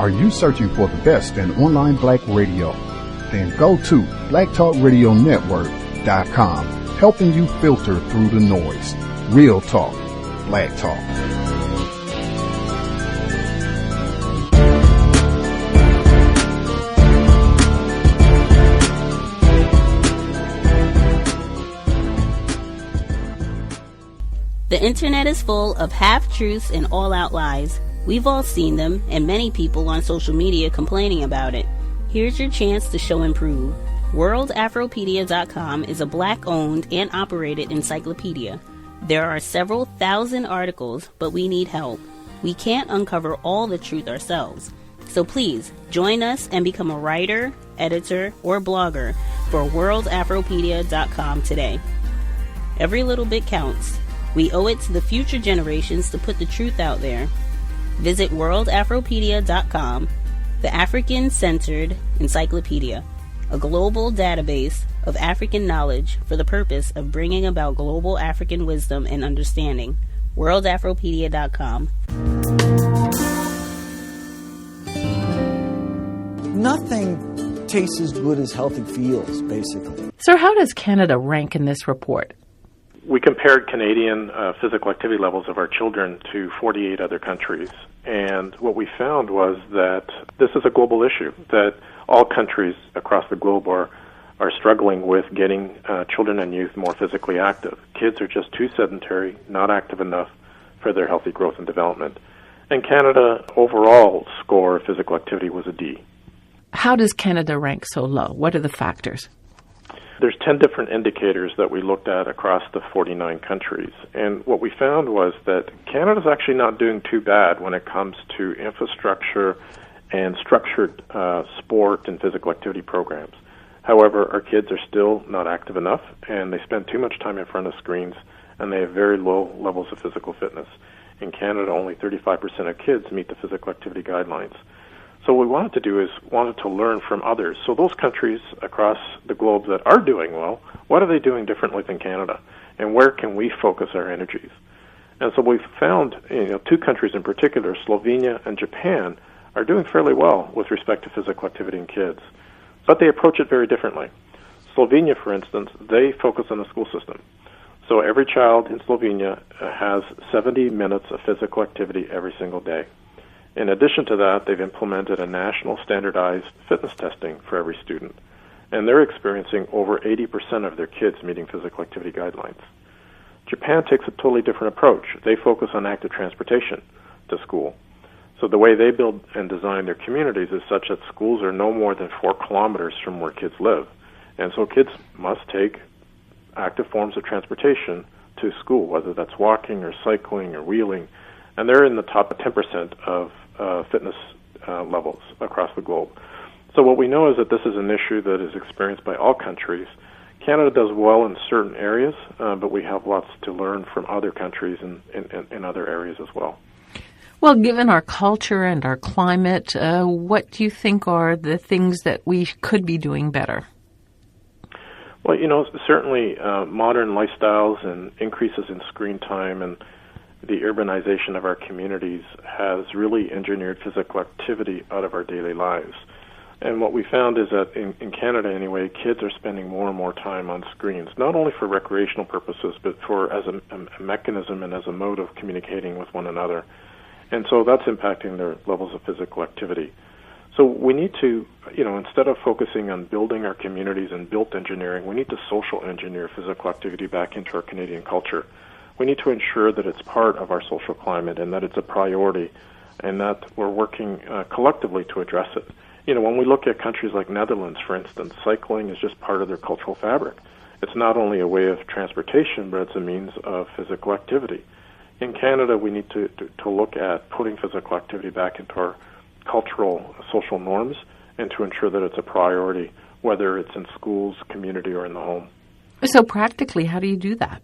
Are you searching for the best in online black radio? Then go to blacktalkradionetwork.com, helping you filter through the noise. Real talk, black talk. The internet is full of half-truths and all-out lies. We've all seen them, and many people on social media complaining about it. Here's your chance to show and prove. WorldAfropedia.com is a black-owned and operated encyclopedia. There are several thousand articles, but we need help. We can't uncover all the truth ourselves. So please, join us and become a writer, editor, or blogger for WorldAfropedia.com today. Every little bit counts. We owe it to the future generations to put the truth out there. Visit WorldAfropedia.com, the African-centered encyclopedia, a global database of African knowledge for the purpose of bringing about global African wisdom and understanding. WorldAfropedia.com. Nothing tastes as good as healthy feels, basically. So how does Canada rank in this report? We compared Canadian physical activity levels of our children to 48 other countries, and what we found was that this is a global issue, that all countries across the globe are struggling with getting children and youth more physically active. Kids are just too sedentary, not active enough for their healthy growth and development. And Canada overall score of physical activity was a D. How does Canada rank so low? What are the factors? There's 10 different indicators that we looked at across the 49 countries. And what we found was that Canada's actually not doing too bad when it comes to infrastructure and structured sport and physical activity programs. However, our kids are still not active enough, and they spend too much time in front of screens, and they have very low levels of physical fitness. In Canada, only 35% of kids meet the physical activity guidelines. So what we wanted to do is wanted to learn from others. So those countries across the globe that are doing well, what are they doing differently than Canada? And where can we focus our energies? And so we found two countries in particular, Slovenia and Japan, are doing fairly well with respect to physical activity in kids. But they approach it very differently. Slovenia, for instance, they focus on the school system. So every child in Slovenia has 70 minutes of physical activity every single day. In addition to that, they've implemented a national standardized fitness testing for every student, and they're experiencing over 80% of their kids meeting physical activity guidelines. Japan takes a totally different approach. They focus on active transportation to school. So the way they build and design their communities is such that schools are no more than 4 kilometers from where kids live, and so kids must take active forms of transportation to school, whether that's walking or cycling or wheeling, and they're in the top 10% of fitness levels across the globe. So what we know is that this is an issue that is experienced by all countries. Canada does well in certain areas, but we have lots to learn from other countries in other areas as well. Well, given our culture and our climate, what do you think are the things that we could be doing better? Well, certainly modern lifestyles and increases in screen time and the urbanization of our communities has really engineered physical activity out of our daily lives. And what we found is that in Canada anyway, kids are spending more and more time on screens, not only for recreational purposes, but as a mechanism and as a mode of communicating with one another. And so that's impacting their levels of physical activity. So we need to, instead of focusing on building our communities and built engineering, we need to social engineer physical activity back into our Canadian culture. We need to ensure that it's part of our social climate and that it's a priority and that we're working collectively to address it. When we look at countries like Netherlands, for instance, cycling is just part of their cultural fabric. It's not only a way of transportation, but it's a means of physical activity. In Canada, we need to look at putting physical activity back into our cultural social norms and to ensure that it's a priority, whether it's in schools, community, or in the home. So practically, how do you do that?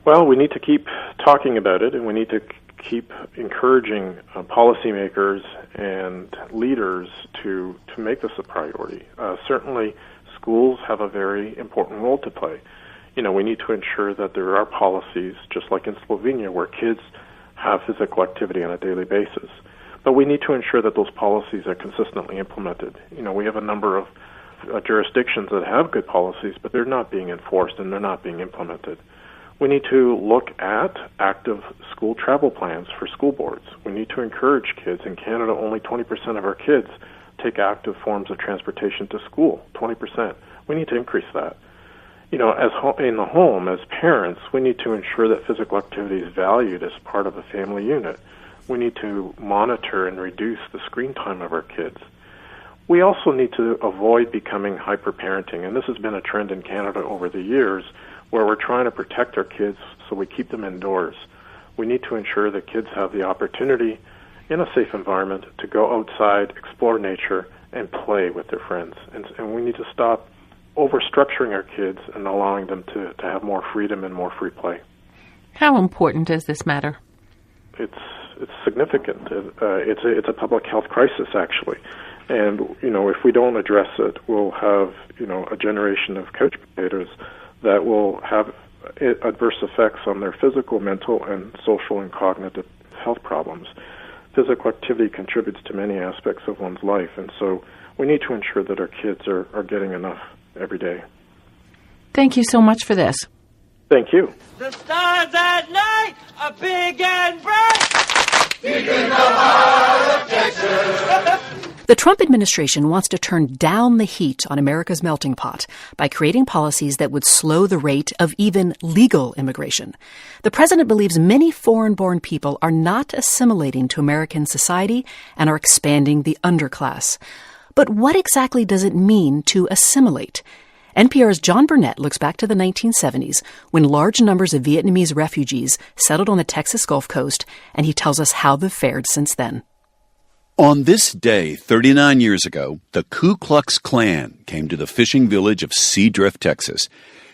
Well, we need to keep talking about it, and we need to keep encouraging policymakers and leaders to make this a priority. Certainly, schools have a very important role to play. We need to ensure that there are policies, just like in Slovenia, where kids have physical activity on a daily basis. But we need to ensure that those policies are consistently implemented. We have a number of jurisdictions that have good policies, but they're not being enforced and they're not being implemented. We need to look at active school travel plans for school boards. We need to encourage kids. In Canada, only 20% of our kids take active forms of transportation to school, 20%. We need to increase that. In the home, as parents, we need to ensure that physical activity is valued as part of a family unit. We need to monitor and reduce the screen time of our kids. We also need to avoid becoming hyper-parenting, and this has been a trend in Canada over the years, where we're trying to protect our kids so we keep them indoors. We need to ensure that kids have the opportunity in a safe environment to go outside, explore nature, and play with their friends. And we need to stop over-structuring our kids and allowing them to have more freedom and more free play. How important is this matter? It's significant. It's a public health crisis, actually. And, if we don't address it, we'll have, a generation of couch potatoes that will have adverse effects on their physical, mental, and social and cognitive health problems. Physical activity contributes to many aspects of one's life, and so we need to ensure that our kids are getting enough every day. Thank you so much for this. Thank you. The stars at night are big and bright. Deep in the heart of Texas. The Trump administration wants to turn down the heat on America's melting pot by creating policies that would slow the rate of even legal immigration. The president believes many foreign-born people are not assimilating to American society and are expanding the underclass. But what exactly does it mean to assimilate? NPR's John Burnett looks back to the 1970s when large numbers of Vietnamese refugees settled on the Texas Gulf Coast, and he tells us how they've fared since then. On this day, 39 years ago, the Ku Klux Klan came to the fishing village of Seadrift, Texas.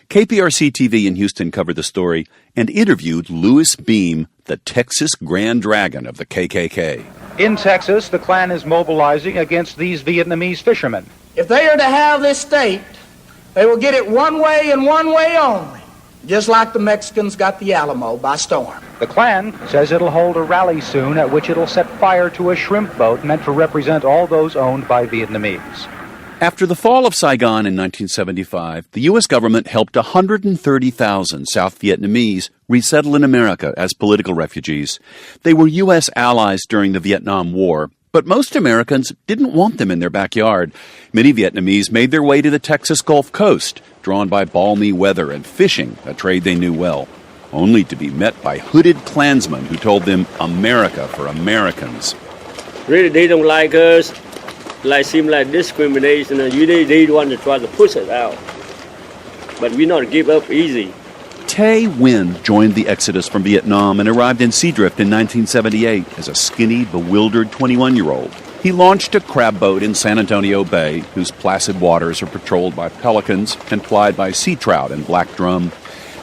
KPRC-TV in Houston covered the story and interviewed Louis Beam, the Texas Grand Dragon of the KKK. In Texas, the Klan is mobilizing against these Vietnamese fishermen. If they are to have this state, they will get it one way and one way only, just like the Mexicans got the Alamo by storm. The Klan says it'll hold a rally soon at which it'll set fire to a shrimp boat meant to represent all those owned by Vietnamese. After the fall of Saigon in 1975, the U.S. government helped 130,000 South Vietnamese resettle in America as political refugees. They were U.S. allies during the Vietnam War, but most Americans didn't want them in their backyard. Many Vietnamese made their way to the Texas Gulf Coast, drawn by balmy weather and fishing, a trade they knew well, only to be met by hooded Klansmen who told them America for Americans. Really, they don't like us. Seem like discrimination, and they want to try to push us out. But we not give up easy. Tay Nguyen joined the exodus from Vietnam and arrived in Seadrift in 1978 as a skinny, bewildered 21-year-old. He launched a crab boat in San Antonio Bay, whose placid waters are patrolled by pelicans and plied by sea trout and black drum.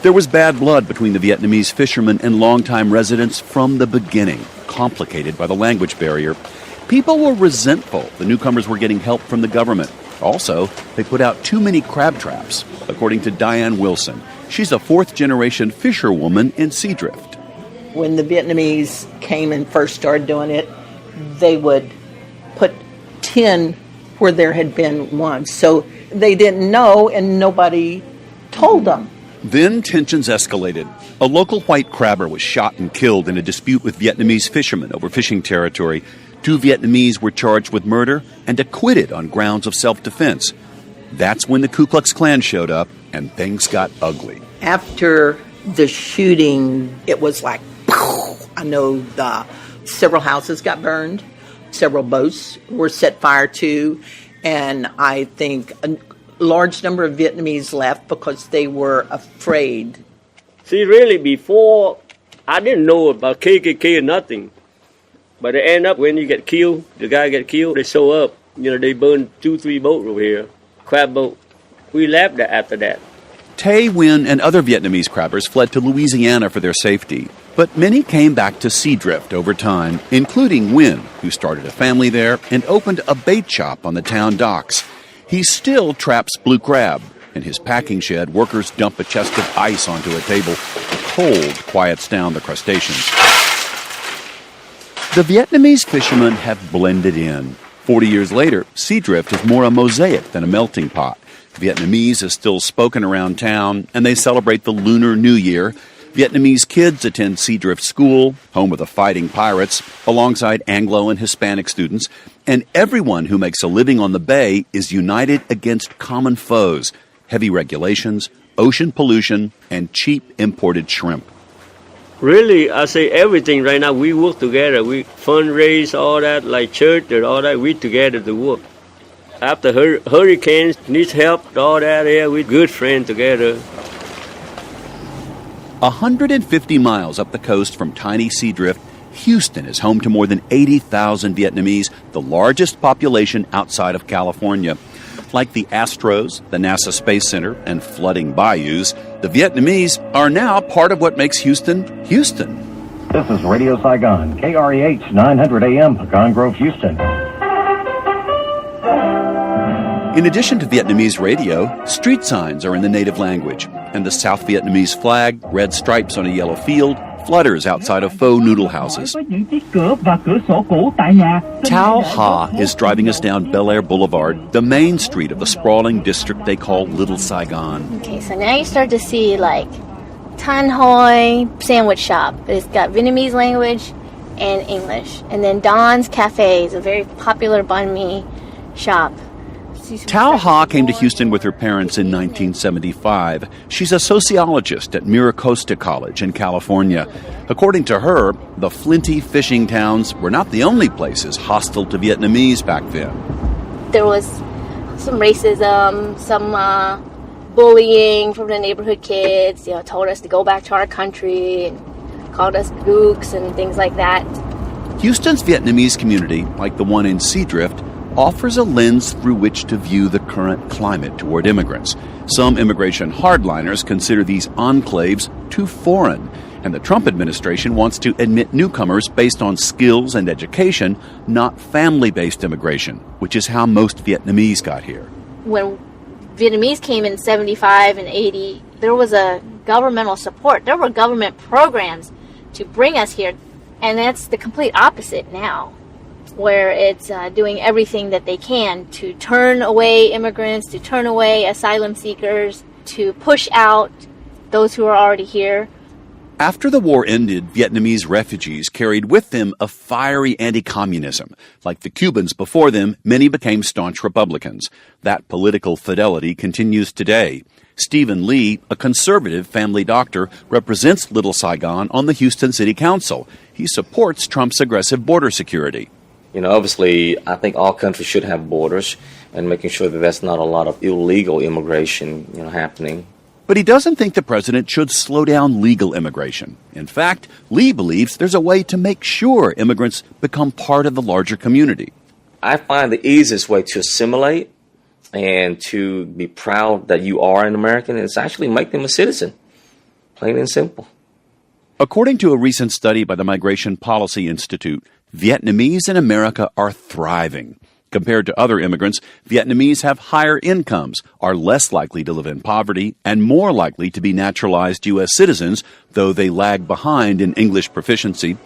There was bad blood between the Vietnamese fishermen and longtime residents from the beginning, complicated by the language barrier. People were resentful the newcomers were getting help from the government. Also, they put out too many crab traps, according to Diane Wilson. She's a fourth-generation fisherwoman in Seadrift. When the Vietnamese came and first started doing it, they would put 10 where there had been one. So they didn't know, and nobody told them. Then tensions escalated. A local white crabber was shot and killed in a dispute with Vietnamese fishermen over fishing territory. 2 Vietnamese were charged with murder and acquitted on grounds of self-defense. That's when the Ku Klux Klan showed up, and things got ugly. After the shooting, it was like, I know several houses got burned, several boats were set fire to, and I think a large number of Vietnamese left because they were afraid. See, really, before, I didn't know about KKK or nothing. But it end up when you get killed, the guy get killed, they show up. They burned 2-3 boats over here, crab boat. We left after that. Tay Nguyen and other Vietnamese crabbers fled to Louisiana for their safety. But many came back to Seadrift over time, including Nguyen, who started a family there and opened a bait shop on the town docks. He still traps blue crab. In his packing shed, workers dump a chest of ice onto a table. The cold quiets down the crustaceans. The Vietnamese fishermen have blended in. 40 years later, Seadrift is more a mosaic than a melting pot. Vietnamese is still spoken around town, and they celebrate the Lunar New Year. Vietnamese kids attend Seadrift School, home of the Fighting Pirates, alongside Anglo and Hispanic students. And everyone who makes a living on the bay is united against common foes: heavy regulations, ocean pollution, and cheap imported shrimp. Really, I say everything right now, we work together. We fundraise, all that, like church and all that, we together to work. After hurricanes, needs help, all that, yeah, we good friends together. 150 miles up the coast from tiny Seadrift, Houston is home to more than 80,000 Vietnamese, the largest population outside of California. Like the Astros, the NASA Space Center, and flooding bayous, the Vietnamese are now part of what makes Houston, Houston. This is Radio Saigon, KREH 900 AM, Pecan Grove, Houston. In addition to Vietnamese radio, street signs are in the native language, and the South Vietnamese flag, red stripes on a yellow field, flutters outside of faux noodle houses. Tao Ha is driving us down Bel Air Boulevard, the main street of the sprawling district they call Little Saigon. Okay, so now you start to see like Tan Hoi sandwich shop. It's got Vietnamese language and English. And then Don's Cafe is a very popular banh mi shop. Tao Ha came to Houston with her parents in 1975. She's a sociologist at Mira Costa College in California. According to her, the flinty fishing towns were not the only places hostile to Vietnamese back then. There was some racism, some bullying from the neighborhood kids, told us to go back to our country and called us gooks and things like that. Houston's Vietnamese community, like the one in Seadrift, offers a lens through which to view the current climate toward immigrants. Some immigration hardliners consider these enclaves too foreign, and the Trump administration wants to admit newcomers based on skills and education, not family-based immigration, which is how most Vietnamese got here. When Vietnamese came in 75 and 80, there was a governmental support. There were government programs to bring us here, and that's the complete opposite now, where it's doing everything that they can to turn away immigrants, to turn away asylum seekers, to push out those who are already here. After the war ended, Vietnamese refugees carried with them a fiery anti-communism. Like the Cubans before them, many became staunch Republicans. That political fidelity continues today. Stephen Lee, a conservative family doctor, represents Little Saigon on the Houston City Council. He supports Trump's aggressive border security. Obviously, I think all countries should have borders and making sure that there's not a lot of illegal immigration, happening. But he doesn't think the president should slow down legal immigration. In fact, Lee believes there's a way to make sure immigrants become part of the larger community. I find the easiest way to assimilate and to be proud that you are an American is actually make them a citizen, plain and simple. According to a recent study by the Migration Policy Institute, Vietnamese in America are thriving. Compared to other immigrants, Vietnamese have higher incomes, are less likely to live in poverty, and more likely to be naturalized U.S. citizens, though they lag behind in English proficiency.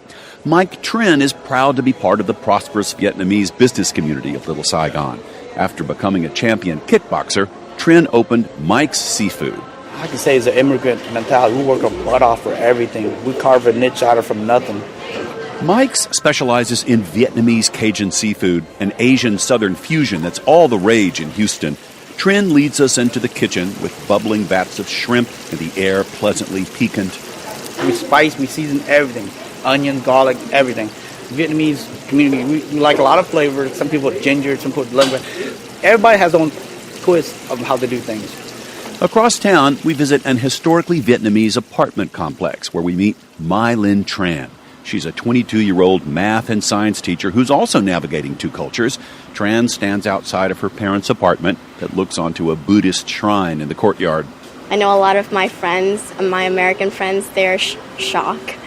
Mike Trin is proud to be part of the prosperous Vietnamese business community of Little Saigon. After becoming a champion kickboxer, Trin opened Mike's Seafood. I can say it's an immigrant mentality. We work our butt off for everything. We carve a niche out of from nothing. Mike's specializes in Vietnamese Cajun seafood, an Asian Southern fusion that's all the rage in Houston. Trin leads us into the kitchen with bubbling vats of shrimp and the air pleasantly piquant. We spice, we season everything. Onion, garlic, everything. Vietnamese community, we like a lot of flavor. Some people put ginger, some put lemon. Everybody has their own twist of how they do things. Across town, we visit an historically Vietnamese apartment complex where we meet Mai Linh Tran. She's a 22-year-old math and science teacher who's also navigating two cultures. Tran stands outside of her parents' apartment that looks onto a Buddhist shrine in the courtyard. I know a lot of my friends, my American friends, they're shocked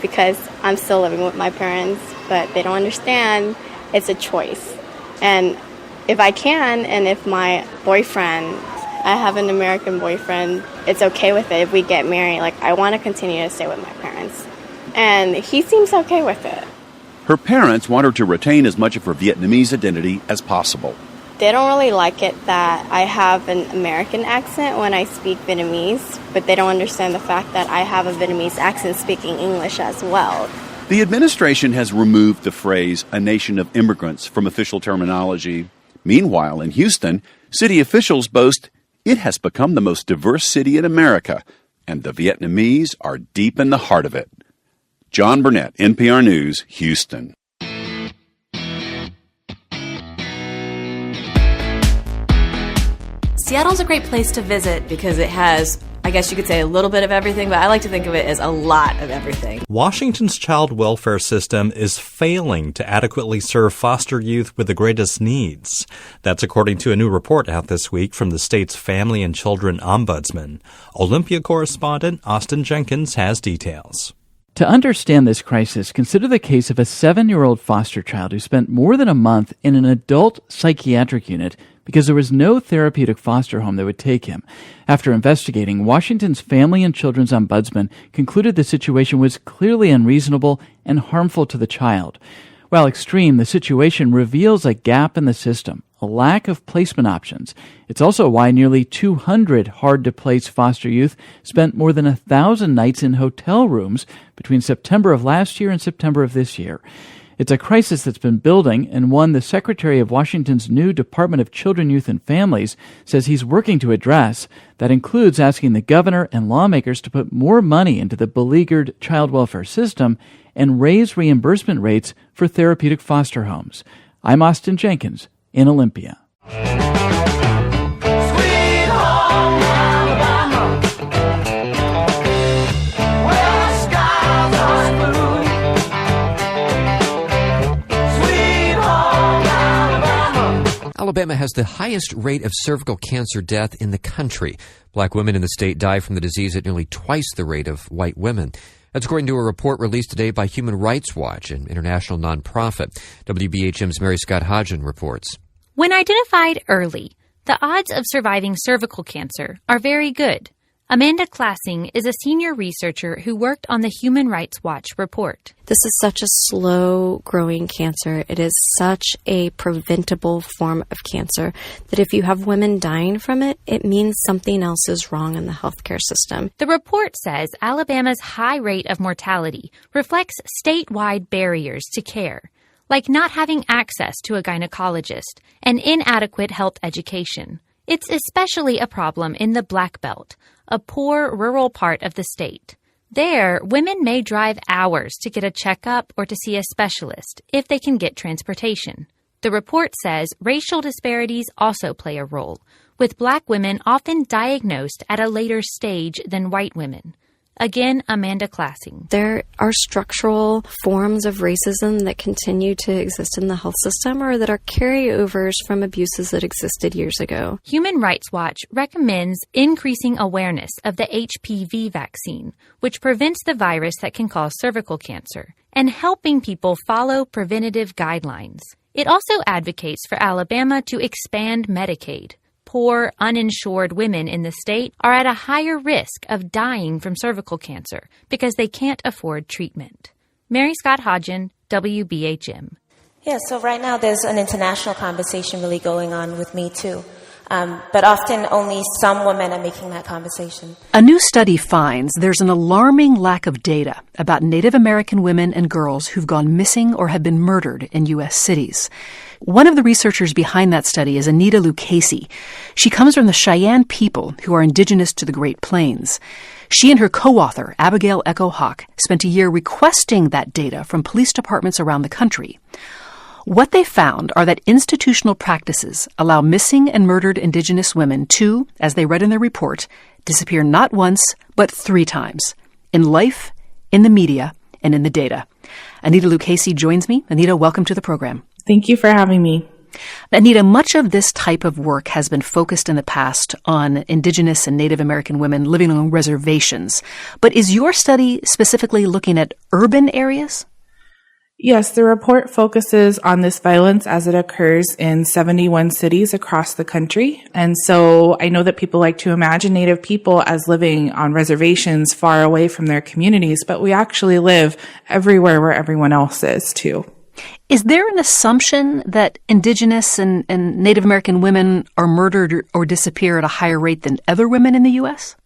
because I'm still living with my parents, but they don't understand it's a choice. And if I can, and if my boyfriend, I have an American boyfriend, it's okay with it if we get married. I want to continue to stay with my parents. And he seems okay with it. Her parents want her to retain as much of her Vietnamese identity as possible. They don't really like it that I have an American accent when I speak Vietnamese, but they don't understand the fact that I have a Vietnamese accent speaking English as well. The administration has removed the phrase, a nation of immigrants, from official terminology. Meanwhile, in Houston, city officials boast it has become the most diverse city in America, and the Vietnamese are deep in the heart of it. John Burnett, NPR News, Houston. Seattle's a great place to visit because it has, I guess you could say, a little bit of everything, but I like to think of it as a lot of everything. Washington's child welfare system is failing to adequately serve foster youth with the greatest needs. That's according to a new report out this week from the state's Family and Children Ombudsman. Olympia correspondent Austin Jenkins has details. To understand this crisis, consider the case of a 7-year-old foster child who spent more than a month in an adult psychiatric unit because there was no therapeutic foster home that would take him. After investigating, Washington's Family and Children's Ombudsman concluded the situation was clearly unreasonable and harmful to the child. While extreme, the situation reveals a gap in the system, a lack of placement options. It's also why nearly 200 hard-to-place foster youth spent more than 1,000 nights in hotel rooms between September of last year and September of this year. It's a crisis that's been building, and one the Secretary of Washington's new Department of Children, Youth, and Families says he's working to address. That includes asking the governor and lawmakers to put more money into the beleaguered child welfare system and raise reimbursement rates for therapeutic foster homes. I'm Austin Jenkins in Olympia. Alabama has the highest rate of cervical cancer death in the country. Black women in the state die from the disease at nearly twice the rate of white women. That's according to a report released today by Human Rights Watch, an international nonprofit. WBHM's Mary Scott Hodgen reports. When identified early, the odds of surviving cervical cancer are very good. Amanda Classing is a senior researcher who worked on the Human Rights Watch report. This is such a slow-growing cancer. It is such a preventable form of cancer that if you have women dying from it, it means something else is wrong in the healthcare system. The report says Alabama's high rate of mortality reflects statewide barriers to care, like not having access to a gynecologist and inadequate health education. It's especially a problem in the Black Belt, a poor rural part of the state. There, women may drive hours to get a checkup or to see a specialist if they can get transportation. The report says racial disparities also play a role, with Black women often diagnosed at a later stage than white women. Again, Amanda Classing. There are structural forms of racism that continue to exist in the health system or that are carryovers from abuses that existed years ago. Human Rights Watch recommends increasing awareness of the HPV vaccine, which prevents the virus that can cause cervical cancer, and helping people follow preventative guidelines. It also advocates for Alabama to expand Medicaid. Poor, uninsured women in the state are at a higher risk of dying from cervical cancer because they can't afford treatment. Mary Scott Hodgen, WBHM. Yeah, so right now there's an international conversation really going on with Me Too. But often only some women are making that conversation. A new study finds there's an alarming lack of data about Native American women and girls who've gone missing or have been murdered in U.S. cities. One of the researchers behind that study is Anita Lucchese. She comes from the Cheyenne people who are indigenous to the Great Plains. She and her co-author, Abigail Echo Hawk, spent a year requesting that data from police departments around the country. What they found are that institutional practices allow missing and murdered indigenous women to, as they read in their report, disappear not once, but 3 times. In life, in the media, and in the data. Anita Lucchese joins me. Anita, welcome to the program. Thank you for having me. Anita, much of this type of work has been focused in the past on indigenous and Native American women living on reservations. But is your study specifically looking at urban areas? Yes, the report focuses on this violence as it occurs in 71 cities across the country. And so I know that people like to imagine Native people as living on reservations far away from their communities, but we actually live everywhere where everyone else is too. Is there an assumption that Indigenous and Native American women are murdered or disappear at a higher rate than other women in the U.S.?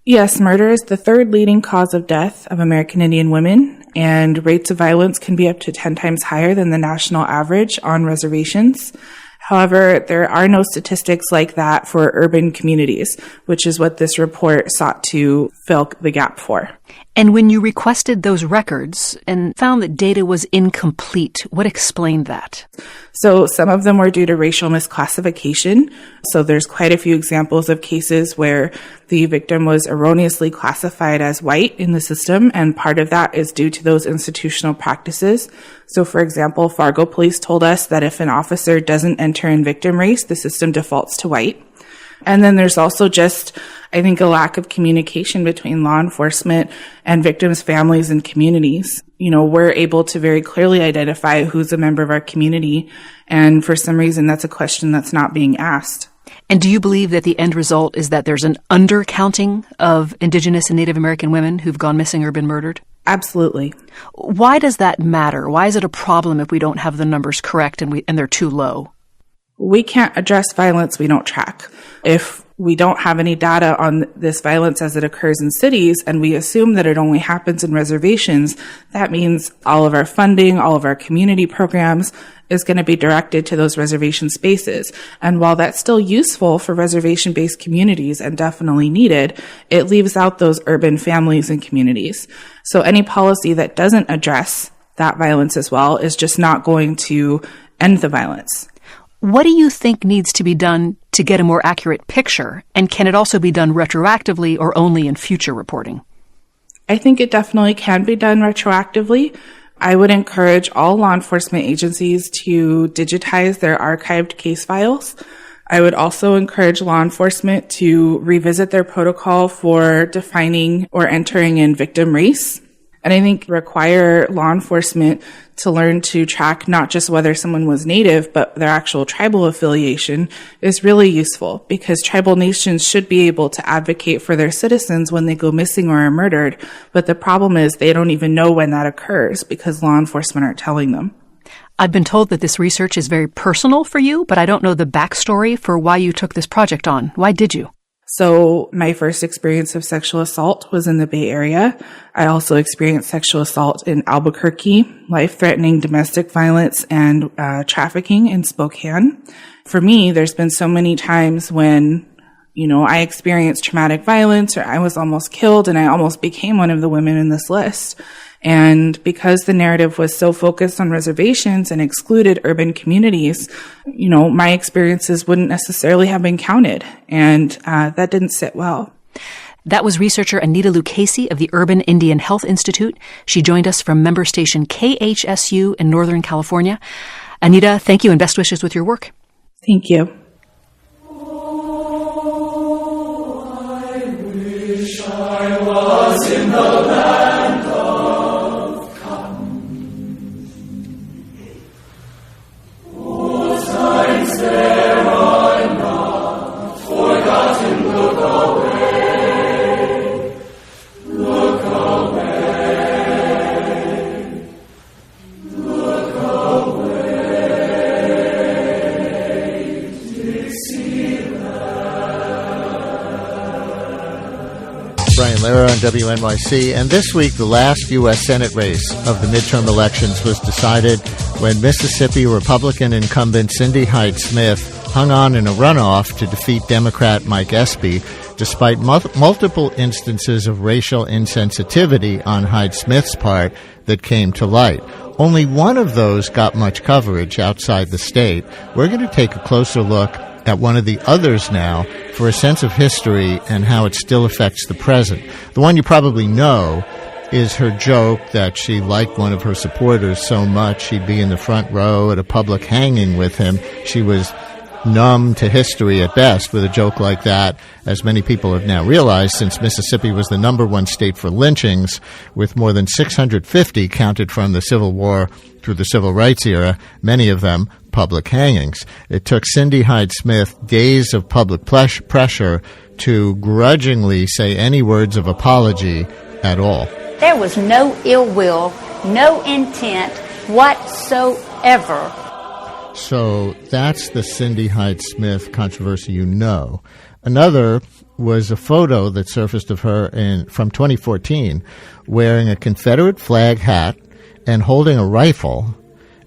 Yes, murder is the third leading cause of death of American Indian women, and rates of violence can be up to 10 times higher than the national average on reservations. However, there are no statistics like that for urban communities, which is what this report sought to fill the gap for. And when you requested those records and found that data was incomplete, what explained that? So some of them were due to racial misclassification. So there's quite a few examples of cases where the victim was erroneously classified as white in the system, and part of that is due to those institutional practices. So for example, Fargo police told us that if an officer doesn't enter in victim race, the system defaults to white. And then there's also just, I think, a lack of communication between law enforcement and victims' families and communities. You know, we're able to very clearly identify who's a member of our community, and for some reason that's a question that's not being asked. And do you believe that the end result is that there's an undercounting of Indigenous and Native American women who've gone missing or been murdered? Absolutely. Why does that matter? Why is it a problem if we don't have the numbers correct and they're too low? We can't address violence we don't track. If we don't have any data on this violence as it occurs in cities, and we assume that it only happens in reservations, that means all of our funding, all of our community programs is going to be directed to those reservation spaces. And while that's still useful for reservation-based communities and definitely needed, it leaves out those urban families and communities. So any policy that doesn't address that violence as well is just not going to end the violence. What do you think needs to be done to get a more accurate picture? And can it also be done retroactively or only in future reporting? I think it definitely can be done retroactively. I would encourage all law enforcement agencies to digitize their archived case files. I would also encourage law enforcement to revisit their protocol for defining or entering in victim race. And I think require law enforcement to learn to track not just whether someone was Native, but their actual tribal affiliation is really useful, because tribal nations should be able to advocate for their citizens when they go missing or are murdered. But the problem is they don't even know when that occurs because law enforcement aren't telling them. I've been told that this research is very personal for you, but I don't know the backstory for why you took this project on. Why did you? So my first experience of sexual assault was in the Bay Area. I also experienced sexual assault in Albuquerque, life-threatening domestic violence, and trafficking in Spokane. For me, there's been so many times when, I experienced traumatic violence, or I was almost killed, and I almost became one of the women in this list. And because the narrative was so focused on reservations and excluded urban communities, my experiences wouldn't necessarily have been counted. And that didn't sit well. That was researcher Anita Lucchese of the Urban Indian Health Institute. She joined us from member station KHSU in Northern California. Anita, thank you and best wishes with your work. Thank you. I wish I was in the land of cotton. Whose times there are not forgotten. Look away, look away, look away, Dixieland. Brian Lehrer on WNYC, and this week the last U.S. Senate race of the midterm elections was decided when Mississippi Republican incumbent Cindy Hyde-Smith hung on in a runoff to defeat Democrat Mike Espy, despite multiple instances of racial insensitivity on Hyde-Smith's part that came to light. Only one of those got much coverage outside the state. We're going to take a closer look at one of the others now for a sense of history and how it still affects the present. The one you probably know is her joke that she liked one of her supporters so much she'd be in the front row at a public hanging with him. She was numb to history at best with a joke like that, as many people have now realized, since Mississippi was the number one state for lynchings, with more than 650 counted from the Civil War through the Civil Rights era, many of them public hangings. It took Cindy Hyde-Smith days of public pressure to grudgingly say any words of apology at all. There was no ill will, no intent whatsoever. So that's the Cindy Hyde-Smith controversy you know. Another was a photo that surfaced of her from 2014 wearing a Confederate flag hat and holding a rifle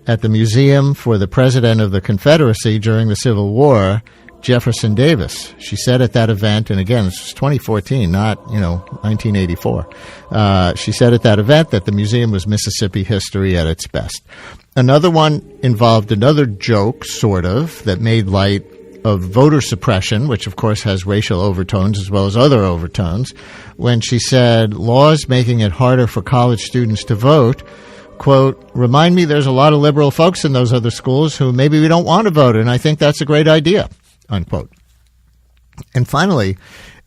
at the Museum for the President of the Confederacy during the Civil War, Jefferson Davis. She said at that event, and again, this was 2014, not, 1984. She said at that event that the museum was Mississippi history at its best. Another one involved another joke, sort of, that made light of voter suppression, which of course has racial overtones as well as other overtones, when she said laws making it harder for college students to vote, quote, remind me there's a lot of liberal folks in those other schools who maybe we don't want to vote, and I think that's a great idea, unquote. And finally,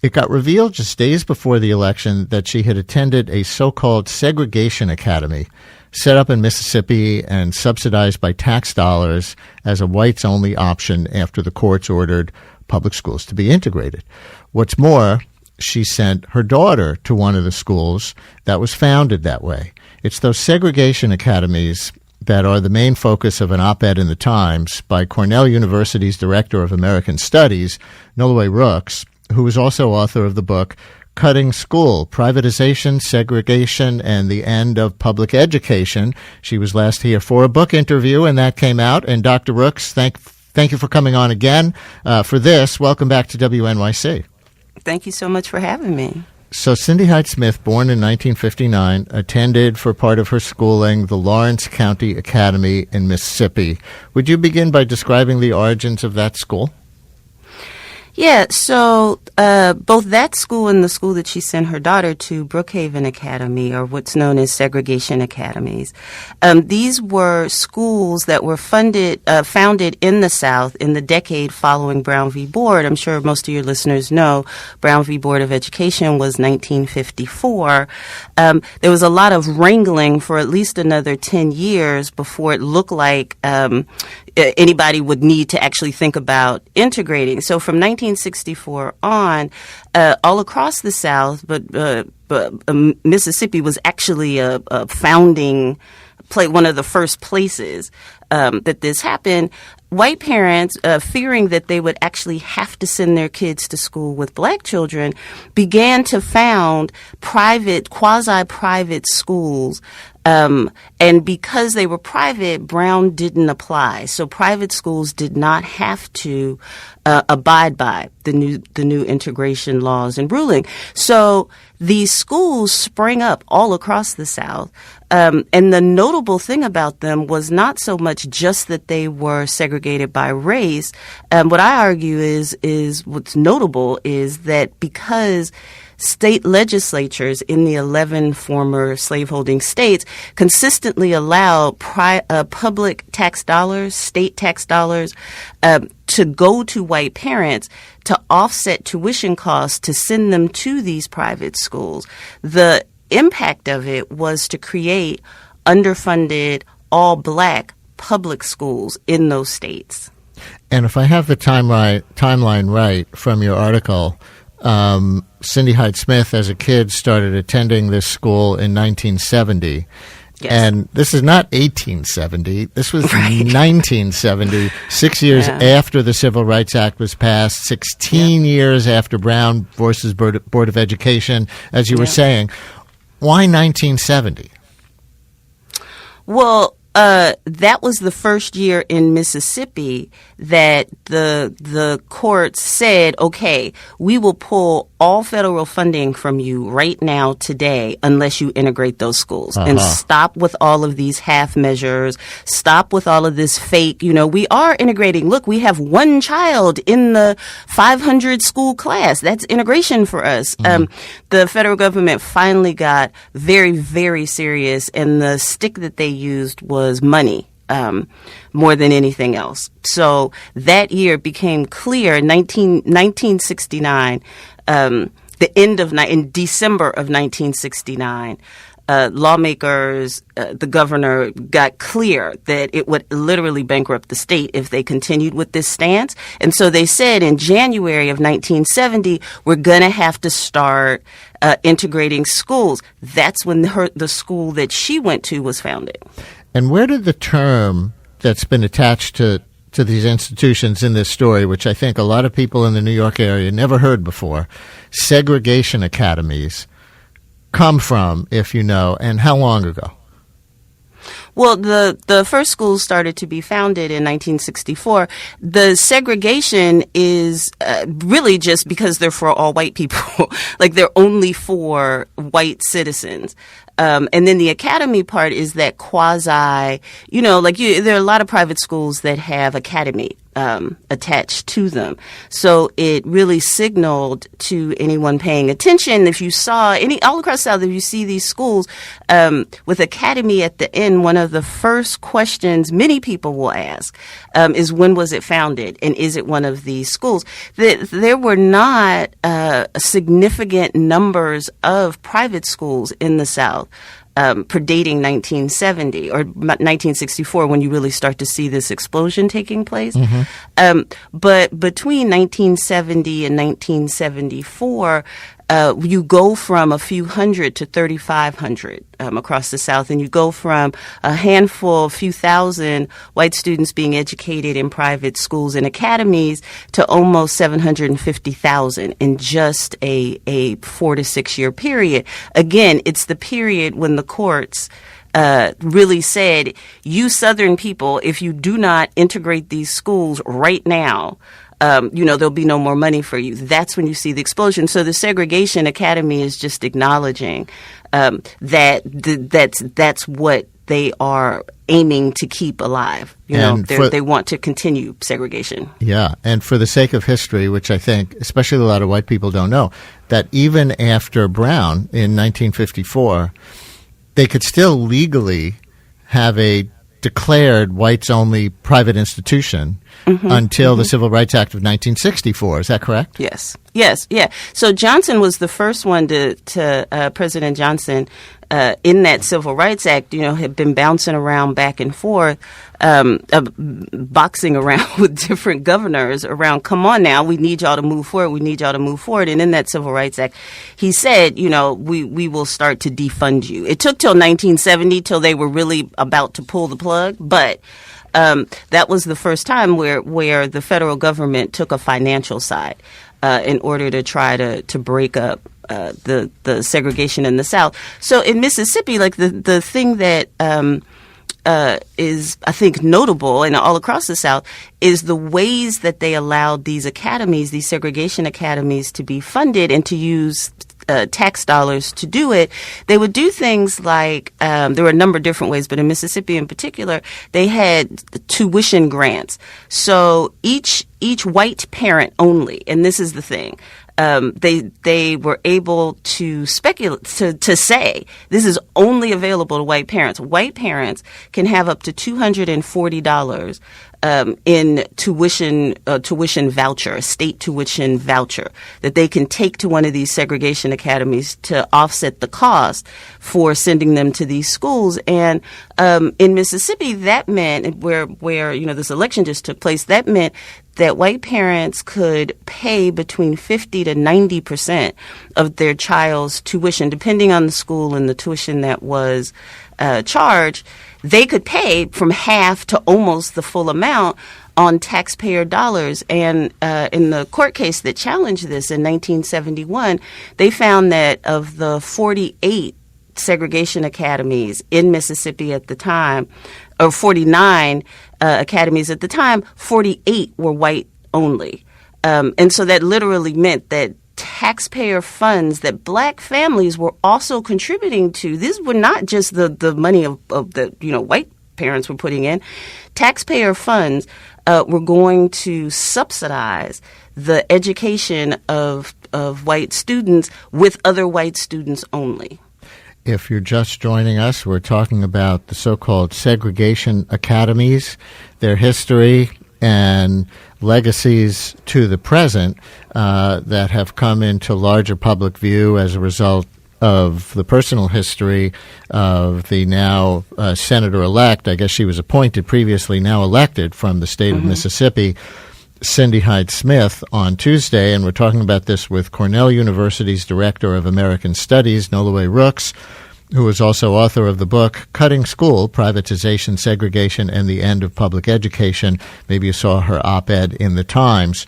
it got revealed just days before the election that she had attended a so-called segregation academy set up in Mississippi and subsidized by tax dollars as a whites-only option after the courts ordered public schools to be integrated. What's more, she sent her daughter to one of the schools that was founded that way. It's those segregation academies that are the main focus of an op-ed in the Times by Cornell University's Director of American Studies, Nolaway Rooks, who is also author of the book Cutting School, Privatization, Segregation, and the End of Public Education. She was last here for a book interview, and that came out. And Dr. Rooks, thank you for coming on again for this. Welcome back to WNYC. Thank you so much for having me. So Cindy Hyde-Smith, born in 1959, attended for part of her schooling the Lawrence County Academy in Mississippi. Would you begin by describing the origins of that school? Yeah, so both that school and the school that she sent her daughter to, Brookhaven Academy, or what's known as segregation academies, these were schools that were founded in the South in the decade following Brown v. Board. I'm sure most of your listeners know Brown v. Board of Education was 1954. There was a lot of wrangling for at least another 10 years before it looked like anybody would need to actually think about integrating. So from 1964 on, all across the South, but Mississippi was actually a founding one of the first places that this happened. White parents, fearing that they would actually have to send their kids to school with black children, began to found quasi-private schools. And because they were private, Brown didn't apply. So private schools did not have to abide by the new integration laws and ruling. So these schools sprang up all across the South. And the notable thing about them was not so much just that they were segregated by race. What I argue is what's notable is that because state legislatures in the 11 former slaveholding states consistently allow public tax dollars, state tax dollars, to go to white parents to offset tuition costs to send them to these private schools. The impact of it was to create underfunded, all-black public schools in those states. And if I have the timeline right from your article, Cindy Hyde-Smith, as a kid, started attending this school in 1970. Yes. And this is not 1870. This was 1970, 6 years after the Civil Rights Act was passed, 16 years after Brown versus Board of Education, as you were saying. Why 1970? Well, that was the first year in Mississippi that the courts said, okay, we will pull all federal funding from you right now today unless you integrate those schools and stop with all of these half measures, stop with all of this fake, we are integrating. Look, we have one child in the 500 school class. That's integration for us. The federal government finally got very, very serious, and the stick that they used was money. More than anything else. So that year became clear, 1969, in December of 1969, lawmakers, the governor got clear that it would literally bankrupt the state if they continued with this stance. And so they said in January of 1970, we're going to have to start integrating schools. That's when the school that she went to was founded. And where did the term that's been attached to these institutions in this story, which I think a lot of people in the New York area never heard before, segregation academies, come from, if you know, and how long ago? Well, the first schools started to be founded in 1964. The segregation is really just because they're for all white people. Like, they're only for white citizens. And then the academy part is that quasi, there are a lot of private schools that have academy attached to them. So it really signaled to anyone paying attention, if you saw all across the South, if you see these schools with academy at the end, one of the first questions many people will ask is, when was it founded? And is it one of these schools? There were not significant numbers of private schools in the South predating 1970 or 1964, when you really start to see this explosion taking place. Mm-hmm. But between 1970 and 1974, you go from a few hundred to 3,500 across the South, and you go from a handful, a few thousand white students being educated in private schools and academies to almost 750,000 in just a 4 to 6 year period. Again, it's the period when the courts really said, you Southern people, if you do not integrate these schools right now, there'll be no more money for you. That's when you see the explosion. So the Segregation Academy is just acknowledging that's what they are aiming to keep alive. They want to continue segregation. Yeah, and for the sake of history, which I think especially a lot of white people don't know, that even after Brown in 1954, they could still legally have a declared whites-only private institution until the Civil Rights Act of 1964. Is that correct? Yes. Yeah. So Johnson was the first one to President Johnson in that Civil Rights Act, had been bouncing around back and forth, boxing around with different governors around, come on now, we need y'all to move forward. And in that Civil Rights Act, he said, we will start to defund you. It took till 1970 till they were really about to pull the plug, but that was the first time where the federal government took a financial side in order to try to break up the segregation in the South. So in Mississippi, like the thing that is, I think, notable and all across the South is the ways that they allowed these academies, these segregation academies, to be funded and to use tax dollars to do it. They would do things like, there were a number of different ways, but in Mississippi in particular, they had tuition grants. So each white parent only, and this is the thing, they were able to speculate, to say this is only available to white parents. White parents can have up to $240 in tuition voucher, a state tuition voucher that they can take to one of these segregation academies to offset the cost for sending them to these schools. And in Mississippi, that meant where this election just took place, that meant that white parents could pay between 50 to 90% of their child's tuition, depending on the school and the tuition that was charged. They could pay from half to almost the full amount on taxpayer dollars. And in the court case that challenged this in 1971, they found that of the 48 segregation academies in Mississippi at the time, or 49 academies at the time, 48 were white only. And so that literally meant that taxpayer funds that black families were also contributing to, these were not just the money of the white parents were putting in. Taxpayer funds were going to subsidize the education of white students with other white students only. If you're just joining us, we're talking about the so-called segregation academies, their history and legacies to the present that have come into larger public view as a result of the personal history of the now senator-elect, I guess she was appointed previously, now elected from the state of Mississippi, Cindy Hyde-Smith, on Tuesday. And we're talking about this with Cornell University's Director of American Studies, Nolaway Rooks, who is also author of the book Cutting School, Privatization, Segregation, and the End of Public Education. Maybe you saw her op-ed in the Times.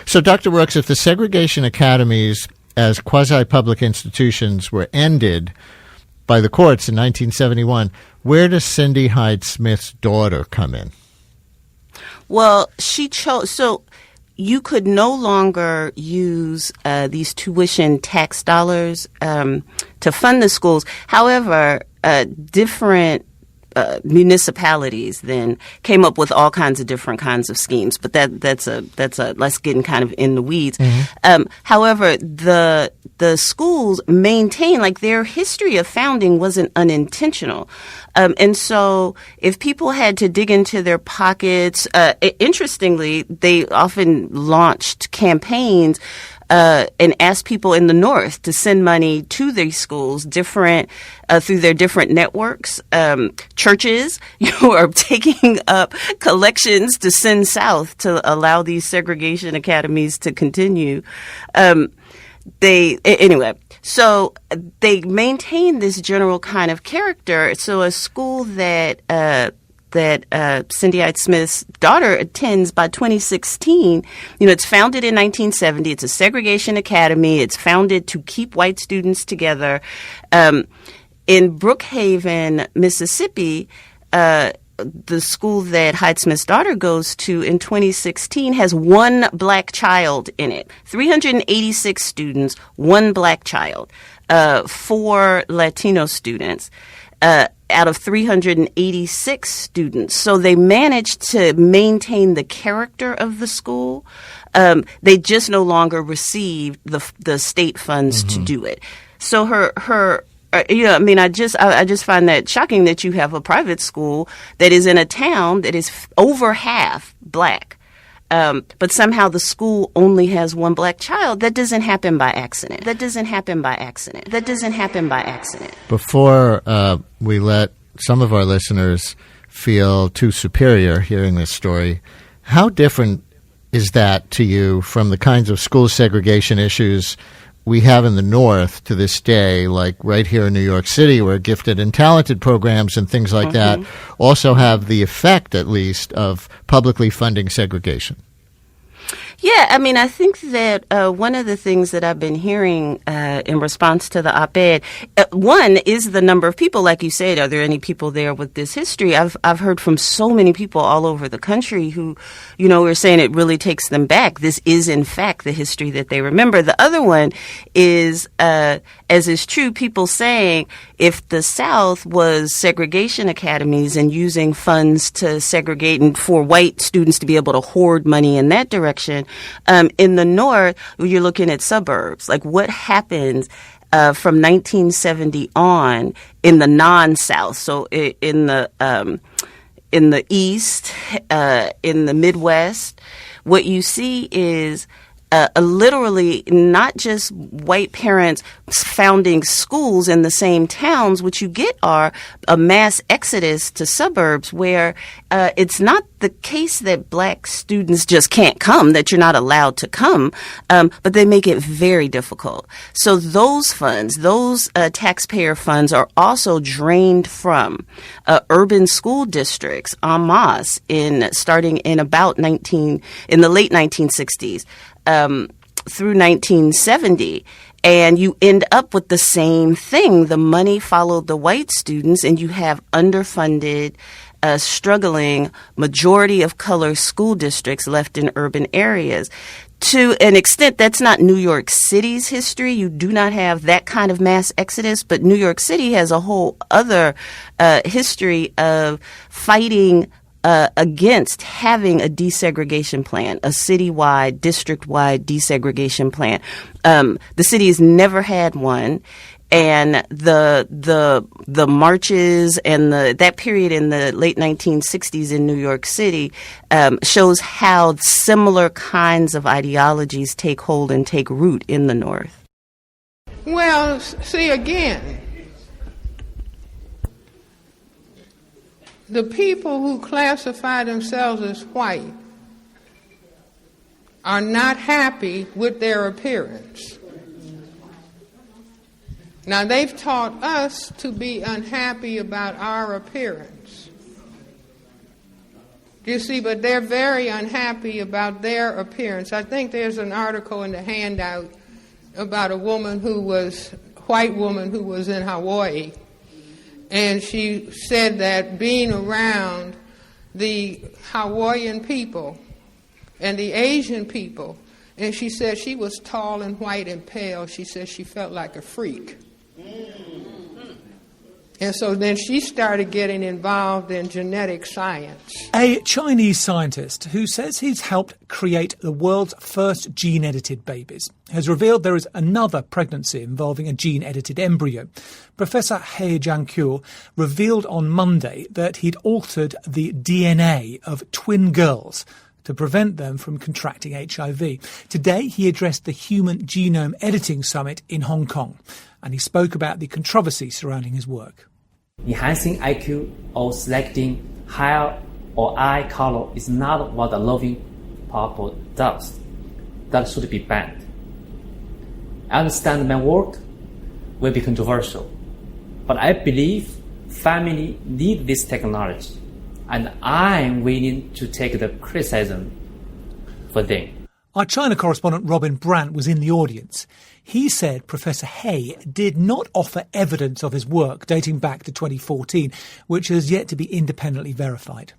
So, Dr. Brooks, if the segregation academies as quasi-public institutions were ended by the courts in 1971, where does Cindy Hyde-Smith's daughter come in? Well, she chose... So you could no longer use these tuition tax dollars to fund the schools. However, different municipalities then came up with all kinds of different kinds of schemes. But that's let's get kind of in the weeds. Mm-hmm. However, the schools maintain, like, their history of founding wasn't unintentional. And so if people had to dig into their pockets, interestingly, they often launched campaigns and asked people in the North to send money to these schools, different through their different networks. Churches, are taking up collections to send south to allow these segregation academies to continue. So they maintain this general kind of character. So a school that Cindy Hyde-Smith's daughter attends by 2016, it's founded in 1970. It's a segregation academy. It's founded to keep white students together. In Brookhaven, Mississippi, the school that Hyde-Smith's daughter goes to in 2016 has one black child in it. 386 students, one black child, 4 Latino students out of 386 students. So they managed to maintain the character of the school. They just no longer receive the state funds to do it. So her I just find that shocking that you have a private school that is in a town that is over half black. But somehow the school only has one black child. That doesn't happen by accident. Before we let some of our listeners feel too superior hearing this story, how different is that to you from the kinds of school segregation issues we have in the North to this day, like right here in New York City, where gifted and talented programs and things like that also have the effect, at least, of publicly funding segregation? Yeah, I think that one of the things that I've been hearing in response to the op-ed, one is the number of people, like you said. Are there any people there with this history? I've heard from so many people all over the country who, are saying it really takes them back. This is, in fact, the history that they remember. The other one is, as is true, people saying if the South was segregation academies and using funds to segregate and for white students to be able to hoard money in that direction, in the North, you're looking at suburbs. Like, what happens from 1970 on in the non-South? So in the East, in the Midwest, what you see is literally not just white parents founding schools in the same towns. What you get are a mass exodus to suburbs where it's not the case that black students just can't come, that you're not allowed to come, but they make it very difficult. So those funds, those taxpayer funds are also drained from urban school districts en masse starting in the late 1960s. Through 1970, and you end up with the same thing. The money followed the white students, and you have underfunded, struggling majority of color school districts left in urban areas. To an extent, that's not New York City's history. You do not have that kind of mass exodus, but New York City has a whole other history of fighting against having a desegregation plan, a citywide, district-wide desegregation plan. The city has never had one, and the marches and that period in the late 1960s in New York City shows how similar kinds of ideologies take hold and take root in the North. Well, see again. The people who classify themselves as white are not happy with their appearance. Now, they've taught us to be unhappy about our appearance. You see, but they're very unhappy about their appearance. I think there's an article in the handout about a white woman who was in Hawaii, and she said that being around the Hawaiian people and the Asian people, and she said she was tall and white and pale, she said she felt like a freak. And so then she started getting involved in genetic science. A Chinese scientist who says he's helped create the world's first gene-edited babies has revealed there is another pregnancy involving a gene-edited embryo. Professor He Jiankyu revealed on Monday that he'd altered the DNA of twin girls to prevent them from contracting HIV. Today, he addressed the Human Genome Editing Summit in Hong Kong, and he spoke about the controversy surrounding his work. Enhancing IQ or selecting hair or eye color is not what a loving couple does. That should be banned. I understand my work will be controversial, but I believe family need this technology, and I'm willing to take the criticism for them. Our China correspondent Robin Brandt was in the audience. He said Professor He did not offer evidence of his work dating back to 2014, which has yet to be independently verified.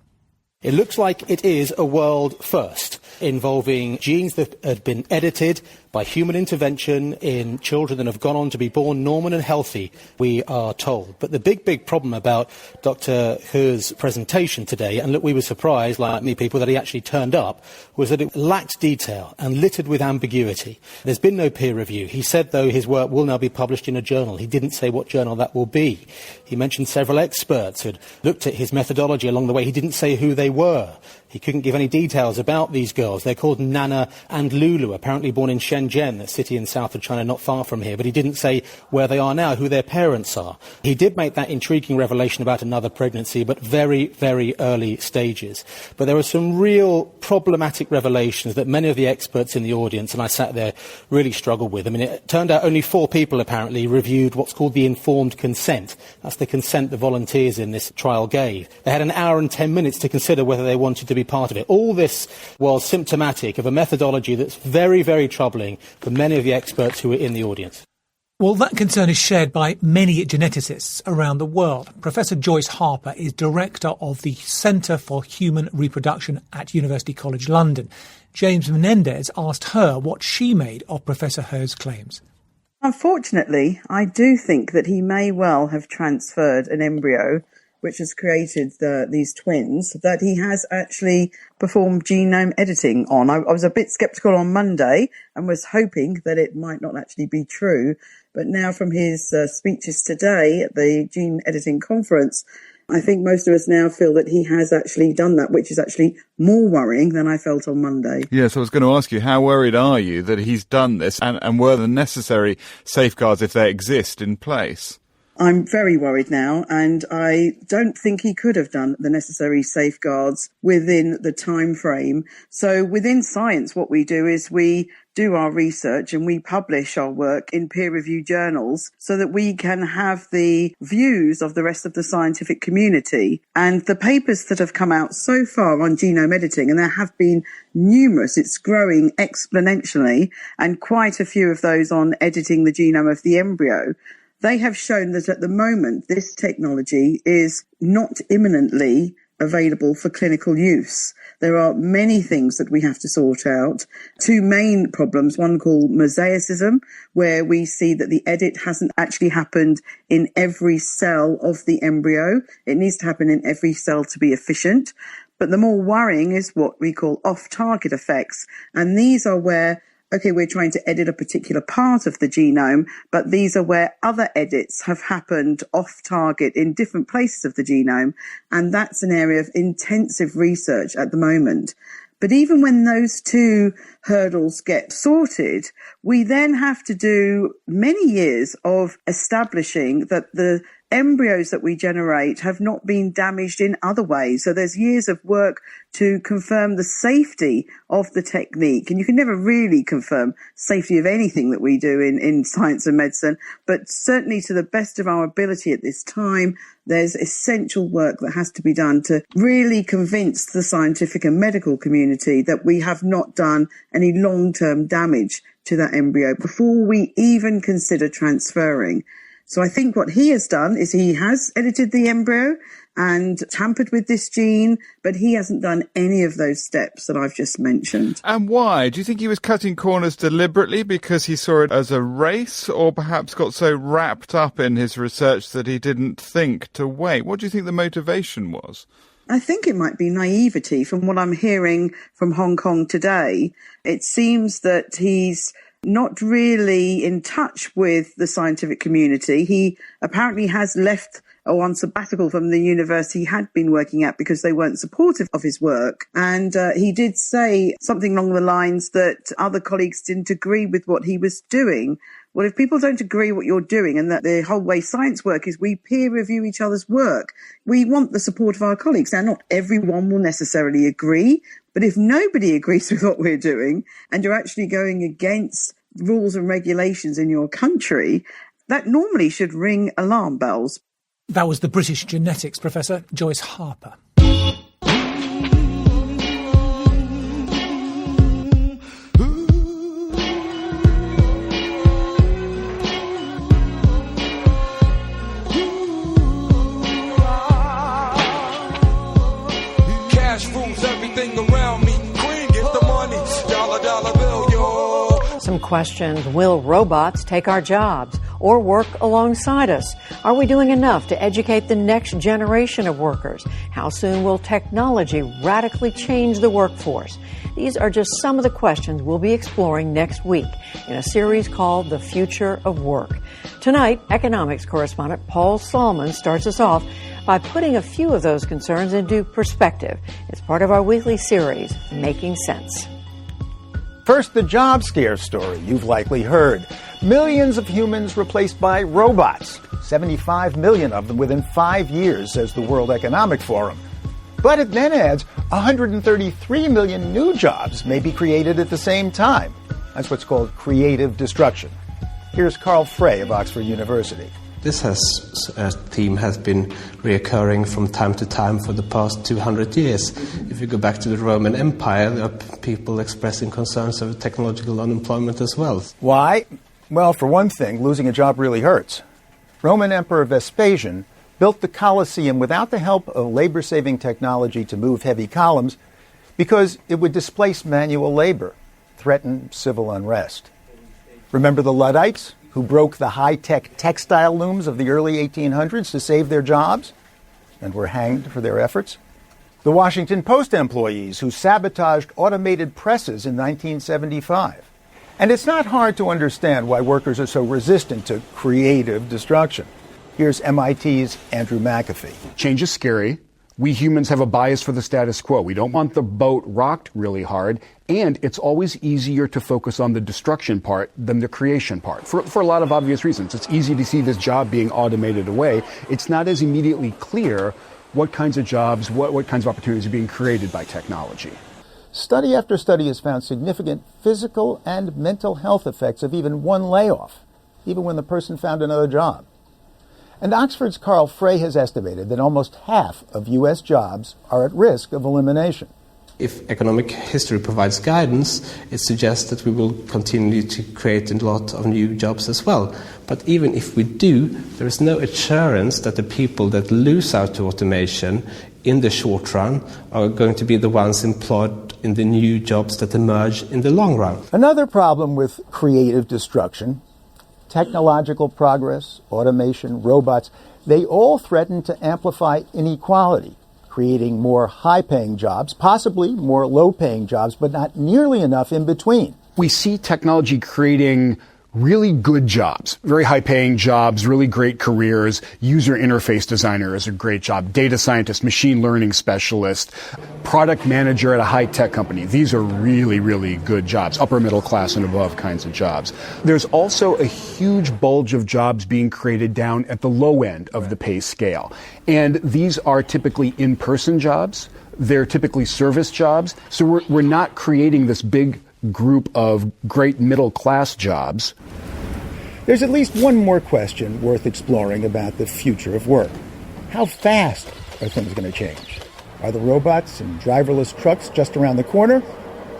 It looks like it is a world first, involving genes that had been edited by human intervention in children that have gone on to be born normal and healthy, we are told. But the big problem about Dr. He's presentation today, and look, we were surprised, like me people, that he actually turned up, was that it lacked detail and littered with ambiguity. There's been no peer review. He said, though, his work will now be published in a journal. He didn't say what journal that will be. He mentioned several experts who'd looked at his methodology along the way. He didn't say who they were. He couldn't give any details about these girls. They're called Nana and Lulu, apparently born in Shenzhen, a city in south of China not far from here. But he didn't say where they are now, who their parents are. He did make that intriguing revelation about another pregnancy, but very, very early stages. But there were some real problematic revelations that many of the experts in the audience, and I sat there, really struggled with. I mean, it turned out only 4 people apparently reviewed what's called the informed consent. That's the consent the volunteers in this trial gave. They had an hour and 10 minutes to consider whether they wanted to be part of it. All this was symptomatic of a methodology that's very, very troubling for many of the experts who were in the audience. Well, that concern is shared by many geneticists around the world. Professor Joyce Harper is director of the Centre for Human Reproduction at University College London. James Menendez asked her what she made of Professor He's claims. Unfortunately, I do think that he may well have transferred an embryo which has created these twins, that he has actually performed genome editing on. I was a bit sceptical on Monday and was hoping that it might not actually be true. But now from his speeches today at the gene editing conference, I think most of us now feel that he has actually done that, which is actually more worrying than I felt on Monday. Yes, I was going to ask you, how worried are you that he's done this, and were the necessary safeguards, if they exist, in place? I'm very worried now, and I don't think he could have done the necessary safeguards within the time frame. So within science, what we do is we do our research and we publish our work in peer-reviewed journals so that we can have the views of the rest of the scientific community. And the papers that have come out so far on genome editing, and there have been numerous, it's growing exponentially, and quite a few of those on editing the genome of the embryo, they have shown that at the moment, this technology is not imminently available for clinical use. There are many things that we have to sort out. 2 main problems, one called mosaicism, where we see that the edit hasn't actually happened in every cell of the embryo. It needs to happen in every cell to be efficient. But the more worrying is what we call off-target effects. And these are where we're trying to edit a particular part of the genome, but these are where other edits have happened off target in different places of the genome. And that's an area of intensive research at the moment. But even when those 2 hurdles get sorted, we then have to do many years of establishing that the embryos that we generate have not been damaged in other ways. So there's years of work to confirm the safety of the technique. And you can never really confirm safety of anything that we do in science and medicine, but certainly to the best of our ability at this time, there's essential work that has to be done to really convince the scientific and medical community that we have not done any long-term damage to that embryo before we even consider transferring. So I think what he has done is he has edited the embryo and tampered with this gene, but he hasn't done any of those steps that I've just mentioned. And why? Do you think he was cutting corners deliberately because he saw it as a race, or perhaps got so wrapped up in his research that he didn't think to wait? What do you think the motivation was? I think it might be naivety. From what I'm hearing from Hong Kong today, it seems that he's not really in touch with the scientific community. He apparently has left on sabbatical from the university he had been working at because they weren't supportive of his work. And he did say something along the lines that other colleagues didn't agree with what he was doing. Well, if people don't agree what you're doing, and that the whole way science work is we peer review each other's work, we want the support of our colleagues. Now, not everyone will necessarily agree, but if nobody agrees with what we're doing and you're actually going against rules and regulations in your country, that normally should ring alarm bells. That was the British genetics professor, Joyce Harper. Cash rules everything around me. Queen, get the money. Dollar, dollar bill, yo. Some questions. Will robots take our jobs or work alongside us? Are we doing enough to educate the next generation of workers? How soon will technology radically change the workforce? These are just some of the questions we'll be exploring next week in a series called The Future of Work. Tonight, economics correspondent Paul Salmon starts us off by putting a few of those concerns into perspective. It's part of our weekly series, Making Sense. First, the job scare story you've likely heard. Millions of humans replaced by robots. 75 million of them within 5 years, says the World Economic Forum. But it then adds 133 million new jobs may be created at the same time. That's what's called creative destruction. Here's Carl Frey of Oxford University. This theme has been reoccurring from time to time for the past 200 years. If you go back to the Roman Empire, there are people expressing concerns over technological unemployment as well. Why? Well, for one thing, losing a job really hurts. Roman Emperor Vespasian built the Colosseum without the help of labor-saving technology to move heavy columns because it would displace manual labor, threaten civil unrest. Remember the Luddites, who broke the high-tech textile looms of the early 1800s to save their jobs and were hanged for their efforts? The Washington Post employees who sabotaged automated presses in 1975. And it's not hard to understand why workers are so resistant to creative destruction. Here's MIT's Andrew McAfee. Change is scary. We humans have a bias for the status quo. We don't want the boat rocked really hard, and it's always easier to focus on the destruction part than the creation part, for a lot of obvious reasons. It's easy to see this job being automated away. It's not as immediately clear what kinds of jobs, what kinds of opportunities are being created by technology. Study after study has found significant physical and mental health effects of even one layoff, even when the person found another job. And Oxford's Carl Frey has estimated that almost half of U.S. jobs are at risk of elimination. If economic history provides guidance, it suggests that we will continue to create a lot of new jobs as well. But even if we do, there is no assurance that the people that lose out to automation in the short run are going to be the ones employed in the new jobs that emerge in the long run. Another problem with creative destruction: technological progress, automation, robots, they all threaten to amplify inequality, creating more high-paying jobs, possibly more low-paying jobs, but not nearly enough in between. We see technology creating really good jobs, very high-paying jobs, really great careers. User interface designer is a great job. Data scientist, machine learning specialist, product manager at a high-tech company. These are really, really good jobs, upper middle class and above kinds of jobs. There's also a huge bulge of jobs being created down at the low end of the pay scale. And these are typically in-person jobs. They're typically service jobs. So we're not creating this big group of great middle-class jobs. There's at least one more question worth exploring about the future of work. How fast are things going to change? Are the robots and driverless trucks just around the corner,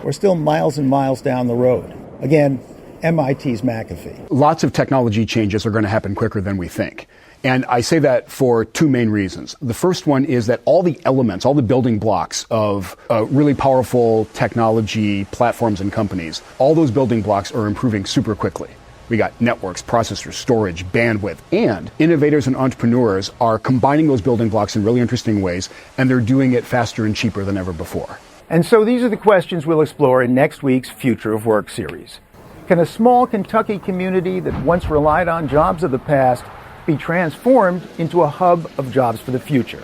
or still miles and miles down the road? Again, MIT's McAfee. Lots of technology changes are going to happen quicker than we think. And I say that for two main reasons. The first one is that all the elements, all the building blocks of really powerful technology platforms and companies, all those building blocks are improving super quickly. We got networks, processors, storage, bandwidth, and innovators and entrepreneurs are combining those building blocks in really interesting ways, and they're doing it faster and cheaper than ever before. And so these are the questions we'll explore in next week's Future of Work series. Can a small Kentucky community that once relied on jobs of the past be transformed into a hub of jobs for the future?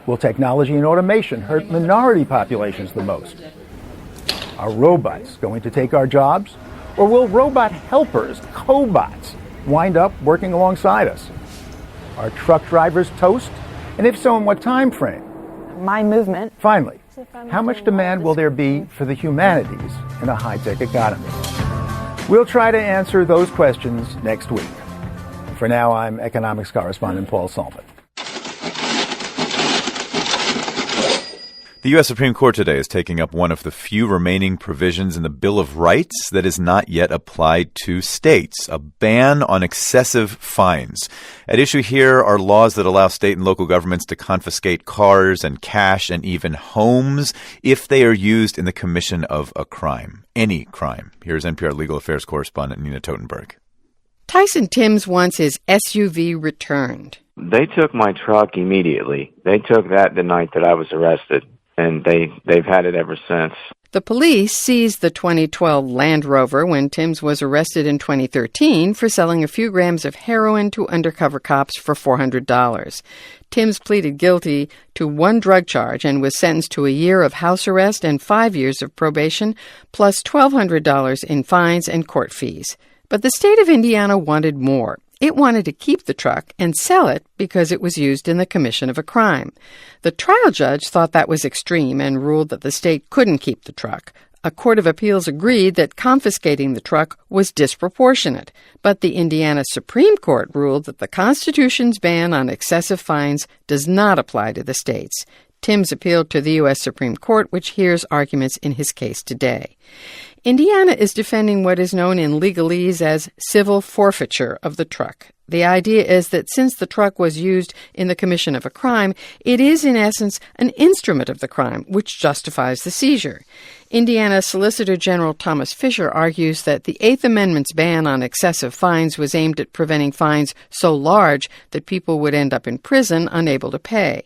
Will technology and automation hurt minority populations the most? Are robots going to take our jobs? Or will robot helpers, cobots, wind up working alongside us? Are truck drivers toast? And if so, in what time frame? My movement. Finally, how much demand will there be for the humanities in a high-tech economy? We'll try to answer those questions next week. For now, I'm economics correspondent Paul Solman. The U.S. Supreme Court today is taking up one of the few remaining provisions in the Bill of Rights that is not yet applied to states, a ban on excessive fines. At issue here are laws that allow state and local governments to confiscate cars and cash and even homes if they are used in the commission of a crime, any crime. Here's NPR legal affairs correspondent Nina Totenberg. Tyson Timbs wants his SUV returned. They took my truck immediately. They took that the night that I was arrested, and they've had it ever since. The police seized the 2012 Land Rover when Timbs was arrested in 2013 for selling a few grams of heroin to undercover cops for $400. Timbs pleaded guilty to one drug charge and was sentenced to a year of house arrest and 5 years of probation, plus $1,200 in fines and court fees. But the state of Indiana wanted more. It wanted to keep the truck and sell it because it was used in the commission of a crime. The trial judge thought that was extreme and ruled that the state couldn't keep the truck. A court of appeals agreed that confiscating the truck was disproportionate, but the Indiana Supreme Court ruled that the Constitution's ban on excessive fines does not apply to the states. Timbs appealed to the U.S. Supreme Court, which hears arguments in his case today. Indiana is defending what is known in legalese as civil forfeiture of the truck. The idea is that since the truck was used in the commission of a crime, it is in essence an instrument of the crime, which justifies the seizure. Indiana Solicitor General Thomas Fisher argues that the Eighth Amendment's ban on excessive fines was aimed at preventing fines so large that people would end up in prison unable to pay.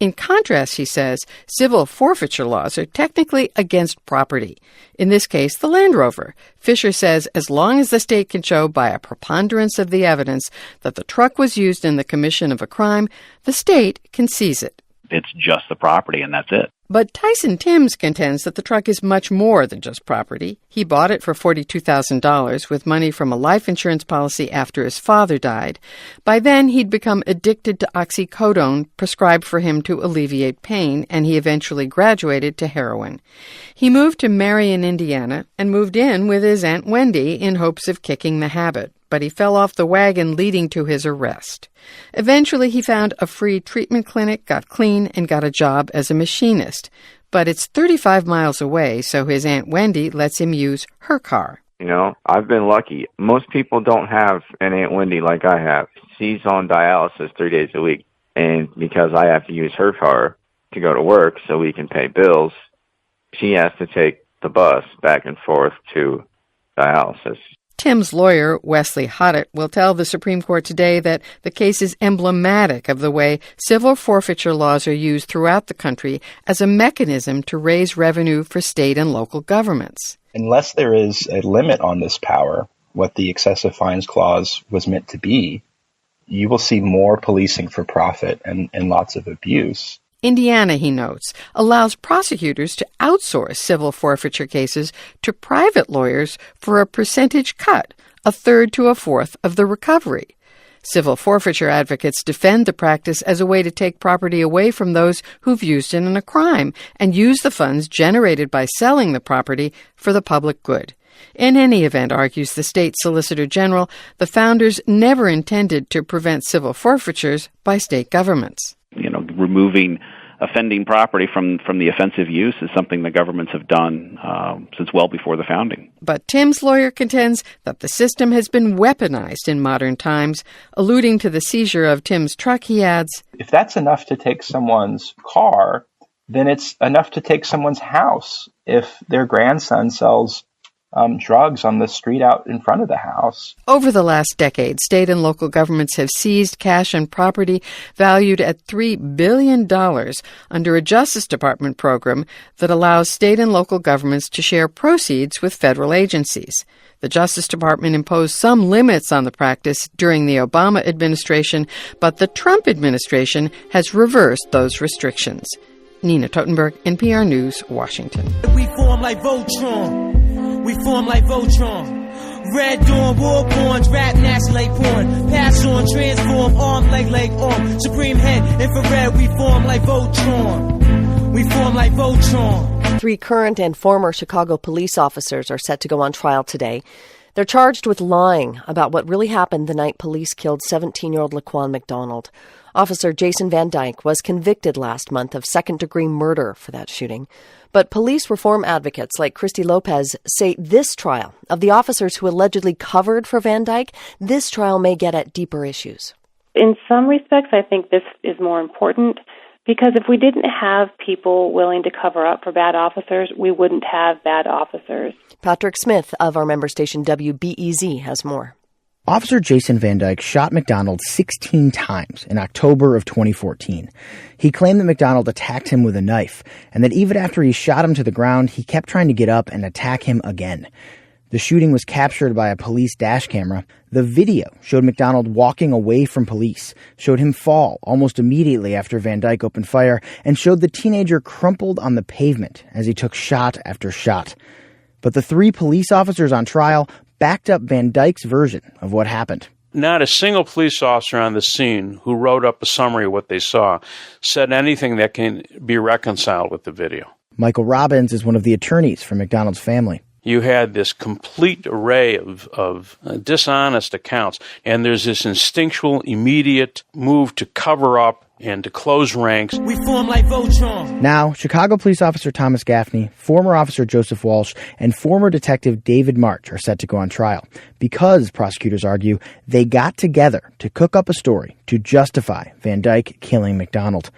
In contrast, he says, civil forfeiture laws are technically against property. In this case, the Land Rover. Fisher says as long as the state can show by a preponderance of the evidence that the truck was used in the commission of a crime, the state can seize it. It's just the property, and that's it. But Tyson Timbs contends that the truck is much more than just property. He bought it for $42,000 with money from a life insurance policy after his father died. By then, he'd become addicted to oxycodone, prescribed for him to alleviate pain, and he eventually graduated to heroin. He moved to Marion, Indiana, and moved in with his Aunt Wendy in hopes of kicking the habit. But he fell off the wagon leading to his arrest. Eventually, he found a free treatment clinic, got clean, and got a job as a machinist. But it's 35 miles away, so his Aunt Wendy lets him use her car. You know, I've been lucky. Most people don't have an Aunt Wendy like I have. She's on dialysis 3 days a week. And because I have to use her car to go to work so we can pay bills, she has to take the bus back and forth to dialysis. Tim's lawyer, Wesley Hoddett, will tell the Supreme Court today that the case is emblematic of the way civil forfeiture laws are used throughout the country as a mechanism to raise revenue for state and local governments. Unless there is a limit on this power, what the excessive fines clause was meant to be, you will see more policing for profit and lots of abuse. Indiana, he notes, allows prosecutors to outsource civil forfeiture cases to private lawyers for a percentage cut, a third to a fourth of the recovery. Civil forfeiture advocates defend the practice as a way to take property away from those who've used it in a crime and use the funds generated by selling the property for the public good. In any event, argues the state solicitor general, the founders never intended to prevent civil forfeitures by state governments. Removing offending property from the offensive use is something the governments have done since well before the founding. But Tim's lawyer contends that the system has been weaponized in modern times. Alluding to the seizure of Tim's truck, he adds, if that's enough to take someone's car, then it's enough to take someone's house if their grandson sells drugs on the street out in front of the house. Over the last decade, state and local governments have seized cash and property valued at $3 billion under a Justice Department program that allows state and local governments to share proceeds with federal agencies. The Justice Department imposed some limits on the practice during the Obama administration, but the Trump administration has reversed those restrictions. Nina Totenberg, NPR News, Washington. We form like Voltron. We form like Voltron. Red Dawn, war porn, rap, national porn. Pass on, transform, arm, leg, arm. Supreme head, infrared, we form like Voltron. We form like Voltron. 3 current and former Chicago police officers are set to go on trial today. They're charged with lying about what really happened the night police killed 17-year-old Laquan McDonald. Officer Jason Van Dyke was convicted last month of second-degree murder for that shooting. But police reform advocates like Christy Lopez say this trial of the officers who allegedly covered for Van Dyke, this trial may get at deeper issues. In some respects, I think this is more important because if we didn't have people willing to cover up for bad officers, we wouldn't have bad officers. Patrick Smith of our member station WBEZ has more. Officer Jason Van Dyke shot McDonald 16 times in October of 2014. He claimed that McDonald attacked him with a knife, and that even after he shot him to the ground, he kept trying to get up and attack him again. The shooting was captured by a police dash camera. The video showed McDonald walking away from police, showed him fall almost immediately after Van Dyke opened fire, and showed the teenager crumpled on the pavement as he took shot after shot. But the 3 police officers on trial backed up Van Dyke's version of what happened. Not a single police officer on the scene who wrote up a summary of what they saw said anything that can be reconciled with the video. Michael Robbins is one of the attorneys for McDonald's family. You had this complete array of dishonest accounts, and there's this instinctual, immediate move to cover up and to close ranks. We form like Voltron. Now, Chicago police officer Thomas Gaffney, former officer Joseph Walsh, and former detective David March are set to go on trial because, prosecutors argue, they got together to cook up a story to justify Van Dyke killing McDonald.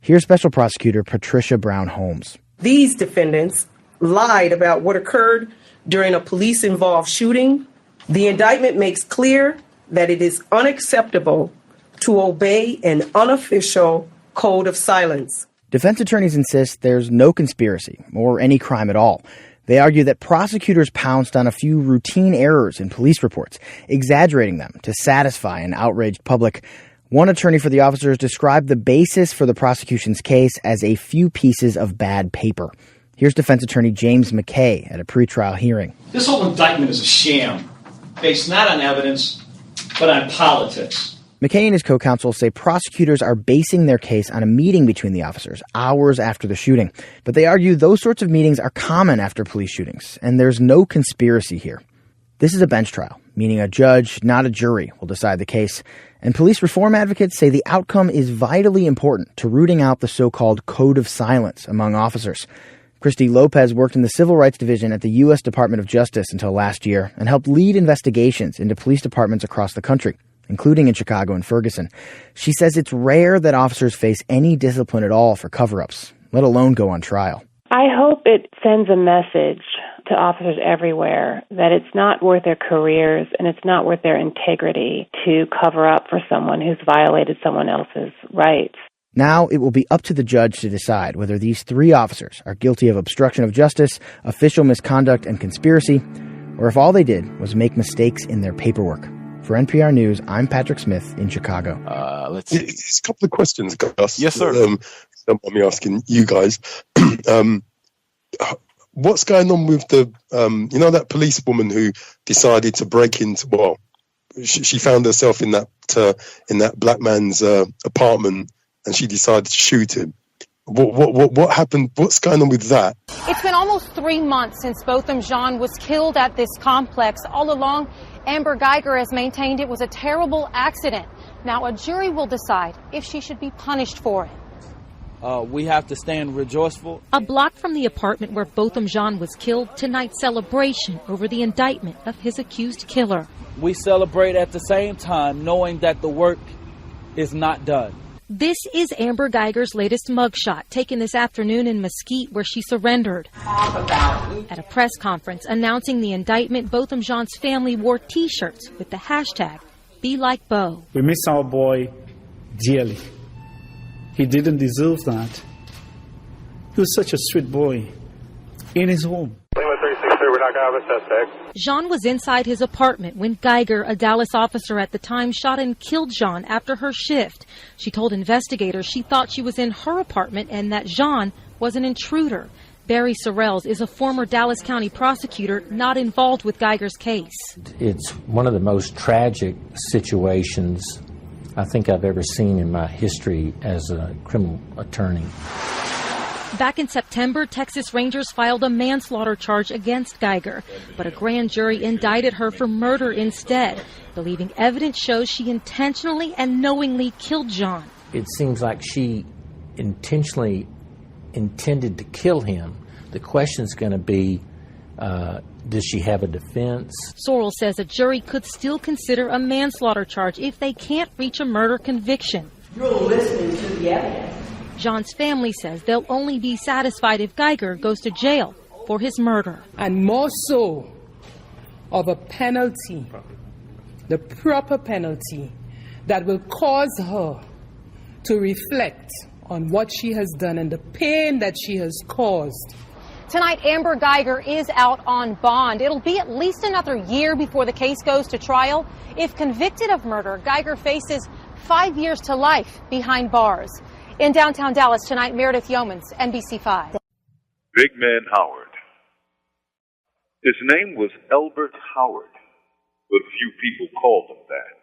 Here's Special Prosecutor Patricia Brown Holmes. These defendants lied about what occurred during a police-involved shooting. The indictment makes clear that it is unacceptable to obey an unofficial code of silence. Defense attorneys insist there's no conspiracy or any crime at all. They argue that prosecutors pounced on a few routine errors in police reports, exaggerating them to satisfy an outraged public. One attorney for the officers described the basis for the prosecution's case as a few pieces of bad paper. Here's defense attorney James McKay at a pretrial hearing. This whole indictment is a sham, based not on evidence, but on politics. McKay and his co-counsel say prosecutors are basing their case on a meeting between the officers hours after the shooting. But they argue those sorts of meetings are common after police shootings, and there's no conspiracy here. This is a bench trial, meaning a judge, not a jury, will decide the case. And police reform advocates say the outcome is vitally important to rooting out the so-called code of silence among officers. Christy Lopez worked in the Civil Rights Division at the U.S. Department of Justice until last year and helped lead investigations into police departments across the country, including in Chicago and Ferguson. She says it's rare that officers face any discipline at all for cover-ups, let alone go on trial. I hope it sends a message to officers everywhere that it's not worth their careers and it's not worth their integrity to cover up for someone who's violated someone else's rights. Now it will be up to the judge to decide whether these 3 officers are guilty of obstruction of justice, official misconduct, and conspiracy, or if all they did was make mistakes in their paperwork. For NPR News, I'm Patrick Smith in Chicago. Let's see. It's a couple of questions, Gus. Yes, sir. Don't mind me asking you guys. What's going on with the, that policewoman who decided to break into, she found herself in that black man's apartment, and she decided to shoot him. What happened? What's going on with that? It's been almost 3 months since Botham Jean was killed at this complex. All along, Amber Geiger has maintained it was a terrible accident. Now a jury will decide if she should be punished for it. We have to stand rejoiceful. A block from the apartment where Botham Jean was killed, tonight's celebration over the indictment of his accused killer. We celebrate at the same time knowing that the work is not done. This is Amber Geiger's latest mugshot, taken this afternoon in Mesquite, where she surrendered. At a press conference announcing the indictment, Botham Jean's family wore T-shirts with the hashtag #BeLikeBo. We miss our boy dearly. He didn't deserve that. He was such a sweet boy in his home. We're not going to have a suspect. Jean was inside his apartment when Geiger, a Dallas officer at the time, shot and killed Jean after her shift. She told investigators she thought she was in her apartment and that Jean was an intruder. Barry Sorrells is a former Dallas County prosecutor not involved with Geiger's case. It's one of the most tragic situations I think I've ever seen in my history as a criminal attorney. Back in September, Texas Rangers filed a manslaughter charge against Geiger, but a grand jury indicted her for murder instead, believing evidence shows she intentionally and knowingly killed Jean. It seems like she intentionally intended to kill him. The question's going to be, does she have a defense? Sorrell says a jury could still consider a manslaughter charge if they can't reach a murder conviction. You're listening to the evidence. Jean's family says they'll only be satisfied if Geiger goes to jail for his murder. And more so of a penalty, the proper penalty that will cause her to reflect on what she has done and the pain that she has caused. Tonight, Amber Geiger is out on bond. It'll be at least another year before the case goes to trial. If convicted of murder, Geiger faces 5 years to life behind bars. In downtown Dallas tonight, Meredith Yeomans, NBC5. Big Man Howard. His name was Elbert Howard, but few people called him that.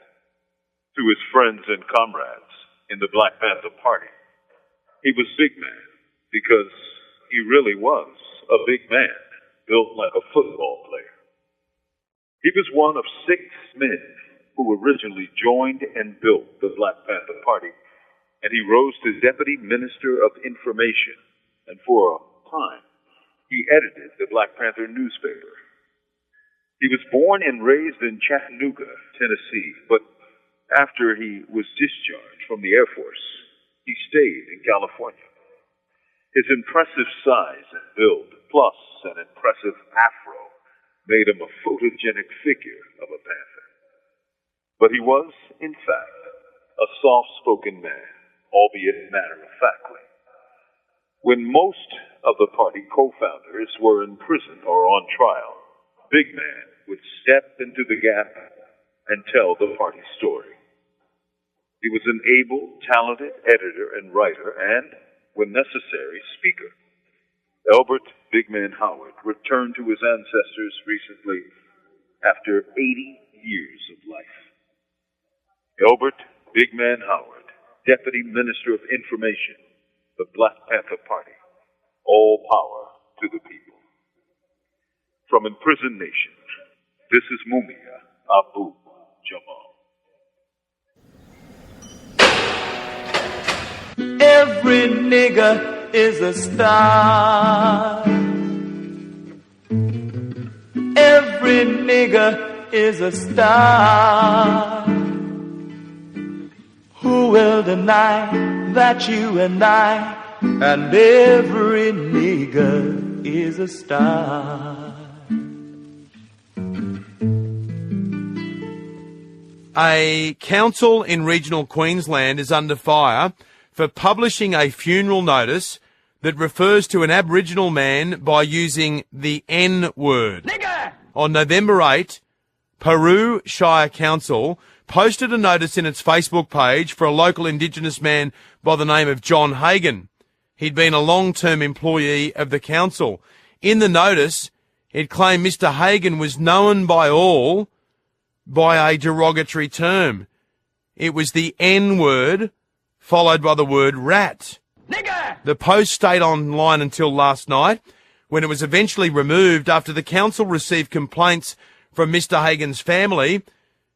To his friends and comrades in the Black Panther Party, he was Big Man because he really was a big man, built like a football player. He was one of 6 men who originally joined and built the Black Panther Party, and he rose to Deputy Minister of Information, and for a time, he edited the Black Panther newspaper. He was born and raised in Chattanooga, Tennessee, but after he was discharged from the Air Force, he stayed in California. His impressive size and build, plus an impressive afro, made him a photogenic figure of a panther. But he was, in fact, a soft-spoken man, albeit matter-of-factly. When most of the party co-founders were in prison or on trial, Big Man would step into the gap and tell the party story. He was an able, talented editor and writer and, when necessary, speaker. Elbert Big Man Howard returned to his ancestors recently after 80 years of life. Elbert Big Man Howard, Deputy Minister of Information, the Black Panther Party. All power to the people. From Imprisoned Nation, this is Mumia Abu Jamal. Every nigger is a star. Every nigger is a star. Who will deny that you and I and every nigger is a star? A council in regional Queensland is under fire for publishing a funeral notice that refers to an Aboriginal man by using the N-word. Nigger! On November 8, Peru Shire Council posted a notice in its Facebook page for a local Indigenous man by the name of John Hagan. He'd been a long-term employee of the council. In the notice, it claimed Mr. Hagan was known by all by a derogatory term. It was the N-word followed by the word rat. Nigger! The post stayed online until last night, when it was eventually removed after the council received complaints from Mr. Hagan's family,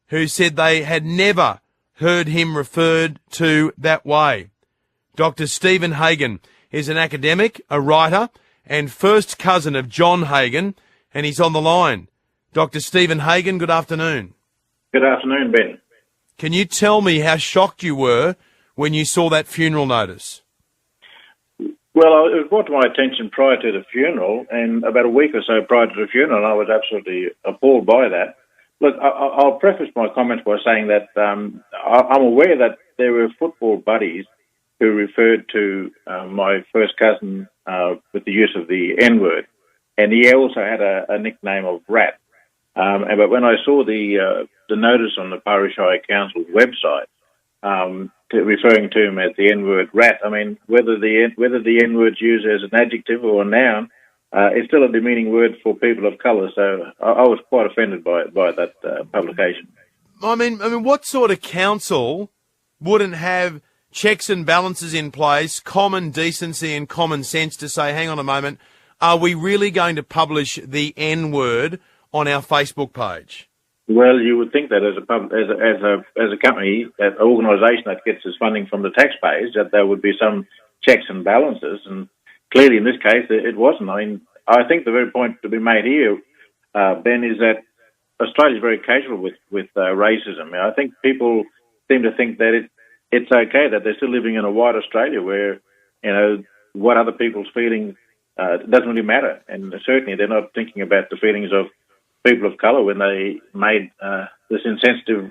who said they had never heard him referred to that way. Dr. Stephen Hagan is an academic, a writer, and first cousin of John Hagan, and he's on the line. Dr. Stephen Hagan, good afternoon. Good afternoon, Ben. Can you tell me how shocked you were when you saw that funeral notice? Well, it was brought to my attention prior to the funeral, and about a week or so prior to the funeral, I was absolutely appalled by that. Look, I'll preface my comments by saying that I'm aware that there were football buddies who referred to my first cousin with the use of the N-word, and he also had a nickname of Rat. But when I saw the notice on the Peru Shire Council's website, referring to him as the N-word rat. I mean, whether the N-word's used as an adjective or a noun, it's still a demeaning word for people of colour. So I was quite offended by that publication. I mean, what sort of council wouldn't have checks and balances in place, common decency and common sense to say, hang on a moment, are we really going to publish the N-word on our Facebook page? Well, you would think that as a company, an organisation that gets its funding from the taxpayers, that there would be some checks and balances, and clearly in this case it wasn't. I mean, I think the very point to be made here, Ben, is that Australia is very casual with racism. I think people seem to think that it's okay that they're still living in a white Australia where, what other people's feelings doesn't really matter, and certainly they're not thinking about the feelings of people of colour when they made this insensitive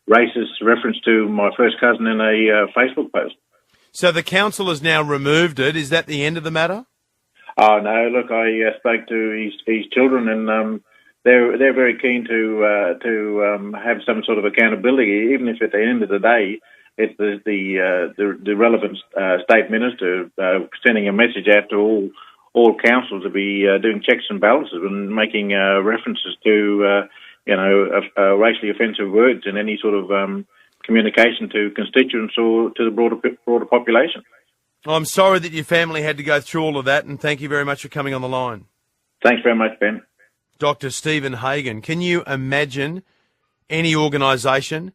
racist reference to my first cousin in a Facebook post. So the council has now removed it. Is that the end of the matter? Oh no! Look, I spoke to his children, and they're very keen to have some sort of accountability, even if at the end of the day it's the relevant state minister sending a message out to all councils to be doing checks and balances and making references to, racially offensive words in any sort of communication to constituents or to the broader population. I'm sorry that your family had to go through all of that, and thank you very much for coming on the line. Thanks very much, Ben. Dr. Stephen Hagan, can you imagine any organisation,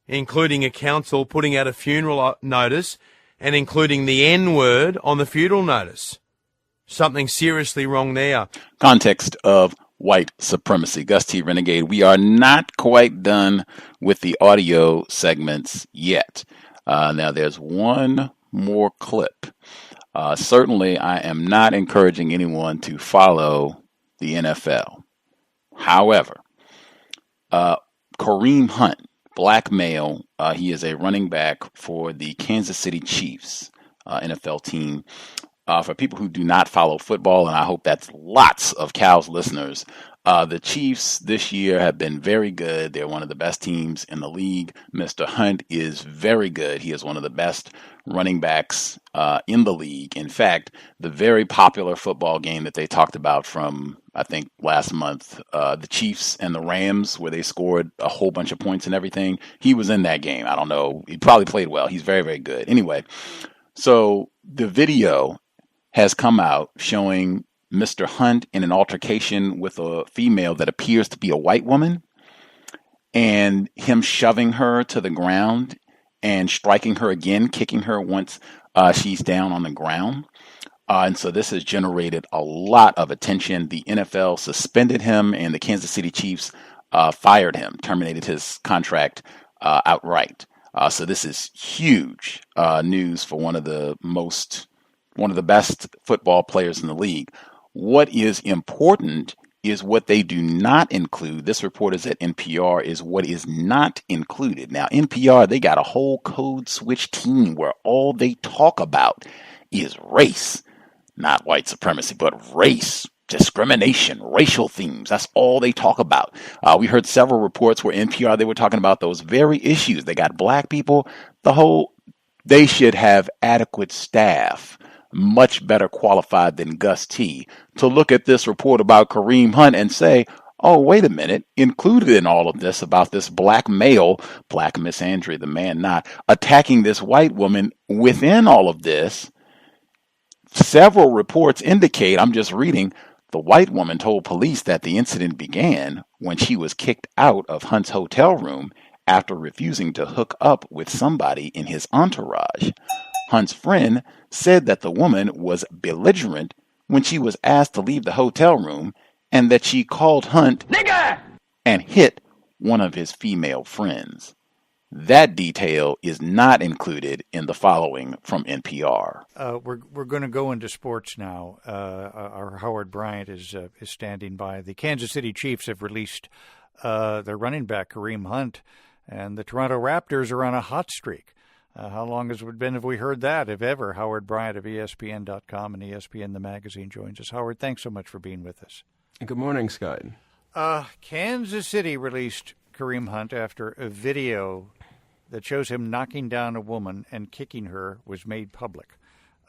including a council, putting out a funeral notice and including the N-word on the funeral notice? Something seriously wrong there. Context of White Supremacy. Gus T Renegade. We are not quite done with the audio segments yet. Now, there's one more clip. Certainly, I am not encouraging anyone to follow the NFL. However, Kareem Hunt, black male, he is a running back for the Kansas City Chiefs NFL team. For people who do not follow football, and I hope that's lots of Cows listeners, the Chiefs this year have been very good. They're one of the best teams in the league. Mr. Hunt is very good. He is one of the best running backs in the league. In fact, the very popular football game that they talked about from, I think, last month, the Chiefs and the Rams, where they scored a whole bunch of points and everything, he was in that game. I don't know. He probably played well. He's very, very good. Anyway, so the video has come out showing Mr. Hunt in an altercation with a female that appears to be a white woman, and him shoving her to the ground and striking her again, kicking her once she's down on the ground. And so this has generated a lot of attention. The NFL suspended him, and the Kansas City Chiefs fired him, terminated his contract outright. So this is huge news for one of the best football players in the league. What is important is what they do not include. This report is at NPR, is what is not included. Now, NPR, they got a whole code switch team where all they talk about is race. Not white supremacy, but race. discrimination, racial themes. That's all they talk about. We heard several reports where NPR, they were talking about those very issues. They got black people, they should have adequate staff, much better qualified than Gus T, to look at this report about Kareem Hunt and say, oh, wait a minute, included in all of this about this black male, black Miss Andrea, the man not, attacking this white woman within all of this, several reports indicate, I'm just reading, the white woman told police that the incident began when she was kicked out of Hunt's hotel room after refusing to hook up with somebody in his entourage. Hunt's friend said that the woman was belligerent when she was asked to leave the hotel room and that she called Hunt nigger and hit one of his female friends. That detail is not included in the following from NPR. We're going to go into sports now. Our Howard Bryant is standing by. The Kansas City Chiefs have released their running back, Kareem Hunt, and the Toronto Raptors are on a hot streak. How long has it been have we heard that, if ever? Howard Bryant of ESPN.com and ESPN the magazine joins us. Howard, thanks so much for being with us. Good morning, Scott. Kansas City released Kareem Hunt after a video that shows him knocking down a woman and kicking her was made public.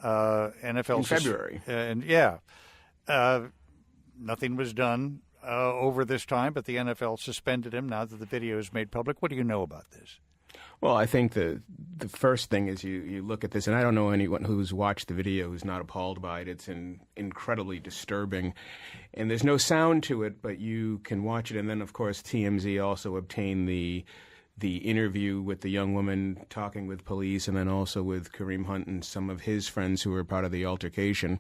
NFL in February. Nothing was done over this time, but the NFL suspended him now that the video is made public. What do you know about this? Well, I think the first thing is you look at this, and I don't know anyone who's watched the video who's not appalled by it. It's incredibly disturbing, and there's no sound to it, but you can watch it. And then, of course, TMZ also obtained the interview with the young woman talking with police, and then also with Kareem Hunt and some of his friends who were part of the altercation.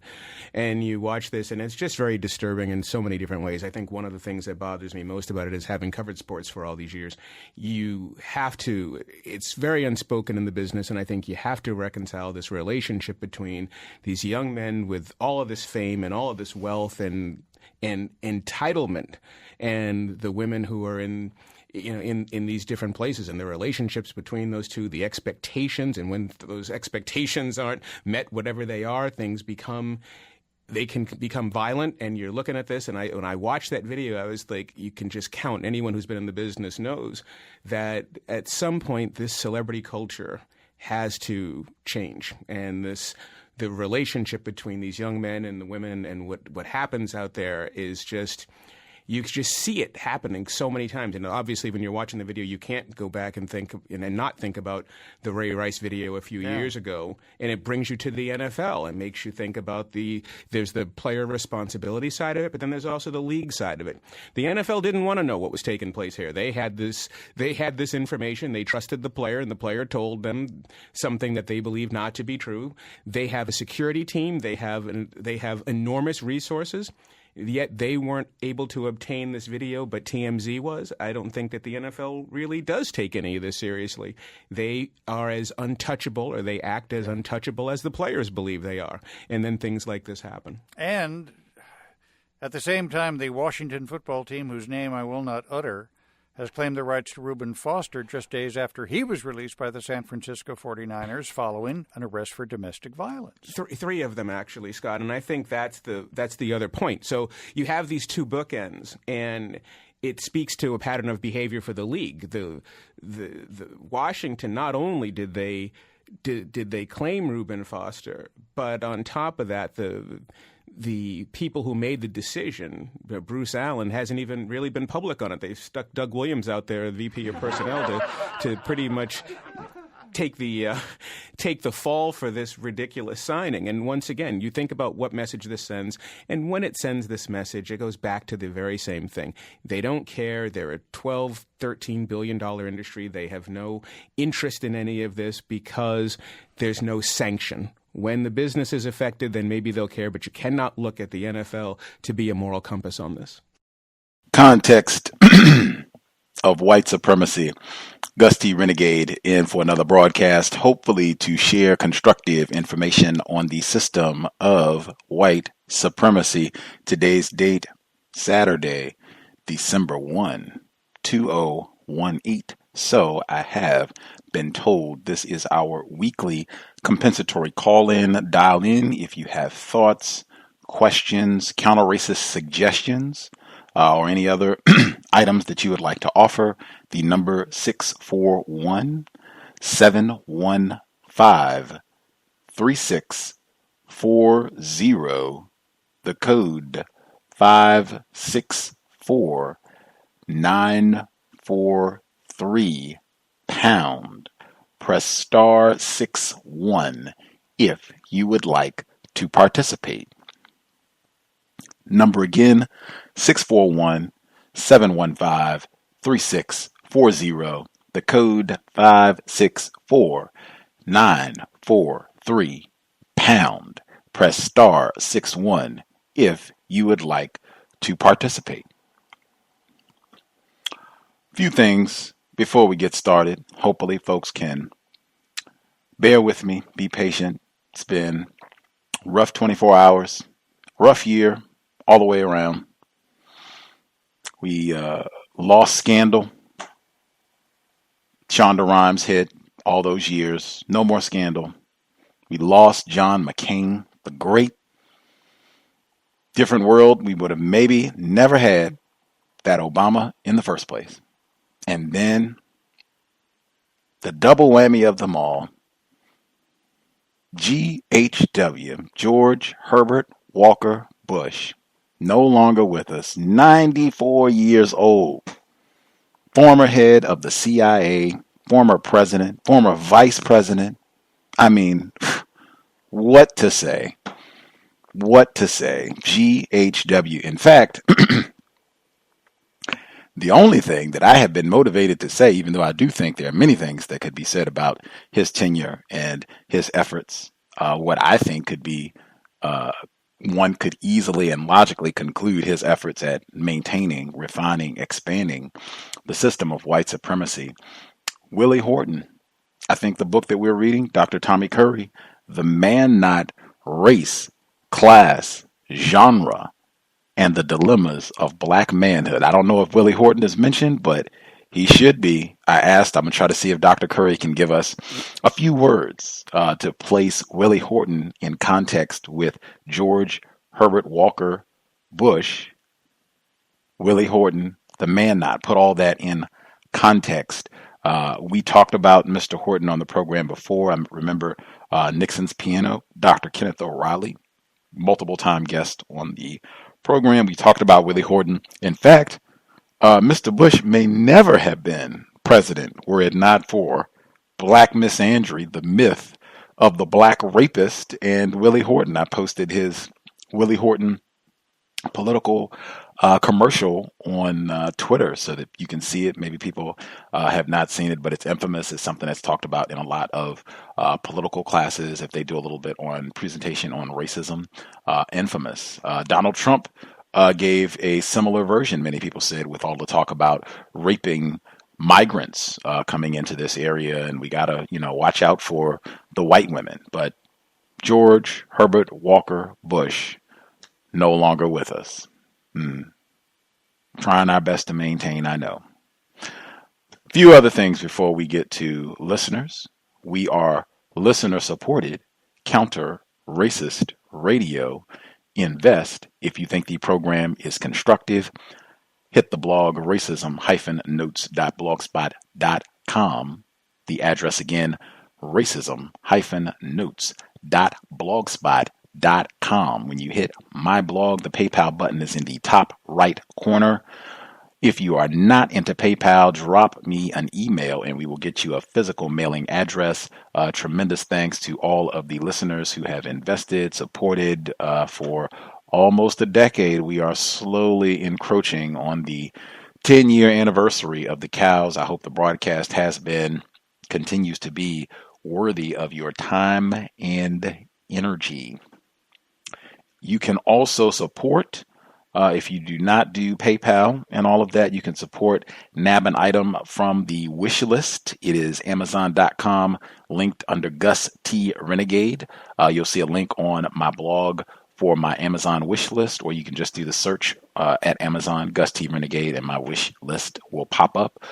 And you watch this, and it's just very disturbing in so many different ways. I think one of the things that bothers me most about it is, having covered sports for all these years, it's very unspoken in the business, and I think you have to reconcile this relationship between these young men with all of this fame and all of this wealth and entitlement, and the women who are in these different places, and the relationships between those two, the expectations, and when those expectations aren't met, whatever they are, they can become violent. And you're looking at this, and when I watched that video, I was like, you can just count. Anyone who's been in the business knows that at some point this celebrity culture has to change, and the relationship between these young men and the women and what happens out there is just. You just see it happening so many times. And obviously, when you're watching the video, you can't go back and think and not think about the Ray Rice video a few years ago. And it brings you to the NFL and makes you think about there's the player responsibility side of it, but then there's also the league side of it. The NFL didn't want to know what was taking place here. They had this information. They trusted the player, and the player told them something that they believed not to be true. They have a security team. They have enormous resources. Yet they weren't able to obtain this video, but TMZ was. I don't think that the NFL really does take any of this seriously. They are as untouchable, or they act as untouchable as the players believe they are. And then things like this happen. And at the same time, the Washington football team, whose name I will not utter, has claimed the rights to Reuben Foster just days after he was released by the San Francisco 49ers following an arrest for domestic violence. Three of them, actually, Scott, and I think that's the other point. So you have these two bookends, and it speaks to a pattern of behavior for the league. The Washington, not only did they claim Reuben Foster, but on top of that, the people who made the decision, Bruce Allen, hasn't even really been public on it. They've stuck Doug Williams out there, VP of Personnel, to pretty much take the fall for this ridiculous signing. And once again, you think about what message this sends, and when it sends this message, it goes back to the very same thing. They don't care. They're a $12, $13 billion industry. They have no interest in any of this because there's no sanction. When the business is affected, then maybe they'll care, but you cannot look at the NFL to be a moral compass on this. Context of White Supremacy. Gus T Renegade in for another broadcast, hopefully to share constructive information on the system of white supremacy. Today's date, Saturday, December 1, 2018. So I have been told this is our weekly compensatory call-in. Dial in if you have thoughts, questions, counter-racist suggestions, or any other items that you would like to offer, the number 641-715-3640, the code 564943 pound. Press star 61 if you would like to participate. Number again, 641-715-3640. The code 564943 pound. Press star 61 if you would like to participate. Few things before we get started. Hopefully folks can bear with me, be patient. It's been rough 24 hours, rough year all the way around. We lost Scandal. Shonda Rhimes hit all those years. No more Scandal. We lost John McCain, the great. Different world. We would have maybe never had that Obama in the first place. And then the double whammy of them all. GHW, George Herbert Walker Bush, no longer with us, 94 years old, former head of the CIA, former president, former vice president. I mean, what to say? What to say? GHW. In fact, the only thing that I have been motivated to say, even though I do think there are many things that could be said about his tenure and his efforts, what I think could be, one could easily and logically conclude his efforts at maintaining, refining, expanding the system of white supremacy. Willie Horton, I think the book that we're reading, Dr. Tommy Curry, The Man Not Race, Class, Genre, and the Dilemmas of Black Manhood. I don't know if Willie Horton is mentioned, but he should be. I'm going to try to see if Dr. Curry can give us a few words to place Willie Horton in context with George Herbert Walker Bush. Willie Horton, the man not, put all that in context. We talked about Mr. Horton on the program before. I remember Nixon's piano, Dr. Kenneth O'Reilly, multiple time guest on the program. We talked about Willie Horton. In fact, Mr. Bush may never have been president were it not for Black Miss Andry, the myth of the black rapist, and Willie Horton. I posted his Willie Horton political commercial on Twitter so that you can see it. Maybe people have not seen it, but it's infamous. It's something that's talked about in a lot of political classes if they do a little bit on presentation on racism. Infamous. Donald Trump gave a similar version, many people said, with all the talk about raping migrants coming into this area, and we gotta, watch out for the white women. But George Herbert Walker Bush, no longer with us. Trying our best to maintain, I know. A few other things before we get to listeners. We are listener-supported, counter-racist radio. Invest if you think the program is constructive. Hit the blog racism-notes.blogspot.com. The address again, racism-notes.blogspot.com. When you hit my blog, the PayPal button is in the top right corner. If you are not into PayPal, drop me an email and we will get you a physical mailing address. Tremendous thanks to all of the listeners who have invested, supported for almost a decade. We are slowly encroaching on the 10-year anniversary of the cows. I hope the broadcast continues to be worthy of your time and energy. You can also support, if you do not do PayPal and all of that, you can support, nab an item from the wish list. It is Amazon.com, linked under Gus T Renegade. You'll see a link on my blog for my Amazon wish list, or you can just do the search at Amazon, Gus T Renegade, and my wish list will pop up.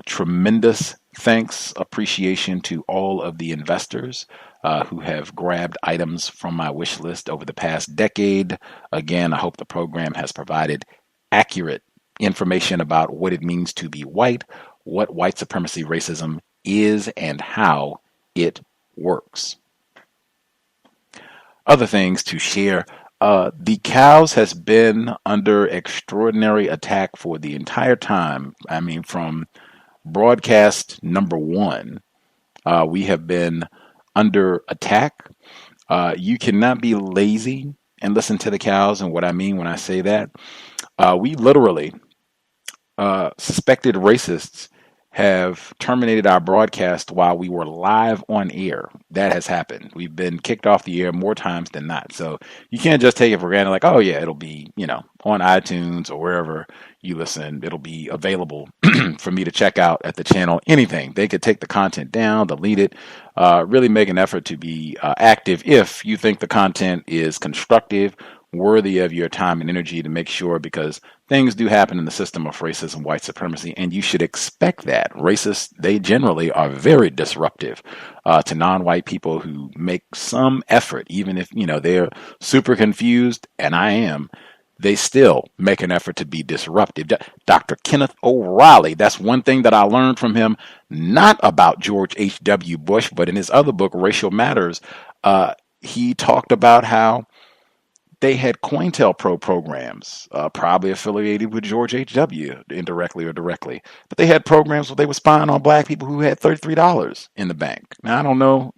Tremendous thanks, appreciation to all of the investors who have grabbed items from my wish list over the past decade. Again, I hope the program has provided accurate information about what it means to be white, what white supremacy racism is, and how it works. Other things to share. The C.O.W.S has been under extraordinary attack for the entire time. I mean, from broadcast number 1, we have been under attack. You cannot be lazy and listen to the C.O.W.S, and what I mean when I say that, we literally suspected racists have terminated our broadcast while we were live on air. That has happened. We've been kicked off the air more times than not. So you can't just take it for granted like, oh yeah, it'll be, on iTunes or wherever you listen. It'll be available for me to check out at the channel. Anything. They could take the content down, delete it, really make an effort to be active if you think the content is constructive, worthy of your time and energy, to make sure, because things do happen in the system of racism, white supremacy, and you should expect that. Racists, they generally are very disruptive to non-white people who make some effort, even if, they're super confused, and I am, they still make an effort to be disruptive. Dr. Kenneth O'Reilly, that's one thing that I learned from him, not about George H.W. Bush, but in his other book, Racial Matters, he talked about how they had COINTELPRO programs, probably affiliated with George H.W., indirectly or directly. But they had programs where they were spying on black people who had $33 in the bank. Now, I don't know,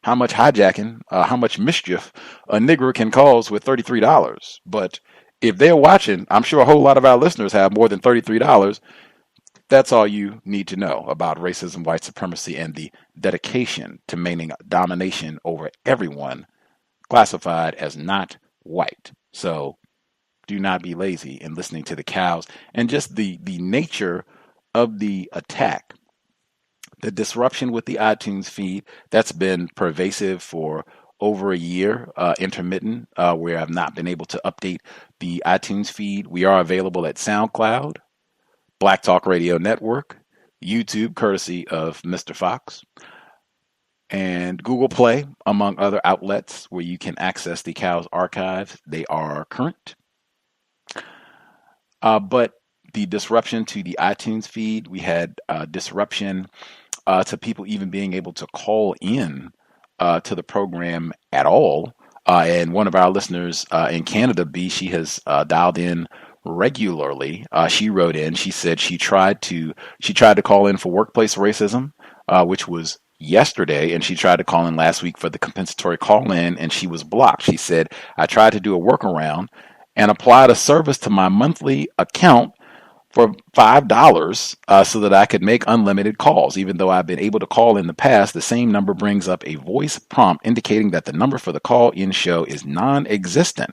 how much hijacking, how much mischief a nigger can cause with $33. But if they're watching, I'm sure a whole lot of our listeners have more than $33. That's all you need to know about racism, white supremacy, and the dedication to maintaining domination over everyone classified as not white. So do not be lazy in listening to the C.O.W.S, and just the nature of the attack, the disruption with the iTunes feed that's been pervasive for over a year, intermittent, where I've not been able to update the iTunes feed. We are available at SoundCloud, Black Talk Radio Network, YouTube, courtesy of Mr. Fox, and Google Play, among other outlets where you can access the C.O.W.S archives. They are current. But the disruption to the iTunes feed, we had disruption to people even being able to call in to the program at all. And one of our listeners in Canada, B, she has dialed in regularly. She wrote in, she said she tried to call in for workplace racism, which was yesterday, and she tried to call in last week for the compensatory call-in, and she was blocked. She said, I tried to do a workaround and applied a service to my monthly account for $5 so that I could make unlimited calls. Even though I've been able to call in the past, the same number brings up a voice prompt indicating that the number for the call-in show is non-existent.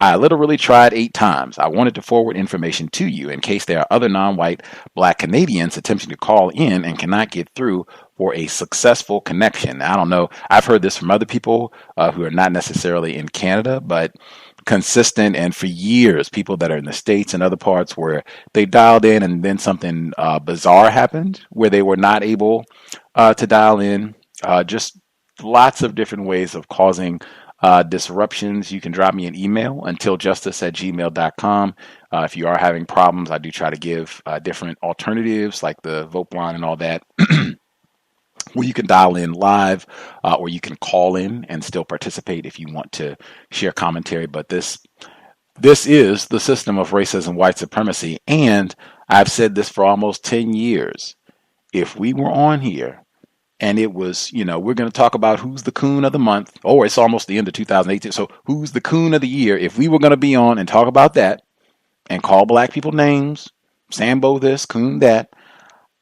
I literally tried 8 times. I wanted to forward information to you in case there are other non-white Black Canadians attempting to call in and cannot get through for a successful connection. Now, I don't know. I've heard this from other people who are not necessarily in Canada, but consistent, and for years, people that are in the States and other parts where they dialed in and then something bizarre happened where they were not able to dial in. Just lots of different ways of causing disruptions. You can drop me an email, untiljustice@gmail.com. If you are having problems, I do try to give different alternatives like the vote line and all that, where you can dial in live or you can call in and still participate if you want to share commentary. But this is the system of racism, white supremacy. And I've said this for almost 10 years. If we were on here and it was, we're going to talk about who's the coon of the month. Oh, it's almost the end of 2018. So who's the coon of the year? If we were going to be on and talk about that and call black people names, Sambo this, coon that,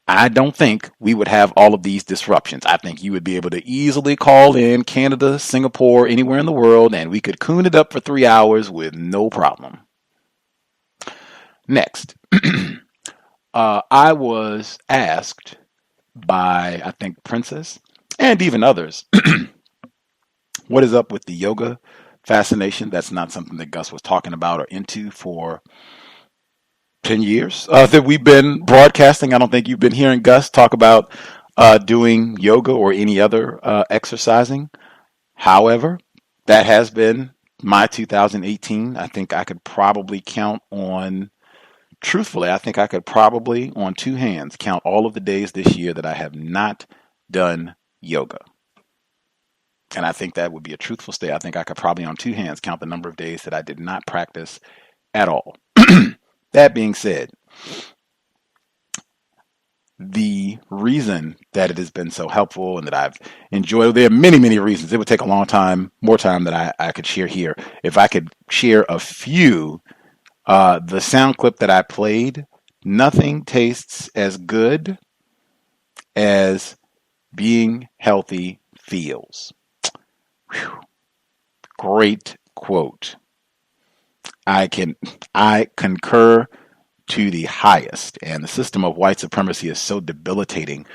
I don't think we would have all of these disruptions. I think you would be able to easily call in Canada, Singapore, anywhere in the world, and we could coon it up for 3 hours with no problem. Next, I was asked by, I think, Princess and even others, what is up with the yoga fascination? That's not something that Gus was talking about or into for 10 years that we've been broadcasting. I don't think you've been hearing Gus talk about doing yoga or any other exercising. However, that has been my 2018. I think I could probably truthfully, I think I could probably on two hands count all of the days this year that I have not done yoga. And I think that would be a truthful statement. I think I could probably on two hands count the number of days that I did not practice at all. That being said, the reason that it has been so helpful and that I've enjoyed, there are many, many reasons. It would take a long time, more time than I could share here. If I could share a few, the sound clip that I played, nothing tastes as good as being healthy feels. Whew. Great quote. I concur to the highest, and the system of white supremacy is so debilitating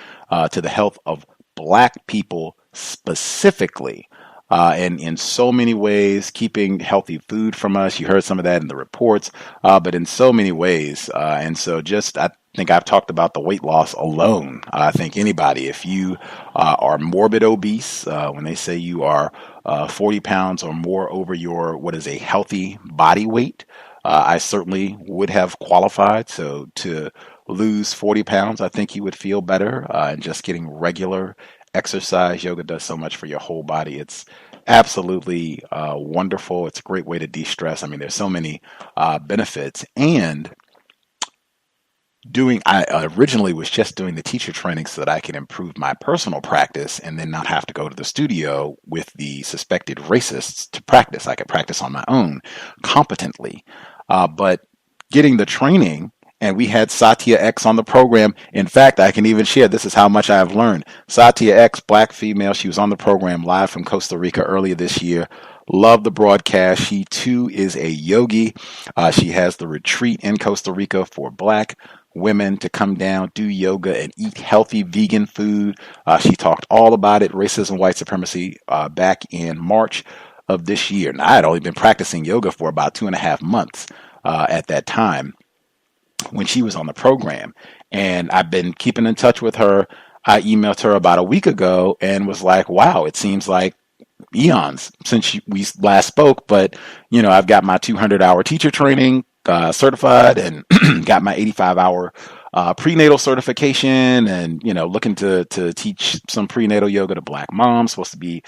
to the health of black people specifically, and in so many ways, keeping healthy food from us. You heard some of that in the reports, but in so many ways. And so I think I've talked about the weight loss alone. I think anybody, if you are morbid obese, when they say you are 40 pounds or more over your, what is a healthy body weight, I certainly would have qualified. So to lose 40 pounds, I think you would feel better. And just getting regular exercise, yoga does so much for your whole body. It's absolutely wonderful. It's a great way to de-stress. I mean, there's so many benefits. And I originally was just doing the teacher training so that I could improve my personal practice and then not have to go to the studio with the suspected racists to practice. I could practice on my own competently. But getting the training, and we had Satya X on the program. In fact, I can even share, this is how much I have learned. Satya X, black female, she was on the program live from Costa Rica earlier this year. Loved the broadcast. She too is a yogi. She has the retreat in Costa Rica for black women to come down, do yoga, and eat healthy vegan food. She talked all about it, racism, white supremacy, back in March of this year. Now, I had only been practicing yoga for about 2.5 months at that time when she was on the program. And I've been keeping in touch with her. I emailed her about a week ago and was like, wow, it seems like eons since we last spoke. But, I've got my 200-hour teacher training certified and got my 85-hour prenatal certification and, looking to teach some prenatal yoga to black moms. Supposed to be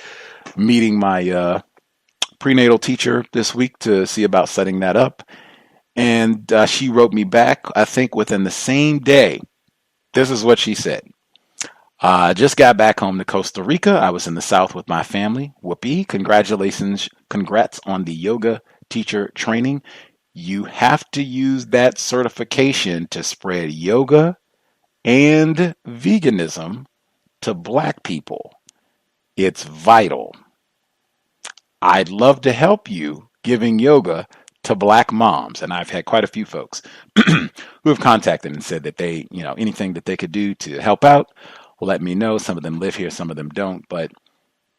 meeting my prenatal teacher this week to see about setting that up. And she wrote me back, I think within the same day. This is what she said. Just got back home to Costa Rica. I was in the South with my family. Whoopee. Congratulations. Congrats on the yoga teacher training. You have to use that certification to spread yoga and veganism to black people. It's vital. I'd love to help you giving yoga to black moms. And I've had quite a few folks who have contacted and said that they, anything that they could do to help out, let me know. Some of them live here, some of them don't. But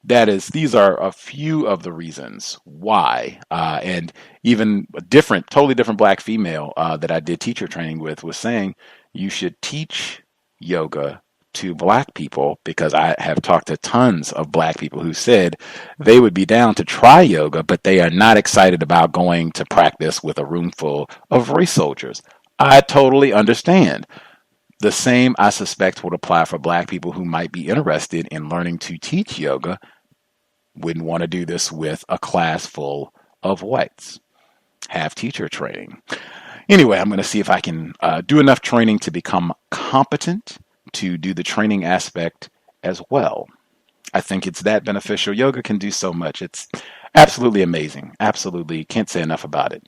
these are a few of the reasons why. And even a totally different black female that I did teacher training with was saying you should teach yoga to black people, because I have talked to tons of black people who said they would be down to try yoga, but they are not excited about going to practice with a room full of race soldiers. I totally understand. The same, I suspect, would apply for black people who might be interested in learning to teach yoga, wouldn't want to do this with a class full of whites. Have teacher training. Anyway, I'm going to see if I can do enough training to become competent to do the training aspect as well. I think it's that beneficial. Yoga can do so much. It's absolutely amazing. Absolutely. Can't say enough about it.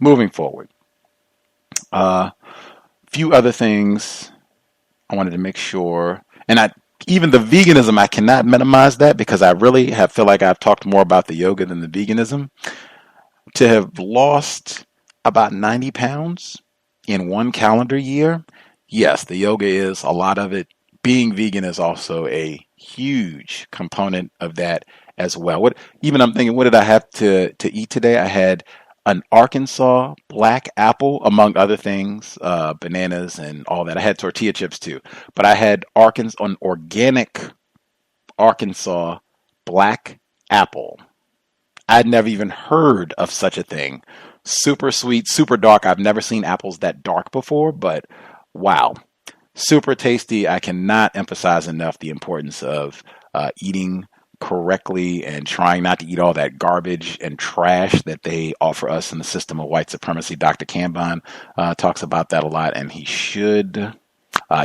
Moving forward. Few other things I wanted to make sure. And even the veganism, I cannot minimize that, because I really feel like I've talked more about the yoga than the veganism. To have lost about 90 pounds in one calendar year, yes, the yoga is a lot of it. Being vegan is also a huge component of that as well. I'm thinking, what did I have to eat today? I had an Arkansas black apple, among other things, bananas and all that. I had tortilla chips too, but I had an organic Arkansas black apple. I'd never even heard of such a thing. Super sweet, super dark. I've never seen apples that dark before, but wow. Super tasty. I cannot emphasize enough the importance of eating correctly and trying not to eat all that garbage and trash that they offer us in the system of white supremacy. Dr. Cambon talks about that a lot, and he should.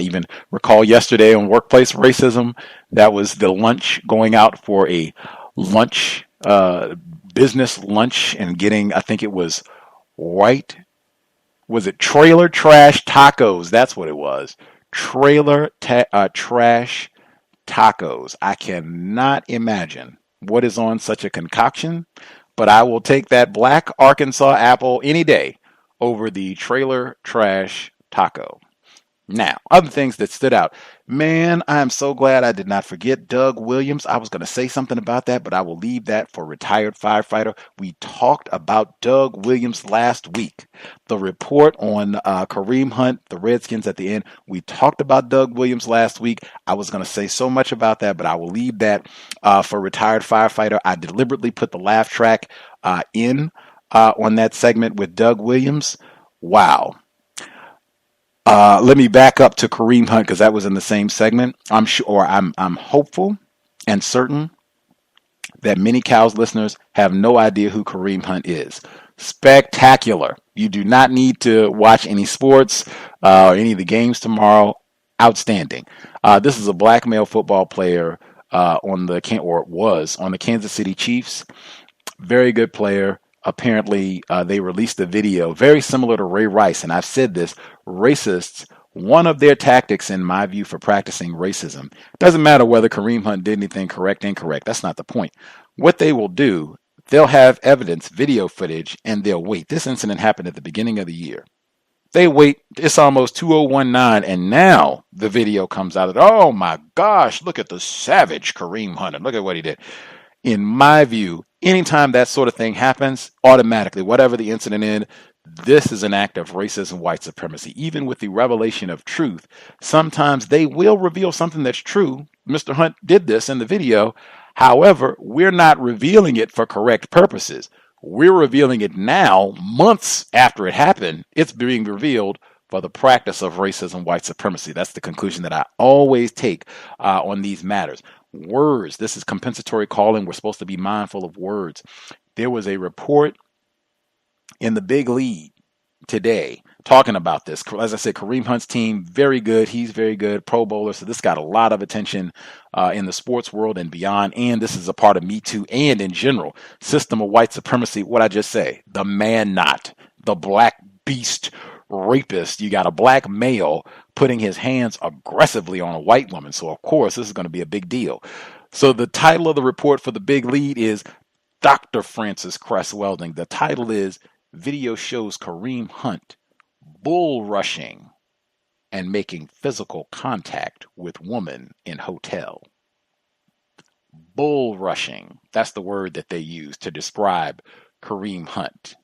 Even recall yesterday on workplace racism, that was the lunch, going out for a lunch, business lunch, and getting, I think it was trailer trash tacos? That's what it was. Trailer trash tacos. I cannot imagine what is on such a concoction, but I will take that black Arkansas apple any day over the trailer trash taco. Now, other things that stood out. Man, I am so glad I did not forget Doug Williams. I was going to say something about that, but I will leave that for retired firefighter. We talked about Doug Williams last week. The report on Kareem Hunt, the Redskins at the end. We talked about Doug Williams last week. I was going to say so much about that, but I will leave that for retired firefighter. I deliberately put the laugh track in on that segment with Doug Williams. Wow. Let me back up to Kareem Hunt, because that was in the same segment. I'm hopeful and certain that many Cows listeners have no idea who Kareem Hunt is. Spectacular. You do not need to watch any sports or any of the games tomorrow. Outstanding. This is a black male football player was on the Kansas City Chiefs. Very good player. Apparently, they released a video very similar to Ray Rice, and I've said this, racists, one of their tactics, in my view, for practicing racism, doesn't matter whether Kareem Hunt did anything correct, incorrect, that's not the point. What they will do, they'll have evidence, video footage, and they'll wait. This incident happened at the beginning of the year. They wait, it's almost 2019, and now the video comes out of, oh my gosh, look at the savage Kareem Hunt, and look at what he did. In my view, anytime that sort of thing happens, automatically, whatever the incident is, this is an act of racism, white supremacy. Even with the revelation of truth, sometimes they will reveal something that's true. Mr. Hunt did this in the video. However, we're not revealing it for correct purposes. We're revealing it now, months after it happened. It's being revealed for the practice of racism, white supremacy. That's the conclusion that I always take on these matters. Words. This is compensatory call-in. We're supposed to be mindful of words. There was a report in the big league today talking about this. As I said, Kareem Hunt's team, very good. He's very good. Pro bowler. So this got a lot of attention in the sports world and beyond. And this is a part of Me Too and in general, system of white supremacy. What I just say, the man not, the black beast rapist. You got a black male putting his hands aggressively on a white woman. So, of course, this is going to be a big deal. So the title of the report for the big lead is Dr. Francis Cress Welding. The title is Video Shows Kareem Hunt Bull Rushing and Making Physical Contact with Woman in Hotel. Bull rushing. That's the word that they use to describe Kareem Hunt.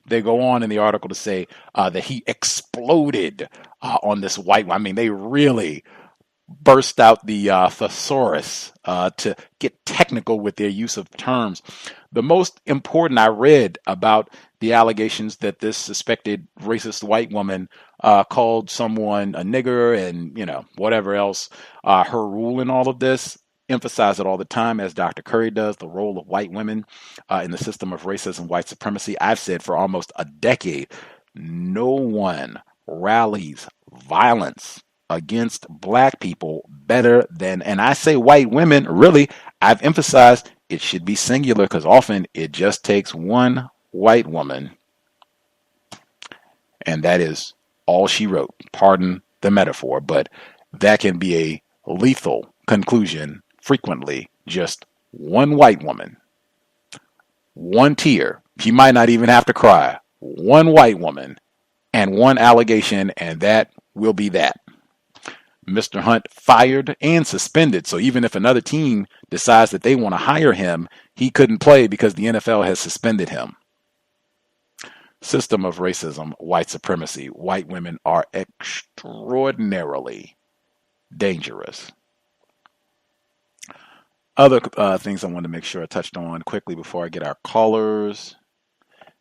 They go on in the article to say that he exploded on this white one. I mean, they really burst out the thesaurus to get technical with their use of terms. The most important I read about the allegations that this suspected racist white woman called someone a nigger and, whatever else, her role in all of this. Emphasize it all the time, as Dr. Curry does, the role of white women in the system of racism, white supremacy. I've said for almost a decade, no one rallies violence against black people better than, and I say white women, really, I've emphasized it should be singular because often it just takes one white woman, and that is all she wrote. Pardon the metaphor, but that can be a lethal conclusion. Frequently, just one white woman, one tear. She might not even have to cry. One white woman and one allegation, and that will be that. Mr. Hunt fired and suspended. So even if another team decides that they want to hire him, he couldn't play because the NFL has suspended him. system of racism, white supremacy. White women are extraordinarily dangerous. Other things I wanted to make sure I touched on quickly before I get our callers.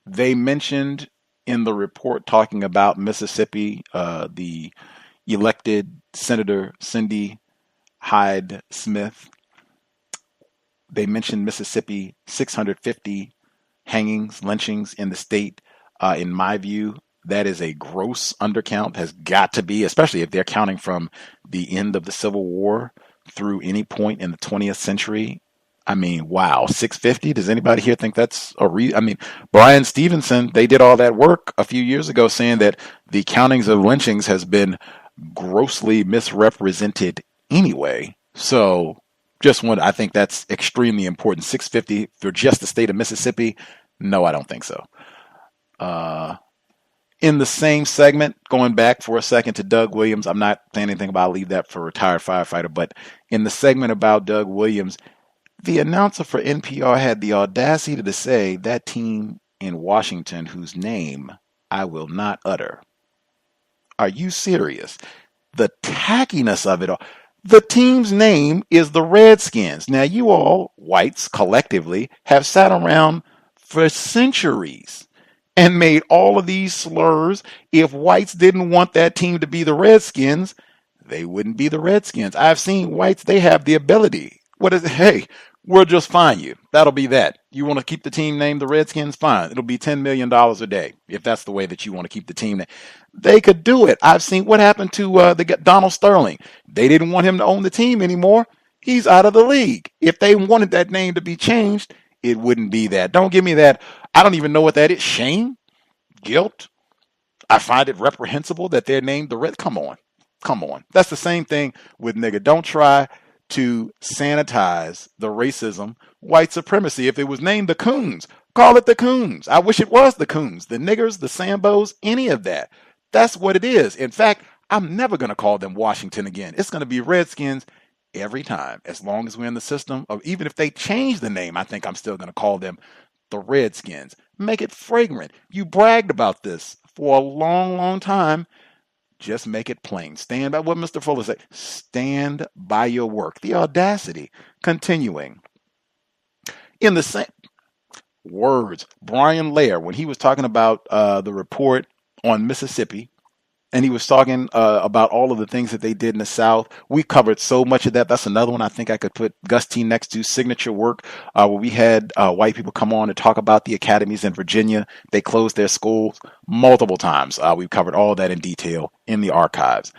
They mentioned in the report talking about Mississippi, the elected Senator Cindy Hyde-Smith. They mentioned Mississippi, 650 hangings, lynchings in the state. In my view, that is a gross undercount, has got to be, especially if they're counting from the end of the Civil War through any point in the 20th century. I mean, wow, 650? Does anybody here think that's Brian Stevenson, they did all that work a few years ago saying that the countings of lynchings has been grossly misrepresented anyway. So I think that's extremely important. 650 for just the state of Mississippi? No, I don't think so. In the same segment, going back for a second to Doug Williams, I'm not saying anything about, I'll leave that for retired firefighter, but in the segment about Doug Williams, the announcer for NPR had the audacity to say that team in Washington whose name I will not utter. Are you serious? The tackiness of it all. The team's name is the Redskins. Now, you all, whites, collectively, have sat around for centuries and made all of these slurs. If whites didn't want that team to be the they wouldn't be the Redskins. I've seen whites, they have the ability. What is it? Hey, we'll just fine you. That'll be that. You want to keep the team named the Redskins? Fine. It'll be $10 million a day if that's the way that you want to keep the team name. They could do it. I've seen what happened to Donald Sterling. They didn't want him to own the team anymore. He's out of the league. If they wanted that name to be changed, it wouldn't be that. Don't give me that. I don't even know what that is. Shame? Guilt? I find it reprehensible that they're named the Red. Come on. That's the same thing with nigga. Don't try to sanitize the racism, white supremacy. If it was named the Coons, call it the Coons. I wish it was the Coons, the niggers, the Sambos, any of that. That's what it is. In fact, I'm never going to call them Washington again. It's going to be Redskins every time, as long as we're in the system of, even if they change the name, I think I'm still going to call them the Redskins. Make it fragrant. You bragged about this for a long, long time. Just make it plain. Stand by what Mr. Fuller said. Stand by your work. The audacity. Continuing. In the same words, Brian Lair, when he was talking about the report on Mississippi, and he was talking about all of the things that they did in the South. We covered so much of that. That's another one I think I could put Gus T next to, signature work, where we had white people come on to talk about the academies in Virginia. They closed their schools multiple times. We've covered all that in detail in the archives.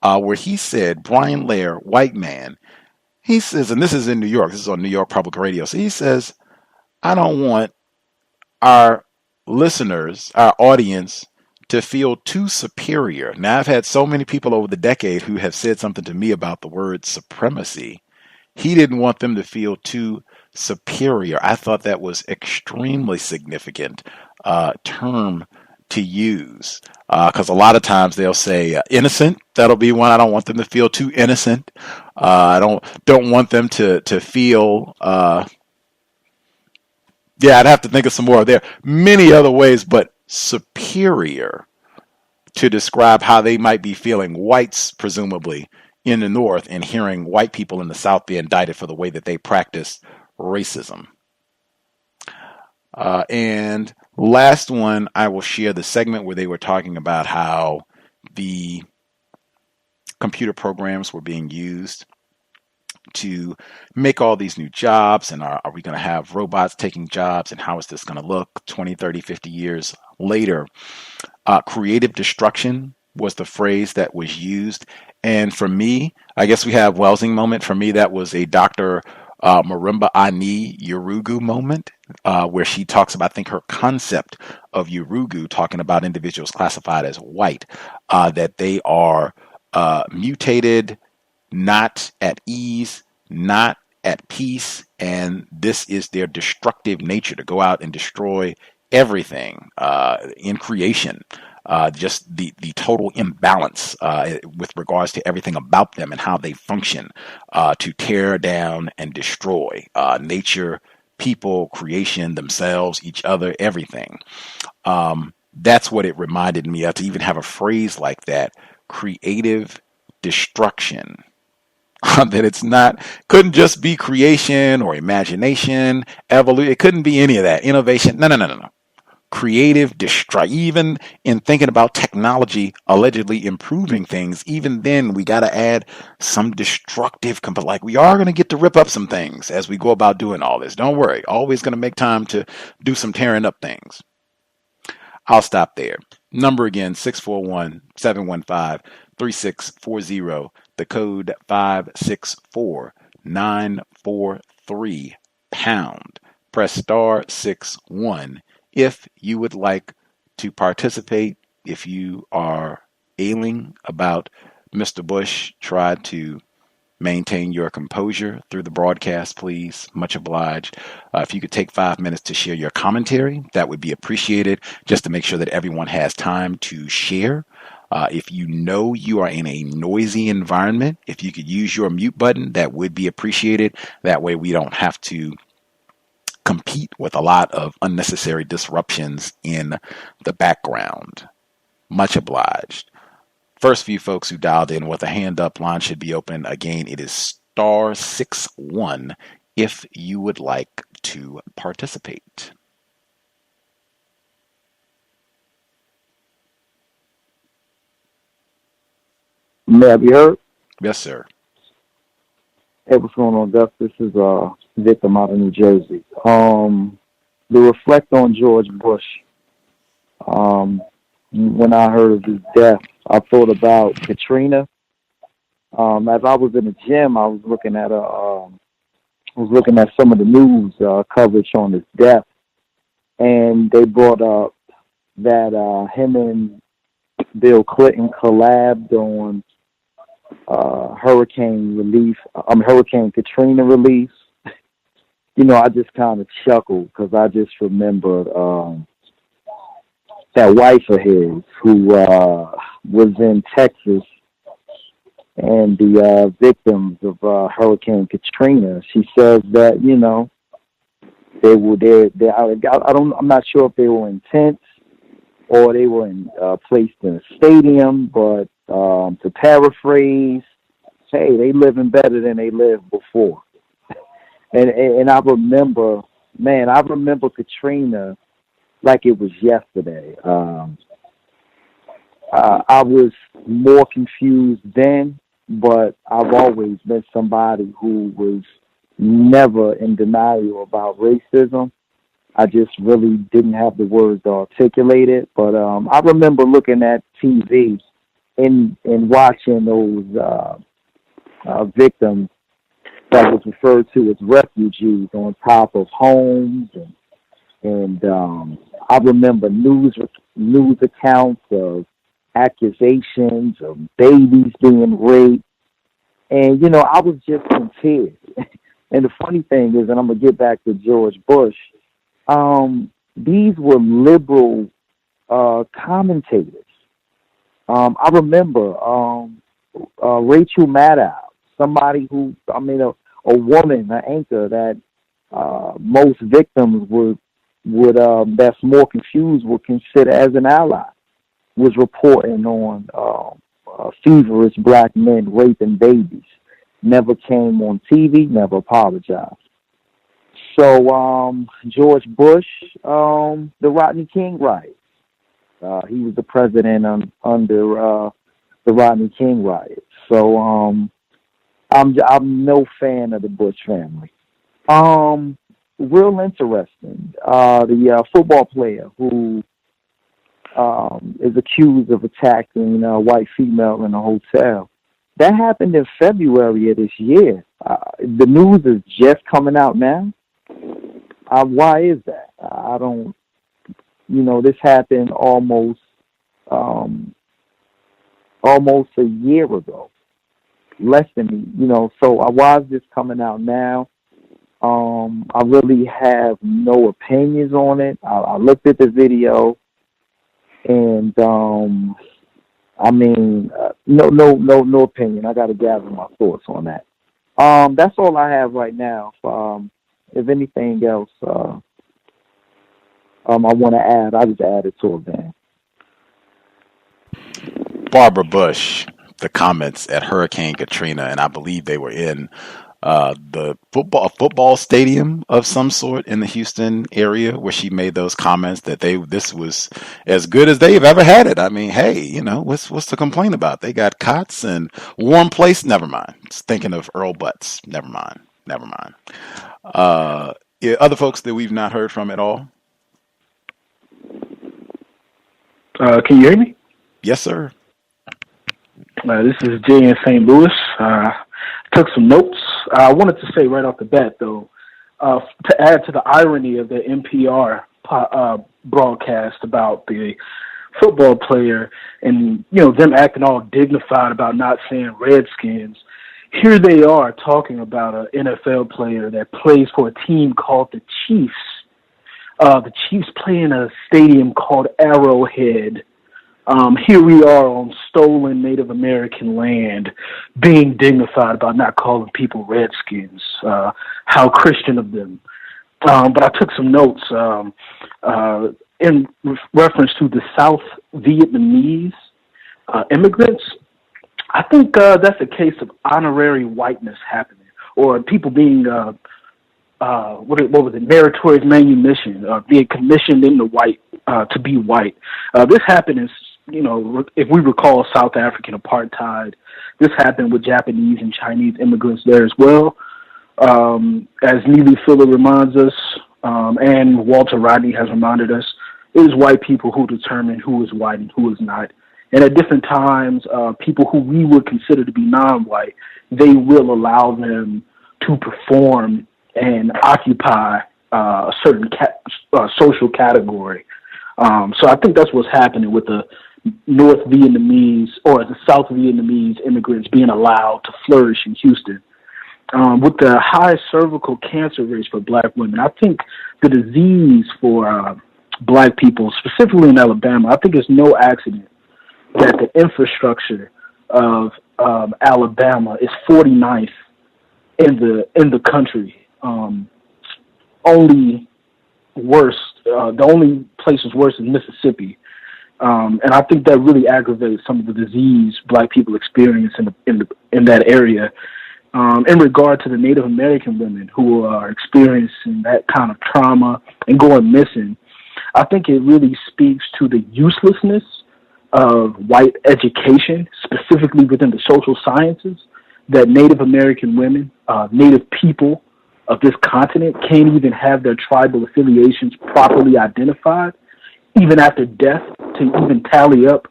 Where he said, Brian Lair, white man, he says, and this is in New York, this is on New York Public Radio. So he says, I don't want our listeners, our audience, to feel too superior. Now, I've had so many people over the decade who have said something to me about the word supremacy. He didn't want them to feel too superior. I thought that was extremely significant term to use, because a lot of times they'll say innocent. That'll be one. I don't want them to feel too innocent. I don't want them to feel. I'd have to think of some more. There are many other ways, but superior to describe how they might be feeling, whites presumably in the North, and hearing white people in the South be indicted for the way that they practice racism. And last one, I will share the segment where they were talking about how the computer programs were being used to make all these new jobs, and are we going to have robots taking jobs, and how is this going to look 20, 30, 50 years later? Creative destruction was the phrase that was used. And for me, I guess we have Welsing moment. For me, that was a Dr. Marimba Ani Yurugu moment, where she talks about, I think, her concept of Yurugu, talking about individuals classified as white, that they are mutated, not at ease, not at peace, and this is their destructive nature, to go out and destroy everything in creation. Just the total imbalance with regards to everything about them and how they function, to tear down and destroy nature, people, creation, themselves, each other, everything. That's what it reminded me of, to even have a phrase like that, creative destruction. That it's not, couldn't just be creation or imagination, evolution. It couldn't be any of that. Innovation. No. Creative destruction. Even in thinking about technology allegedly improving things, even then we got to add some destructive, like we are going to get to rip up some things as we go about doing all this. Don't worry. Always going to make time to do some tearing up things. I'll stop there. Number again, 641-715-3640. The code 564943 pound. Press star 61 if you would like to participate. If you are ailing about Mr. Bush, try to maintain your composure through the broadcast, please. Much obliged. If you could take 5 minutes to share your commentary, that would be appreciated, just to make sure that everyone has time to share. If you know you are in a noisy environment, if you could use your mute button, that would be appreciated. That way we don't have to compete with a lot of unnecessary disruptions in the background. Much obliged. First few folks who dialed in with a hand up, line should be open. Again, it is star 61 if you would like to participate. May I be heard? Yes, sir. Hey, what's going on, Gus? This is Victim out of New Jersey. To reflect on George Bush, when I heard of his death, I thought about Katrina. As I was in the gym, I was looking at some of the news coverage on his death, and they brought up that him and Bill Clinton collabed on Hurricane Katrina relief. You know, I just kind of chuckled because I just remembered that wife of his who was in Texas and the victims of Hurricane Katrina. She says that, you know, I'm not sure if they were in tents or they were placed in a stadium, but to paraphrase, hey, they living better than they lived before. And I remember Katrina like it was yesterday. I was more confused then, but I've always been somebody who was never in denial about racism. I just really didn't have the words to articulate it. But I remember looking at TV and watching those victims that was referred to as refugees on top of homes, and I remember news accounts of accusations of babies being raped, and you know, I was just in tears. And the funny thing is, and I'm gonna get back to George Bush, these were liberal commentators. I remember Rachel Maddow, somebody who, a woman, an anchor that most victims that's more confused would consider as an ally, was reporting on feverish black men raping babies. Never came on TV, never apologized. So George Bush, the Rodney King riots. He was the president under the Rodney King riots. So I'm no fan of the Bush family. Real interesting. The football player who is accused of attacking a white female in a hotel. That happened in February of this year. The news is just coming out now. Why is that? I don't. This happened almost a year ago. Less than, so why is this coming out now? I really have no opinions on it. I looked at the video, and no opinion. I got to gather my thoughts on that. That's all I have right now. If anything else, I want to add, I just add it to it, man. Barbara Bush the comments at Hurricane Katrina, and I believe they were in the football stadium of some sort in the Houston area, where she made those comments that this was as good as they've ever had it. I mean, hey, what's to complain about? They got cots and warm place. Never mind. Just thinking of Earl Butts. Never mind. Other folks that we've not heard from at all. Can you hear me? Yes, sir. This is Jay in St. Louis. Took some notes. I wanted to say right off the bat, though, to add to the irony of the NPR broadcast about the football player and, them acting all dignified about not saying Redskins. Here they are talking about an NFL player that plays for a team called the Chiefs. The Chiefs play in a stadium called Arrowhead. Here we are on stolen Native American land, being dignified about not calling people Redskins. How Christian of them. But I took some notes in reference to the South Vietnamese immigrants. I think that's a case of honorary whiteness happening, or people being what was it? Meritorious manumission, being commissioned into white to be white. This happened in, if we recall South African apartheid, this happened with Japanese and Chinese immigrants there as well. As Neely Fuller reminds us, and Walter Rodney has reminded us, it is white people who determine who is white and who is not. And at different times, people who we would consider to be non-white, they will allow them to perform and occupy a certain social category. So I think that's what's happening with the North Vietnamese or the South Vietnamese immigrants being allowed to flourish in Houston. With the high cervical cancer rates for black women, I think the disease for black people, specifically in Alabama, I think it's no accident that the infrastructure of Alabama is 49th in the country. Only worse, the only place is worse is Mississippi, and I think that really aggravates some of the disease black people experience in that area. In regard to the Native American women who are experiencing that kind of trauma and going missing, I think it really speaks to the uselessness of white education, specifically within the social sciences, that Native American women, Native people of this continent can't even have their tribal affiliations properly identified, even after death, to even tally up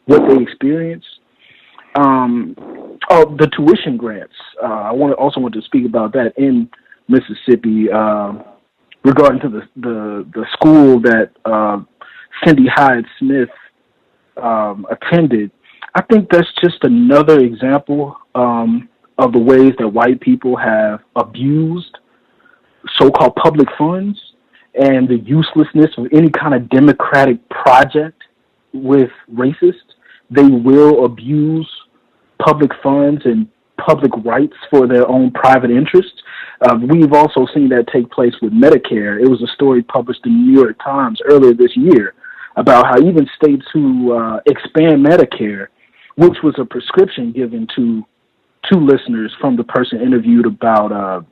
what they experience. The tuition grants. I also want to speak about that in Mississippi, regarding to the school that Cindy Hyde-Smith attended. I think that's just another example of the ways that white people have abused so-called public funds and the uselessness of any kind of democratic project with racists. They will abuse public funds and public rights for their own private interests. We've also seen that take place with Medicare. It was a story published in the New York Times earlier this year about how even states who expand Medicare, which was a prescription given to two listeners from the person interviewed about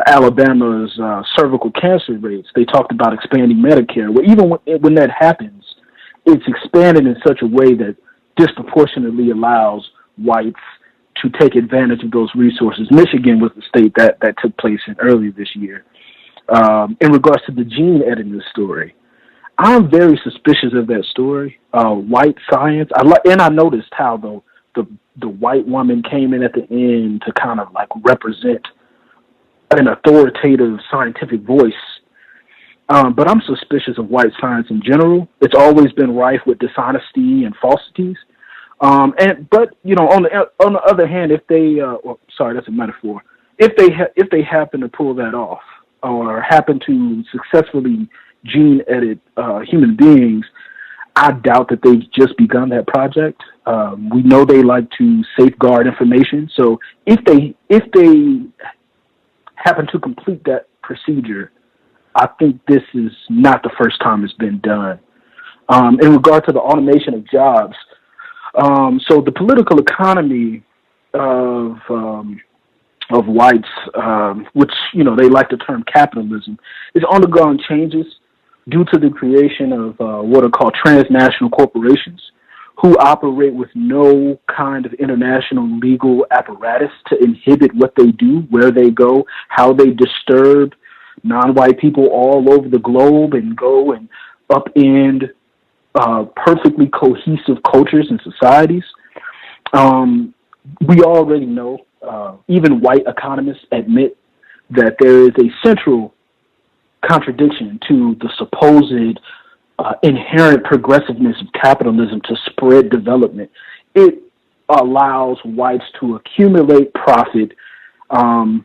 Alabama's cervical cancer rates. They talked about expanding Medicare. Well, even when that happens, it's expanded in such a way that disproportionately allows whites to take advantage of those resources. Michigan was the state that took place in earlier this year. In regards to the gene editing story, I'm very suspicious of that story. White science, I noticed how the white woman came in at the end to kind of like represent an authoritative scientific voice. But I'm suspicious of white science in general. It's always been rife with dishonesty and falsities. But on the other hand, if they, that's a metaphor. If they happen to pull that off, or happen to successfully gene edit human beings, I doubt that they've just begun that project. We know they like to safeguard information, so if they happen to complete that procedure, I think this is not the first time it's been done. In regard to the automation of jobs, So the political economy of whites, which, they like the term capitalism, is undergoing changes due to the creation of what are called transnational corporations, who operate with no kind of international legal apparatus to inhibit what they do, where they go, how they disturb non-white people all over the globe and go and upend perfectly cohesive cultures and societies. We already know, even white economists admit that there is a central contradiction to the supposed inherent progressiveness of capitalism to spread development. It allows whites to accumulate profit and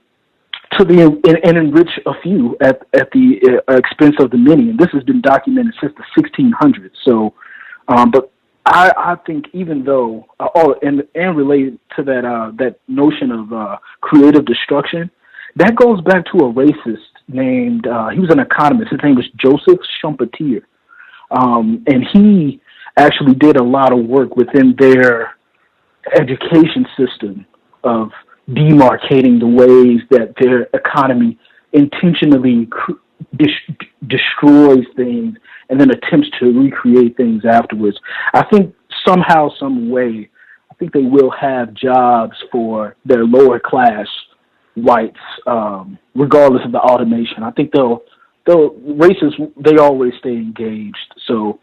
enrich a few at the expense of the many. And this has been documented since the 1600s. So, but I think even though, and related to that notion of creative destruction, that goes back to a racist named, he was an economist. His name was Joseph Schumpeter. And he actually did a lot of work within their education system of demarcating the ways that their economy intentionally destroys things and then attempts to recreate things afterwards. I think somehow, some way, I think they will have jobs for their lower class whites, regardless of the automation. I think racists, they always stay engaged. So,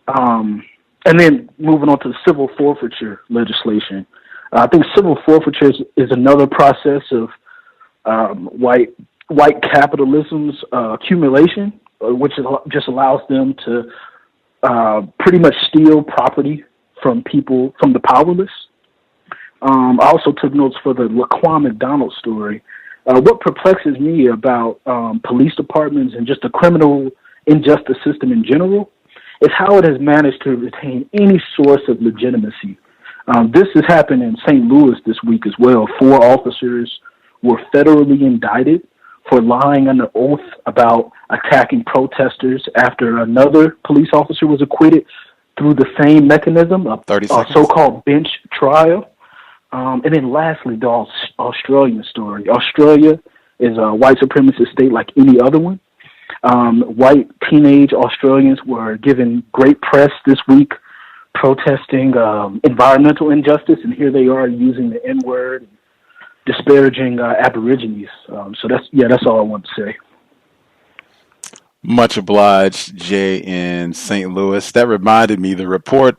and then moving on to the civil forfeiture legislation. I think civil forfeiture is another process of white capitalism's accumulation, which just allows them to pretty much steal property from people, from the powerless. I also took notes for the Laquan McDonald story. What perplexes me about police departments and just the criminal injustice system in general is how it has managed to retain any source of legitimacy. This has happened in St. Louis this week as well. 4 officers were federally indicted for lying under oath about attacking protesters after another police officer was acquitted through the same mechanism, a so-called bench trial. And then lastly, the Australian story. Australia is a white supremacist state like any other one. White teenage Australians were given great press this week protesting environmental injustice, and here they are using the N-word, disparaging Aborigines. So that's all I want to say. Much obliged, Jay in St. Louis. That reminded me, the report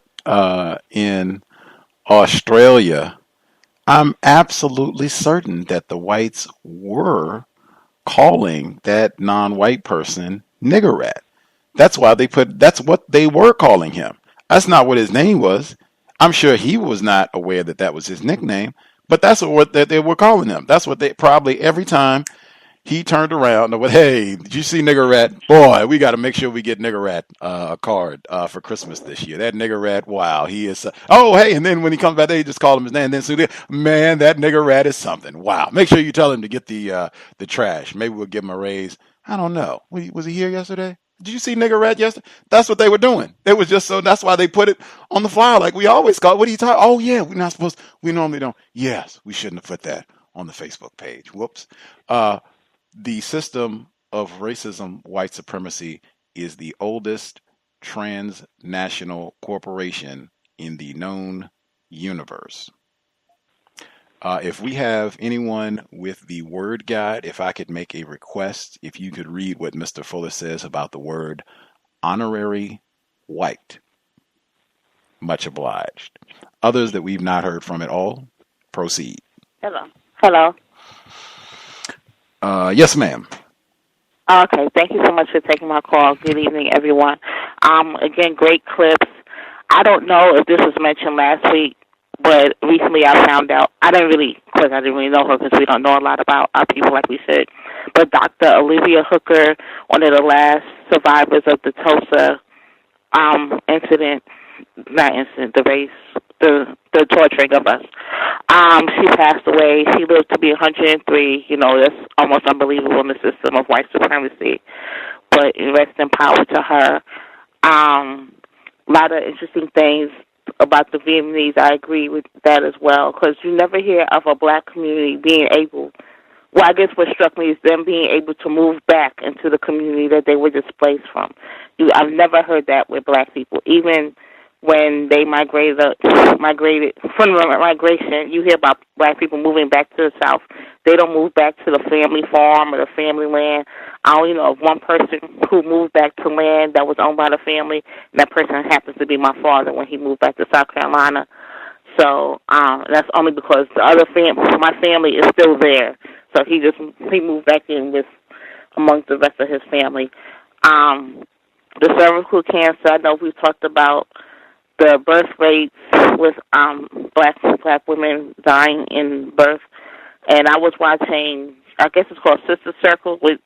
in Australia, I'm absolutely certain that the whites were calling that non-white person nigger rat. That's what they were calling him. That's not what his name was. I'm sure he was not aware that was his nickname, but that's what they were calling him. That's what they probably, every time he turned around and went, "Hey, did you see nigger rat? Boy, we got to make sure we get nigger rat a card for Christmas this year. That nigger rat, wow, he is. Oh, hey!" And then when he comes back, they just call him his name. And then man, that nigger rat is something. Wow. Make sure you tell him to get the trash. Maybe we'll give him a raise. I don't know. Was he here yesterday? Did you see nigger rat yesterday? That's what they were doing. It was just so. That's why they put it on the flyer like we always call it. What are you talking? Oh yeah, we're not supposed. We normally don't. Yes, we shouldn't have put that on the Facebook page. Whoops. The system of racism, white supremacy, is the oldest transnational corporation in the known universe. If we have anyone with the word guide, if I could make a request, if you could read what Mr. Fuller says about the word honorary white. Much obliged. Others that we've not heard from at all, proceed. Hello. Yes, ma'am. Okay, thank you so much for taking my call. Good evening, everyone. Again, great clips. I don't know if this was mentioned last week, but recently I found out. I didn't really know her because we don't know a lot about our people like we should. But Dr. Olivia Hooker, one of the last survivors of the Tulsa the torturing of us. She passed away. She lived to be 103. That's almost unbelievable in the system of white supremacy. But rest in power to her. A lot of interesting things about the Vietnamese, I agree with that as well, because you never hear of a black community being able, well, I guess what struck me is them being able to move back into the community that they were displaced from. I've never heard that with black people. Even when they migrated from the migration, you hear about black people moving back to the South. They don't move back to the family farm or the family land. I only know of one person who moved back to land that was owned by the family, and that person happens to be my father when he moved back to South Carolina. So that's only because the other my family is still there. So he moved back in with amongst the rest of his family. The cervical cancer, I know we've talked about the birth rates with black women dying in birth. And I was watching, I guess it's called Sister Circle with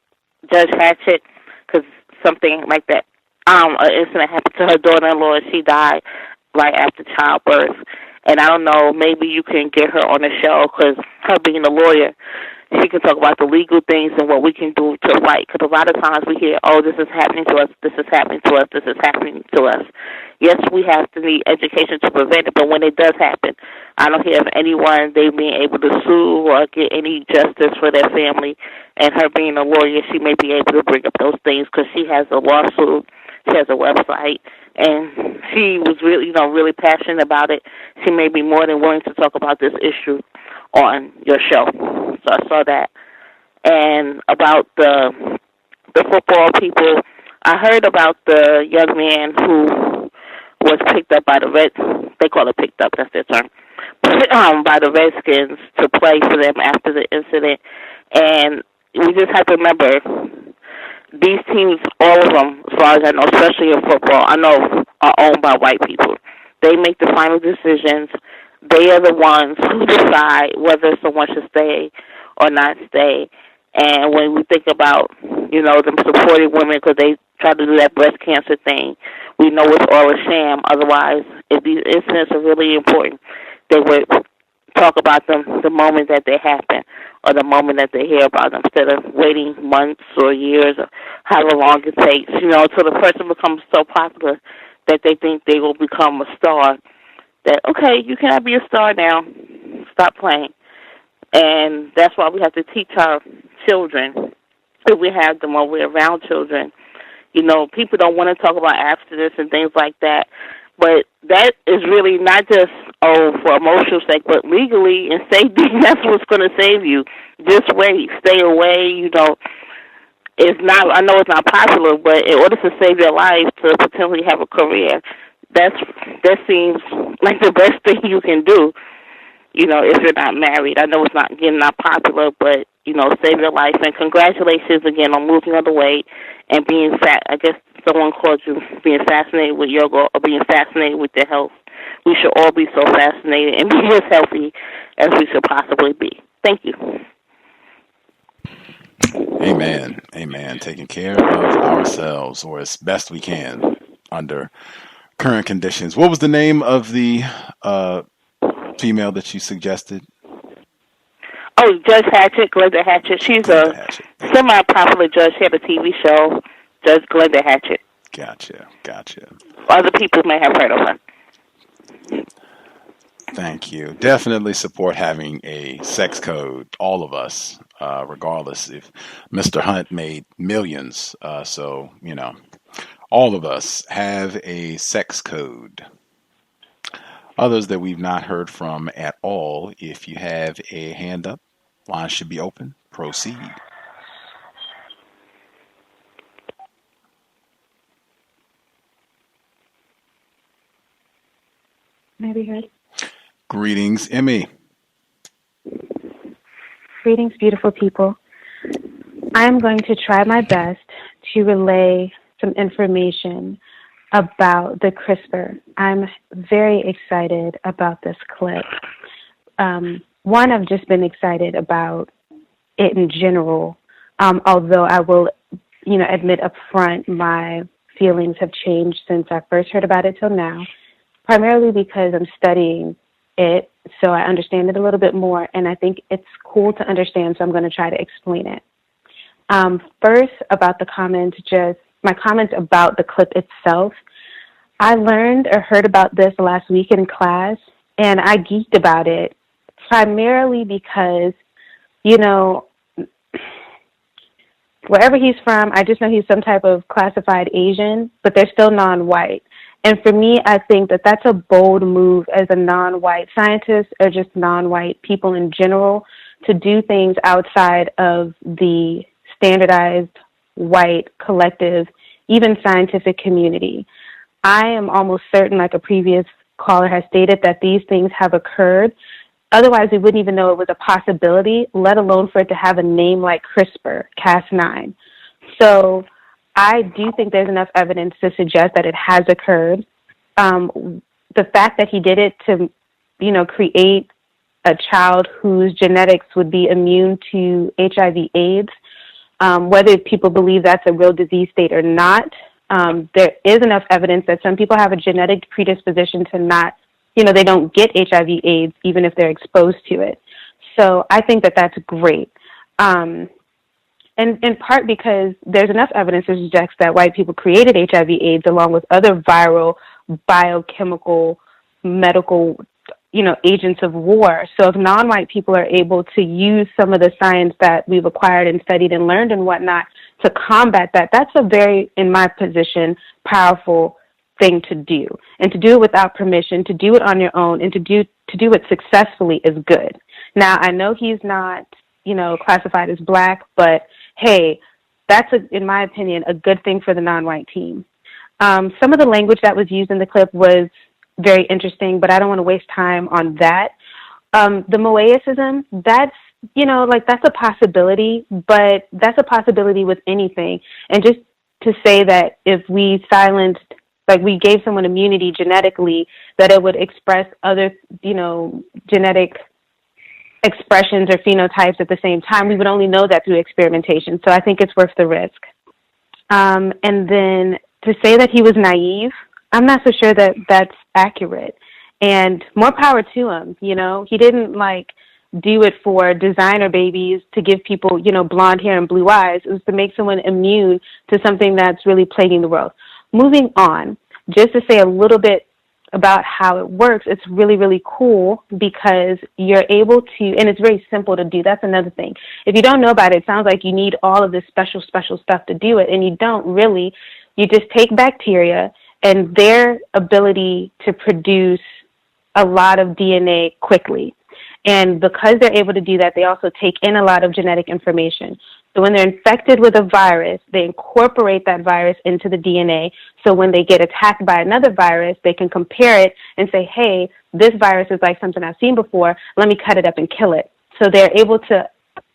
Judge Hatchett, because something like that. An incident happened to her daughter-in-law, and she died right after childbirth. And I don't know, maybe you can get her on the show, because her being a lawyer, she can talk about the legal things and what we can do to fight. Because a lot of times we hear, oh, this is happening to us, this is happening to us, this is happening to us. Yes, we have to need education to prevent it, but when it does happen, I don't hear of anyone they being able to sue or get any justice for their family. And her being a lawyer, she may be able to bring up those things because she has a lawsuit, she has a website, and she was really, really passionate about it. She may be more than willing to talk about this issue on your show. So I saw that. And about the football people, I heard about the young man who was picked up by the they call it picked up, that's their term, by the Redskins to play for them after the incident. And we just have to remember, these teams, all of them, as far as I know, especially in football, I know are owned by white people. They make the final decisions. They are the ones who decide whether someone should stay or not stay. And when we think about, them supporting women because they try to do that breast cancer thing, we know it's all a sham. Otherwise, if these incidents are really important, they would talk about them the moment that they happen or the moment that they hear about them instead of waiting months or years or however long it takes, until the person becomes so popular that they think they will become a star. That, okay, you cannot be a star now. Stop playing. And that's why we have to teach our children, if we have them or we're around children. People don't want to talk about abstinence and things like that. But that is really not just, for emotional sake, but legally and safety, that's what's going to save you. Just wait. Stay away. It's not, I know it's not popular, but in order to save your life, to potentially have a career, that seems like the best thing you can do, if you're not married. I know it's not popular, but, save your life. And congratulations again on losing all the weight and being fat. I guess someone called you being fascinated with yoga or being fascinated with your health. We should all be so fascinated and be as healthy as we should possibly be. Thank you. Amen. Amen. Taking care of ourselves, or as best we can under current conditions. What was the name of the female that you suggested? Oh, Judge Hatchett, Glenda Hatchett. She's a semi-popular judge. She had a TV show, Judge Glenda Hatchett. Gotcha. Other people may have heard of her. Thank you. Definitely support having a sex code, all of us, regardless if Mr. Hunt made millions. So, all of us have a sex code. Others that we've not heard from at all, if you have a hand up, line should be open. Proceed. May I be heard? Greetings, Emmy. Greetings, beautiful people. I am going to try my best to relay some information about the CRISPR. I'm very excited about this clip. One, I've just been excited about it in general, although I will, admit up front my feelings have changed since I first heard about it till now, primarily because I'm studying it, so I understand it a little bit more, and I think it's cool to understand, so I'm going to try to explain it. First, about the comments, my comments about the clip itself. I learned or heard about this last week in class, and I geeked about it primarily because, you know, wherever he's from, I just know he's some type of classified Asian, but they're still non-white. And for me, I think that that's a bold move as a non-white scientist or just non-white people in general to do things outside of the standardized white collective, even scientific community. I am almost certain, like a previous caller has stated, that these things have occurred. Otherwise, we wouldn't even know it was a possibility, let alone for it to have a name like CRISPR, Cas9. So I do think there's enough evidence to suggest that it has occurred. The fact that he did it to, you know, create a child whose genetics would be immune to HIV/AIDS, whether people believe that's a real disease state or not, there is enough evidence that some people have a genetic predisposition to not, you know, they don't get HIV/AIDS even if they're exposed to it. So I think that that's great. And in part because there's enough evidence to suggest that white people created HIV/AIDS along with other viral, biochemical, medical, you know, agents of war. So if non-white people are able to use some of the science that we've acquired and studied and learned and whatnot to combat that, that's a very, in my position, powerful thing to do. And to do it without permission, to do it on your own, and to do it successfully is good. Now, I know he's not, you know, classified as black, but hey, that's, in my opinion, a good thing for the non-white team. Some of the language that was used in the clip was very interesting, but I don't want to waste time on that. The Moaism, that's, you know, like that's a possibility, but that's a possibility with anything. And just to say that if we silenced, like we gave someone immunity genetically, that it would express other, you know, genetic expressions or phenotypes at the same time, we would only know that through experimentation. So I think it's worth the risk. And then to say that he was naive, I'm not so sure that that's accurate. And more power to him, you know. He didn't, like, do it for designer babies to give people, you know, blonde hair and blue eyes. It was to make someone immune to something that's really plaguing the world. Moving on, just to say a little bit about how it works, it's really, really cool because you're able to, and it's very simple to do. That's another thing. If you don't know about it, it sounds like you need all of this special stuff to do it, and you don't really. You just take bacteria and their ability to produce a lot of DNA quickly. And because they're able to do that, they also take in a lot of genetic information. So when they're infected with a virus, they incorporate that virus into the DNA. So when they get attacked by another virus, they can compare it and say, hey, this virus is like something I've seen before. Let me cut it up and kill it. So they're able to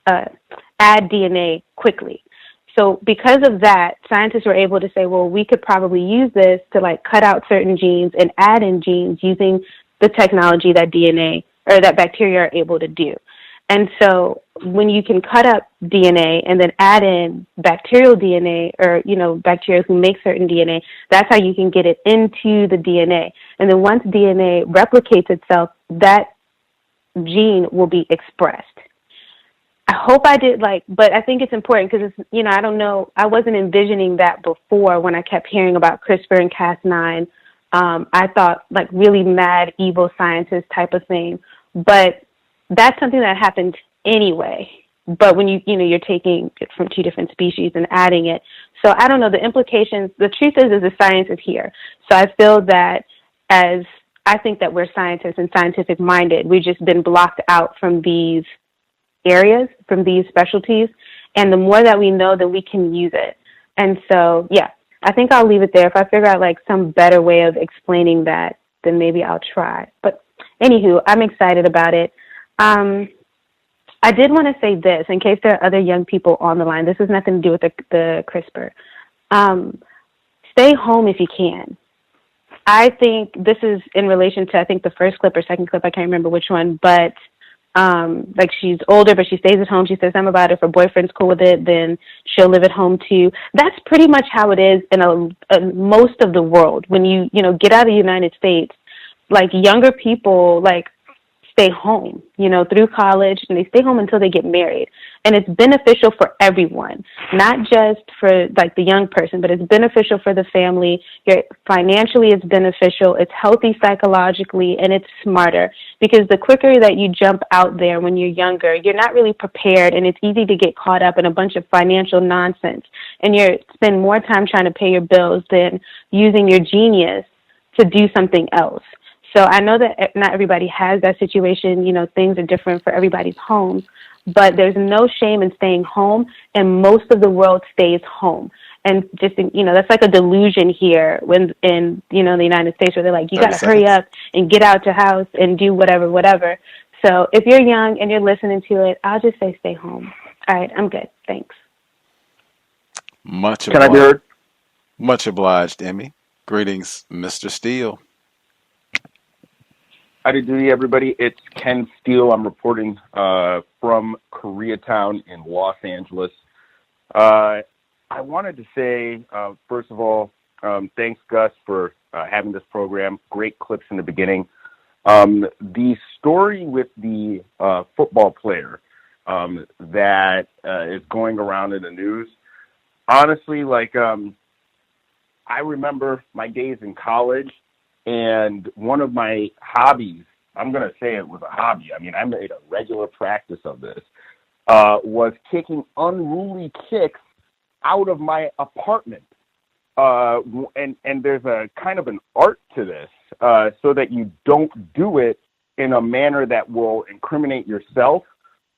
add DNA quickly. So because of that, scientists were able to say, well, we could probably use this to like cut out certain genes and add in genes using the technology that DNA or that bacteria are able to do. And so when you can cut up DNA and then add in bacterial DNA or, you know, bacteria who make certain DNA, that's how you can get it into the DNA. And then once DNA replicates itself, that gene will be expressed. I hope I did but I think it's important because it's, you know, I don't know, I wasn't envisioning that before when I kept hearing about CRISPR and Cas9. I thought like really mad, evil scientist type of thing, but that's something that happened anyway. But when you're taking it from two different species and adding it. So I don't know the implications. The truth is the science is here. So I feel that I think that we're scientists and scientific minded. We've just been blocked out from these areas, from these specialties, and the more that we know, then we can use it. And so, yeah, I think I'll leave it there. If I figure out like some better way of explaining that, then maybe I'll try. But anywho, I'm excited about it. I did want to say this, in case there are other young people on the line. This has nothing to do with the CRISPR. Stay home if you can. I think this is in relation to, I think, the first clip or second clip. I can't remember which one, but like she's older, but she stays at home. She says something about if her boyfriend's cool with it, then she'll live at home too. That's pretty much how it is in most of the world. When you get out of the United States, like younger people, like stay home, through college, and they stay home until they get married. And it's beneficial for everyone, not just for like the young person, but it's beneficial for the family. Financially, it's beneficial. It's healthy psychologically, and it's smarter, because the quicker that you jump out there when you're younger, you're not really prepared, and it's easy to get caught up in a bunch of financial nonsense. And you spend more time trying to pay your bills than using your genius to do something else. So I know that not everybody has that situation. Things are different for everybody's home, but there's no shame in staying home, and most of the world stays home. And just, that's like a delusion here when in, the United States, where they're like, you got to hurry up and get out your house and do whatever. So if you're young and you're listening to it, I'll just say stay home. All right, I'm good. Thanks. Much obliged. Can I be heard? Much obliged, Emmy. Greetings, Mr. Steele. Howdy doody, everybody. It's Ken Steele. I'm reporting from Koreatown in Los Angeles. I wanted to say, first of all, thanks, Gus, for having this program. Great clips in the beginning. The story with the football player that is going around in the news, honestly, I remember my days in college, and one of my hobbies, I'm going to say it was a hobby, I made a regular practice of this, was kicking unruly kicks out of my apartment. And there's a kind of an art to this, so that you don't do it in a manner that will incriminate yourself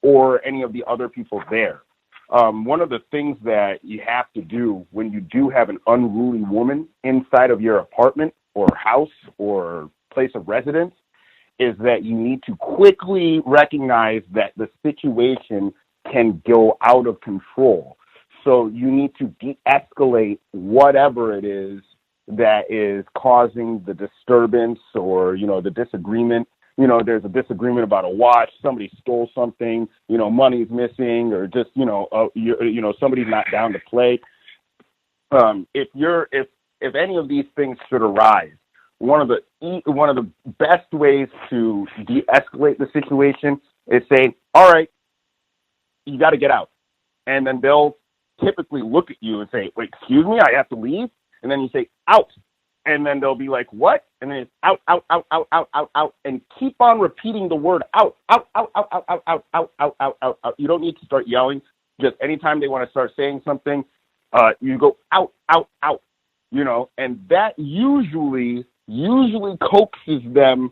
or any of the other people there. One of the things that you have to do when you do have an unruly woman inside of your apartment or house or place of residence is that you need to quickly recognize that the situation can go out of control. So you need to de-escalate whatever it is that is causing the disturbance or, the disagreement. There's a disagreement about a watch, somebody stole something, money's missing, or just, somebody's not down to play. If any of these things should arise, one of the best ways to de-escalate the situation is saying, all right, you got to get out. And then they'll typically look at you and say, wait, excuse me, I have to leave? And then you say, out. And then they'll be like, what? And then it's out, out, out, out, out, out, out, and keep on repeating the word out, out, out, out, out, out, out, out, out, out, out, out. You don't need to start yelling. Just anytime they want to start saying something, you go out, out, out, and that usually coaxes them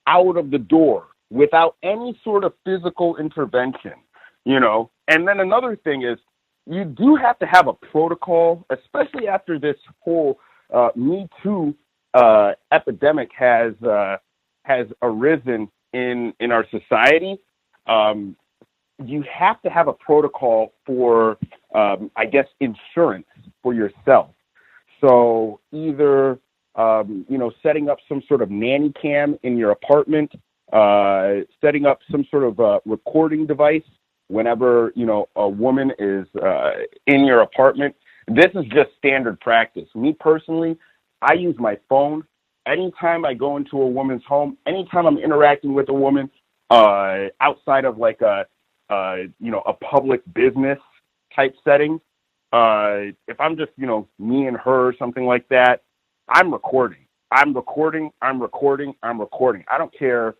out of the door without any sort of physical intervention, And then another thing is, you do have to have a protocol, especially after this whole Me Too epidemic has arisen in our society. You have to have a protocol for, insurance for yourself. So either, setting up some sort of nanny cam in your apartment, setting up some sort of recording device whenever, a woman is in your apartment. This is just standard practice. Me personally, I use my phone anytime I go into a woman's home, anytime I'm interacting with a woman outside of a public business type setting. If I'm just, me and her or something like that, I'm recording. I don't care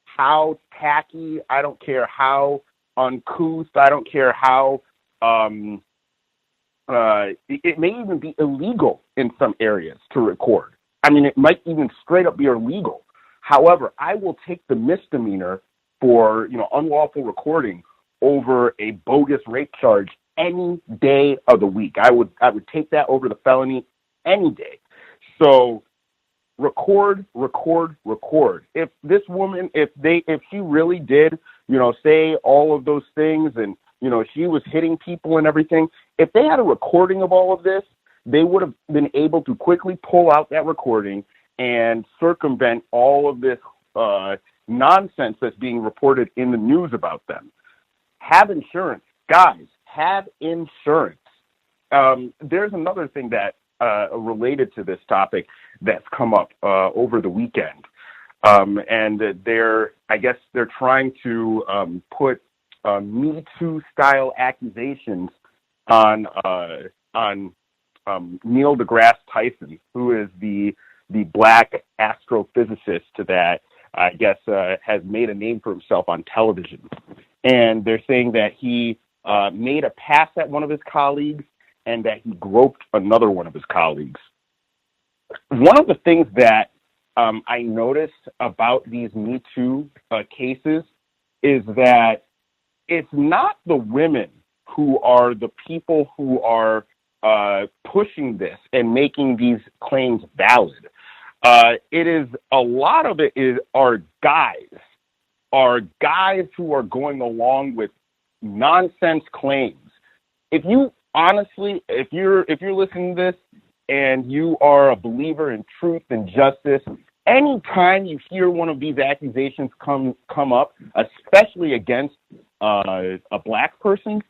how tacky, I don't care how uncouth, I don't care how it may even be illegal in some areas to record. It might even straight up be illegal. However, I will take the misdemeanor for, unlawful recording over a bogus rape charge any day of the week. I would take that over the felony any day. So record. If this woman, if she really did, say all of those things and, she was hitting people and everything, if they had a recording of all of this, they would have been able to quickly pull out that recording and circumvent all of this nonsense that's being reported in the news about them. Have insurance. Guys, have insurance. There's another thing that related to this topic that's come up over the weekend. And I guess they're trying to put Me Too style accusations on Neil deGrasse Tyson, who is the black astrophysicist that I guess has made a name for himself on television. And they're saying that he made a pass at one of his colleagues and that he groped another one of his colleagues. One of the things that I noticed about these Me Too cases is that it's not the women who are the people who are pushing this and making these claims valid. It is a lot of it are guys who are going along with nonsense claims. If you're listening to this and you are a believer in truth and justice, anytime you hear one of these accusations come up, especially against a black person,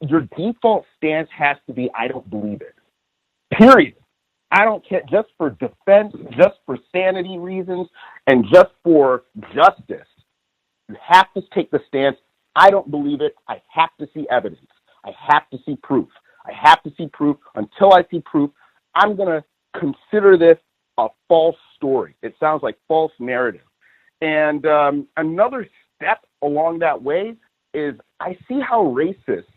your default stance has to be, I don't believe it. Period. I don't care, just for defense, just for sanity reasons, and just for justice. You have to take the stance, I don't believe it. I have to see evidence. I have to see proof. I have to see proof. Until I see proof, I'm going to consider this a false story. It sounds like false narrative. And another step along that way is I see how racists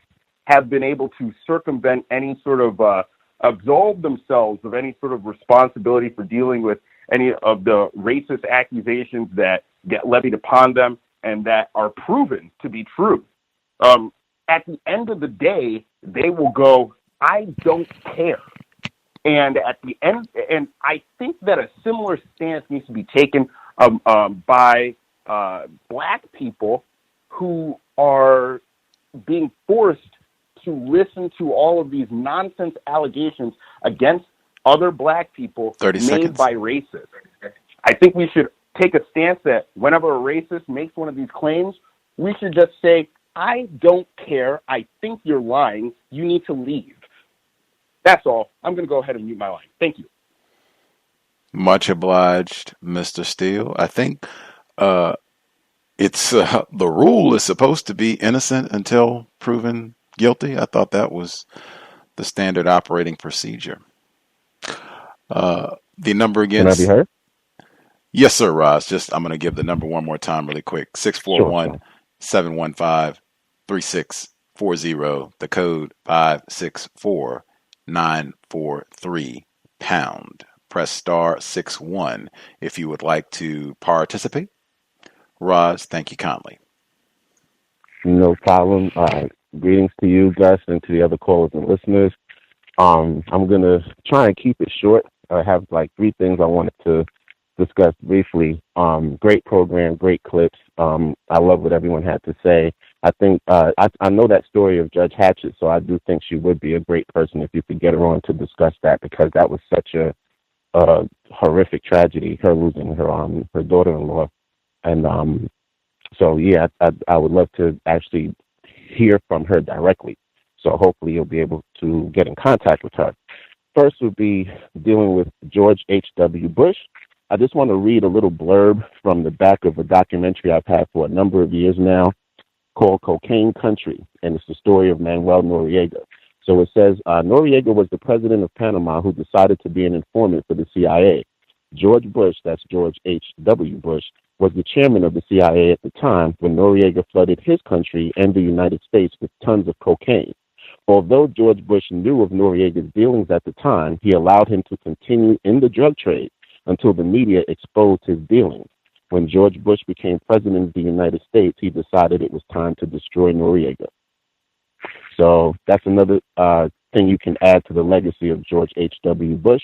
have been able to circumvent any sort of absolve themselves of any sort of responsibility for dealing with any of the racist accusations that get levied upon them and that are proven to be true. At the end of the day, they will go, I don't care. And at the end, and I think that a similar stance needs to be taken by black people who are being forced to listen to all of these nonsense allegations against other black people made by racists. I think we should take a stance that whenever a racist makes one of these claims, we should just say, I don't care. I think you're lying. You need to leave. That's all. I'm going to go ahead and mute my line. Thank you. Much obliged, Mr. Steele. I think it's the rule is supposed to be innocent until proven guilty. I thought that was the standard operating procedure. The number again. Can I be heard? Yes, sir, Roz. I'm going to give the number one more time really quick. 641-715-3640. The code 564-943#. Press *61 if you would like to participate. Roz, thank you kindly. No problem. Greetings to you, Gus, and to the other callers and listeners. I'm going to try and keep it short. I have like 3 things I wanted to discuss briefly. Great program, great clips. I love what everyone had to say. I think I know that story of Judge Hatchett, so I do think she would be a great person if you could get her on to discuss that, because that was such a horrific tragedy, her losing her daughter-in-law. And so, yeah, I would love to actually hear from her directly. So hopefully you'll be able to get in contact with her. First would be dealing with George H.W. Bush. I just want to read a little blurb from the back of a documentary I've had for a number of years now called Cocaine Country, and it's the story of Manuel Noriega. So it says, Noriega was the president of Panama who decided to be an informant for the CIA. George Bush, that's George H.W. Bush, was the chairman of the CIA at the time when Noriega flooded his country and the United States with tons of cocaine. Although George Bush knew of Noriega's dealings at the time, he allowed him to continue in the drug trade until the media exposed his dealings. When George Bush became president of the United States, he decided it was time to destroy Noriega. So that's another thing you can add to the legacy of George H.W. Bush.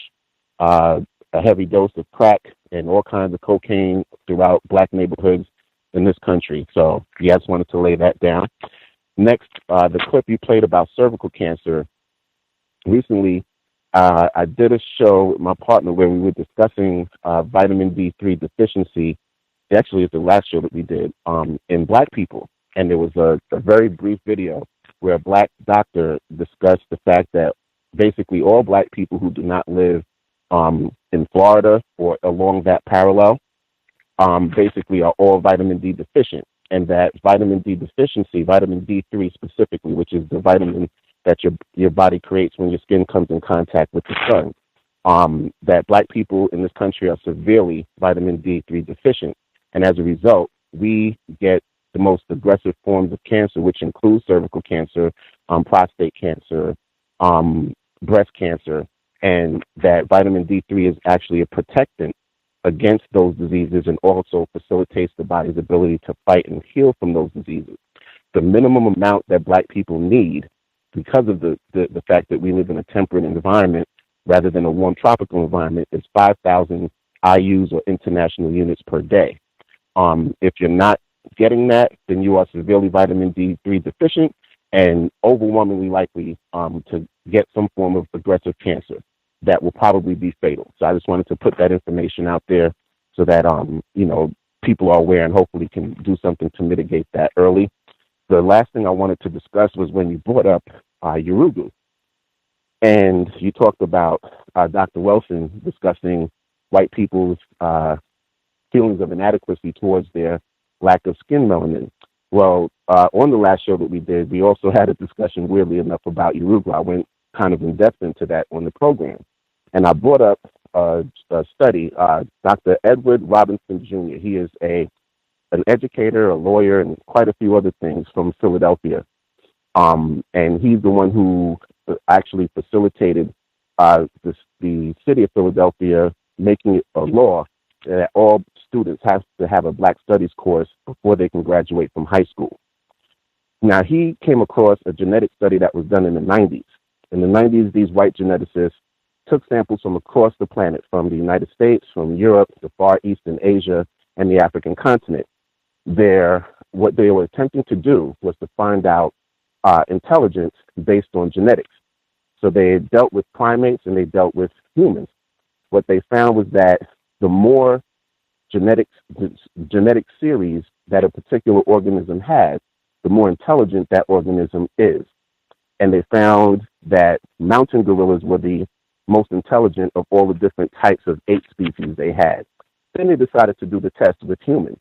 A heavy dose of crack and all kinds of cocaine throughout black neighborhoods in this country. So, yeah, I just wanted to lay that down. Next, the clip you played about cervical cancer. Recently, I did a show with my partner where we were discussing vitamin D3 deficiency. Actually, it's the last show that we did in black people. And there was a very brief video where a black doctor discussed the fact that basically all black people who do not live in Florida or along that parallel basically are all vitamin D deficient, and that vitamin D deficiency, vitamin D3 specifically, which is the vitamin that your body creates when your skin comes in contact with the sun, that black people in this country are severely vitamin D3 deficient. And as a result, we get the most aggressive forms of cancer, which include cervical cancer, prostate cancer, breast cancer, and that vitamin D3 is actually a protectant against those diseases and also facilitates the body's ability to fight and heal from those diseases. The minimum amount that black people need, because of the fact that we live in a temperate environment rather than a warm tropical environment, is 5,000 IUs or international units per day. If you're not getting that, then you are severely vitamin D3 deficient and overwhelmingly likely to get some form of aggressive cancer that will probably be fatal. So I just wanted to put that information out there so that, people are aware and hopefully can do something to mitigate that early. The last thing I wanted to discuss was when you brought up Urugu. And you talked about Dr. Wilson discussing white people's feelings of inadequacy towards their lack of skin melanin. Well, on the last show that we did, we also had a discussion, weirdly enough, about Urugu. I went kind of in depth into that on the program. And I brought up a study, Dr. Edward Robinson Jr. He is an educator, a lawyer, and quite a few other things from Philadelphia. And he's the one who actually facilitated the city of Philadelphia making it a law that all students have to have a Black Studies course before they can graduate from high school. Now, he came across a genetic study that was done in the 90s. In the 90s, these white geneticists took samples from across the planet, from the United States, from Europe, the Far East and Asia, and the African continent. What they were attempting to do was to find out intelligence based on genetics. So they dealt with primates and they dealt with humans. What they found was that the more genetic series that a particular organism has, the more intelligent that organism is. And they found that mountain gorillas were the most intelligent of all the different types of ape species they had. Then they decided to do the test with humans.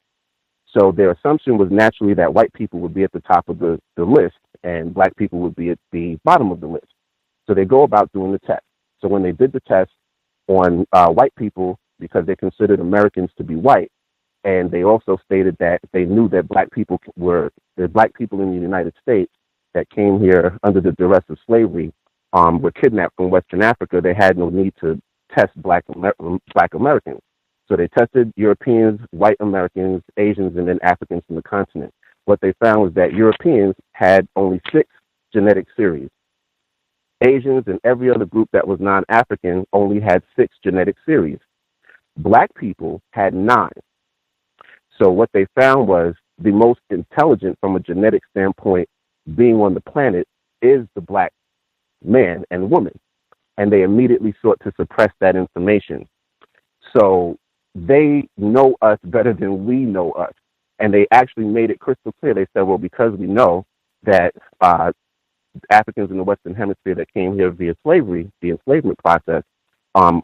So their assumption was naturally that white people would be at the top of the list and black people would be at the bottom of the list. So they go about doing the test. So when they did the test on white people, because they considered Americans to be white, and they also stated that they knew that black people in the United States that came here under the duress of slavery were kidnapped from Western Africa, they had no need to test black Americans. So they tested Europeans, white Americans, Asians, and then Africans from the continent. What they found was that Europeans had only 6 genetic series. Asians and every other group that was non-African only had 6 genetic series. Black people had 9. So what they found was the most intelligent from a genetic standpoint being on the planet is the black man and woman. And they immediately sought to suppress that information. So they know us better than we know us. And they actually made it crystal clear. They said, well, because we know that Africans in the Western Hemisphere that came here via slavery, the enslavement process,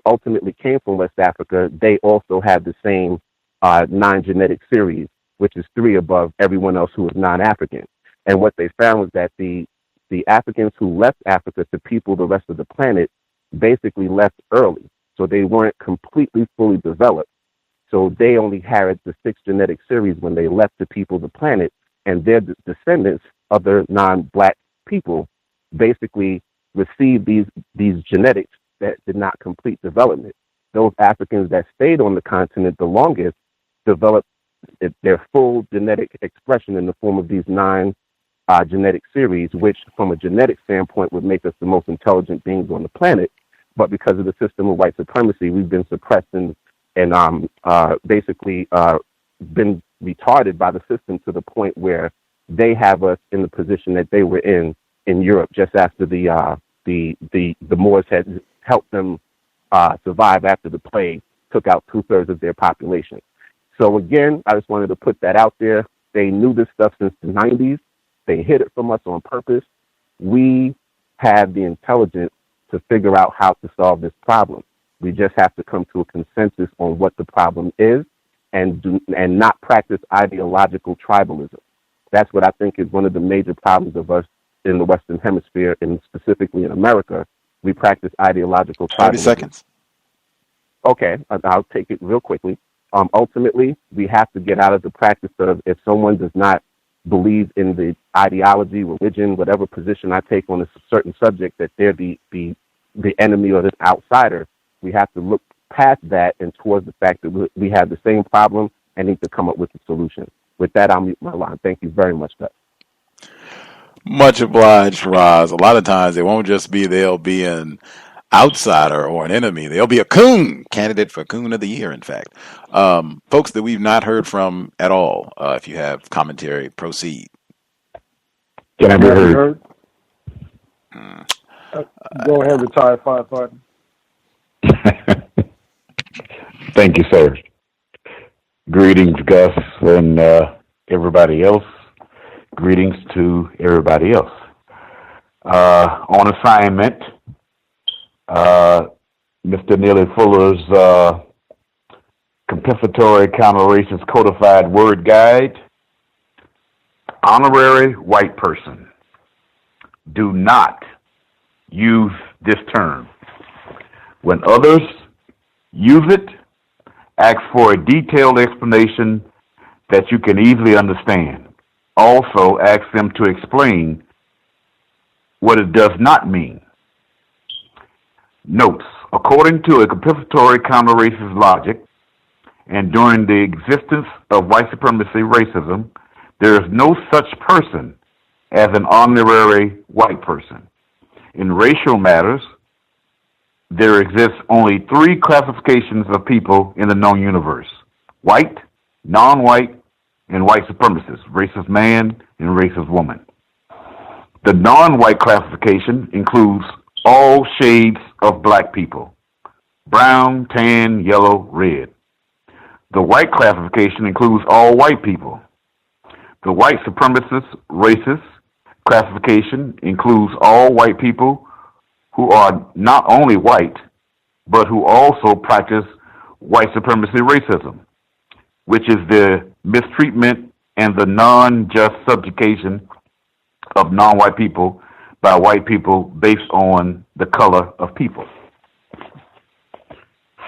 ultimately came from West Africa, they also have the same 9 genetic series, which is 3 above everyone else who is non-African. And what they found was that the Africans who left Africa to people the rest of the planet basically left early. So they weren't completely fully developed. So they only had the 6 genetic series when they left to people the planet, and their descendants, other non-black people, basically received these genetics that did not complete development. Those Africans that stayed on the continent the longest developed their full genetic expression in the form of these 9 genetic series, which from a genetic standpoint would make us the most intelligent beings on the planet. But because of the system of white supremacy, we've been suppressed and basically been retarded by the system to the point where they have us in the position that they were in Europe just after the Moors had helped them survive after the plague took out 2/3 of their population. So again, I just wanted to put that out there. They knew this stuff since the 90s. They hid it from us on purpose. We have the intelligence to figure out how to solve this problem. We just have to come to a consensus on what the problem is and not practice ideological tribalism. That's what I think is one of the major problems of us in the Western Hemisphere, and specifically in America. We practice ideological tribalism. 30 seconds. Okay, I'll take it real quickly. Ultimately, we have to get out of the practice of, if someone does not believe in the ideology, religion, whatever position I take on a certain subject, that they're the enemy or the outsider. We have to look past that and towards the fact that we have the same problem and need to come up with a solution. With that, I'll mute my line. Thank you very much, Gus. Much obliged, Roz. A lot of times it won't just be they'll be an outsider or an enemy. They'll be a coon, candidate for Coon of the Year, in fact. Folks that we've not heard from at all, if you have commentary, proceed. Can I be heard? Go ahead, retired firefighter. Thank you, sir. Greetings, Gus, and everybody else. Greetings to everybody else. On assignment, Mr. Neely Fuller's Compensatory Counter-Racist Codified Word Guide. Honorary white person. Do not use this term. When others use it, ask for a detailed explanation that you can easily understand. Also, ask them to explain what it does not mean. Notes: according to a compensatory counter-racist logic, and during the existence of white supremacy racism, there is no such person as an honorary white person. In racial matters, there exists only 3 classifications of people in the known universe: white, non-white, and white supremacists, racist man and racist woman. The non-white classification includes all shades of black people: brown, tan, yellow, red. The white classification includes all white people. The white supremacist racist classification includes all white people who are not only white, but who also practice white supremacy racism, which is the mistreatment and the non-just subjugation of non-white people by white people based on the color of people.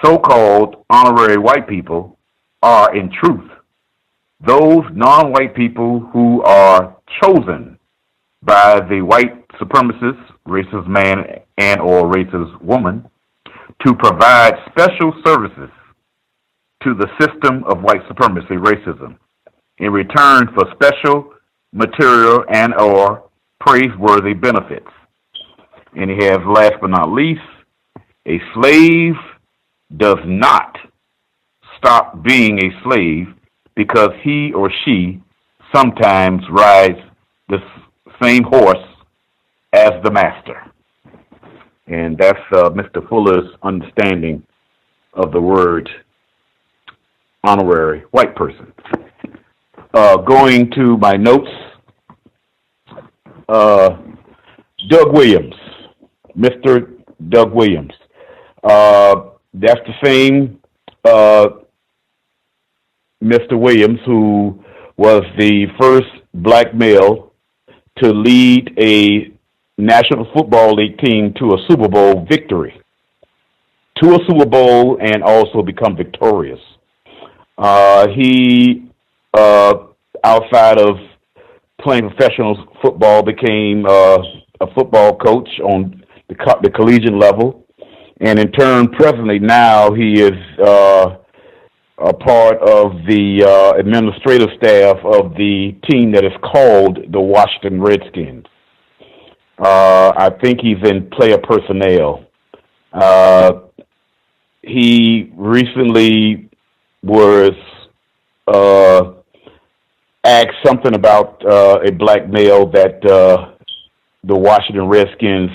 So-called honorary white people are, in truth, those non-white people who are chosen by the white supremacist, racist man and or racist woman to provide special services to the system of white supremacy racism in return for special material and or praiseworthy benefits. And he has, last but not least, a slave does not stop being a slave because he or she sometimes rides the same horse as the master. And that's Mr. Fuller's understanding of the word honorary white person. Going to my notes, Doug Williams, Mr. Doug Williams. That's the same Mr. Williams who was the first black male to lead a National Football League team to a Super Bowl victory, to a Super Bowl, and also become victorious. He, outside of playing professional football, became a football coach on the collegiate level, and in turn, presently now he is a part of the administrative staff of the team that is called the Washington Redskins. I think he's in player personnel. He recently was asked something about a black male that the Washington Redskins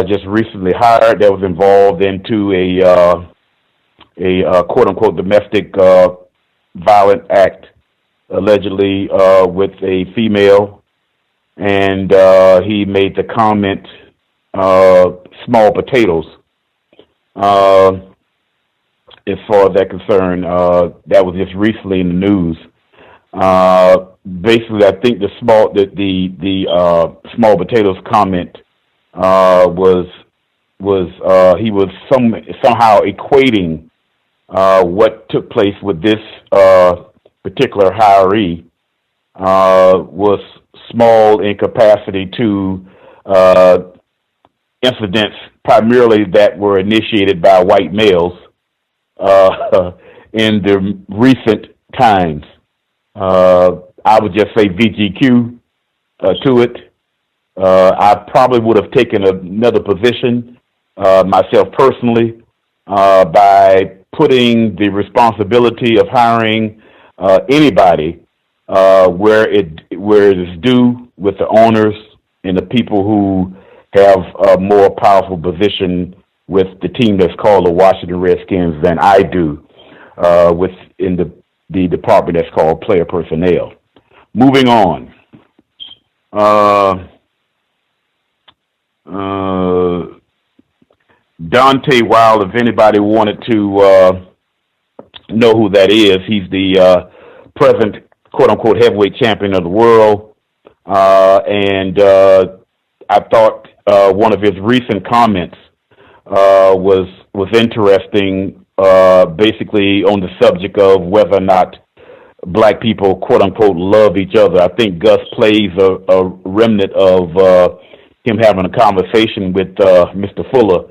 just recently hired that was involved into a quote-unquote domestic violent act, allegedly with a female. And he made the comment, small potatoes. as far as that's concerned. That was just recently in the news. Basically, I think the small potatoes comment was he was somehow equating what took place with this particular hiree was small in capacity to incidents primarily that were initiated by white males in the recent times. I would just say VGQ to it. I probably would have taken another position myself personally by putting the responsibility of hiring anybody where it is due with the owners and the people who have a more powerful position with the team that's called the Washington Redskins than I do within the department that's called player personnel. Moving on. Dante Wild, if anybody wanted to know who that is, he's the present quote-unquote heavyweight champion of the world. And I thought one of his recent comments was interesting, basically on the subject of whether or not black people, quote-unquote, love each other. I think Gus plays a remnant of him having a conversation with Mr. Fuller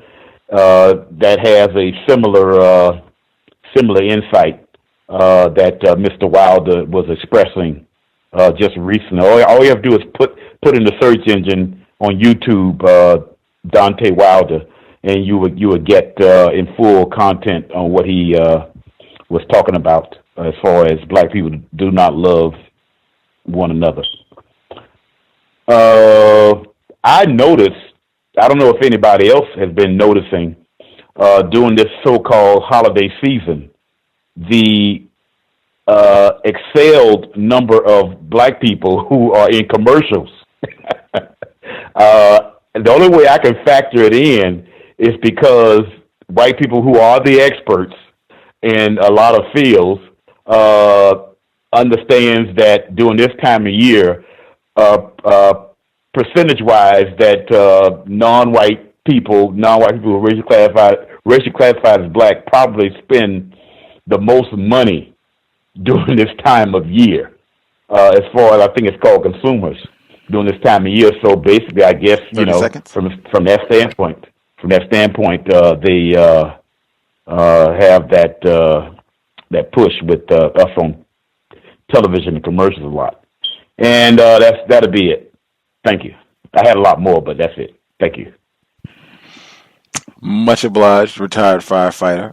that has a similar insight that Mr. Wilder was expressing just recently. All you have to do is put in the search engine on YouTube Dante Wilder, and you would get in full content on what he was talking about as far as black people do not love one another. I noticed, I don't know if anybody else has been noticing, during this so-called holiday season, the excelled number of black people who are in commercials. The only way I can factor it in is because white people who are the experts in a lot of fields understands that during this time of year, percentage-wise, that non-white people who are racially classified as black probably spend the most money during this time of year, as far as I think it's called consumers during this time of year. So basically, I guess, you know, from that standpoint, they have that push with us on television and commercials a lot. And that'll be it. Thank you. I had a lot more, but that's it. Thank you. Much obliged, retired firefighter.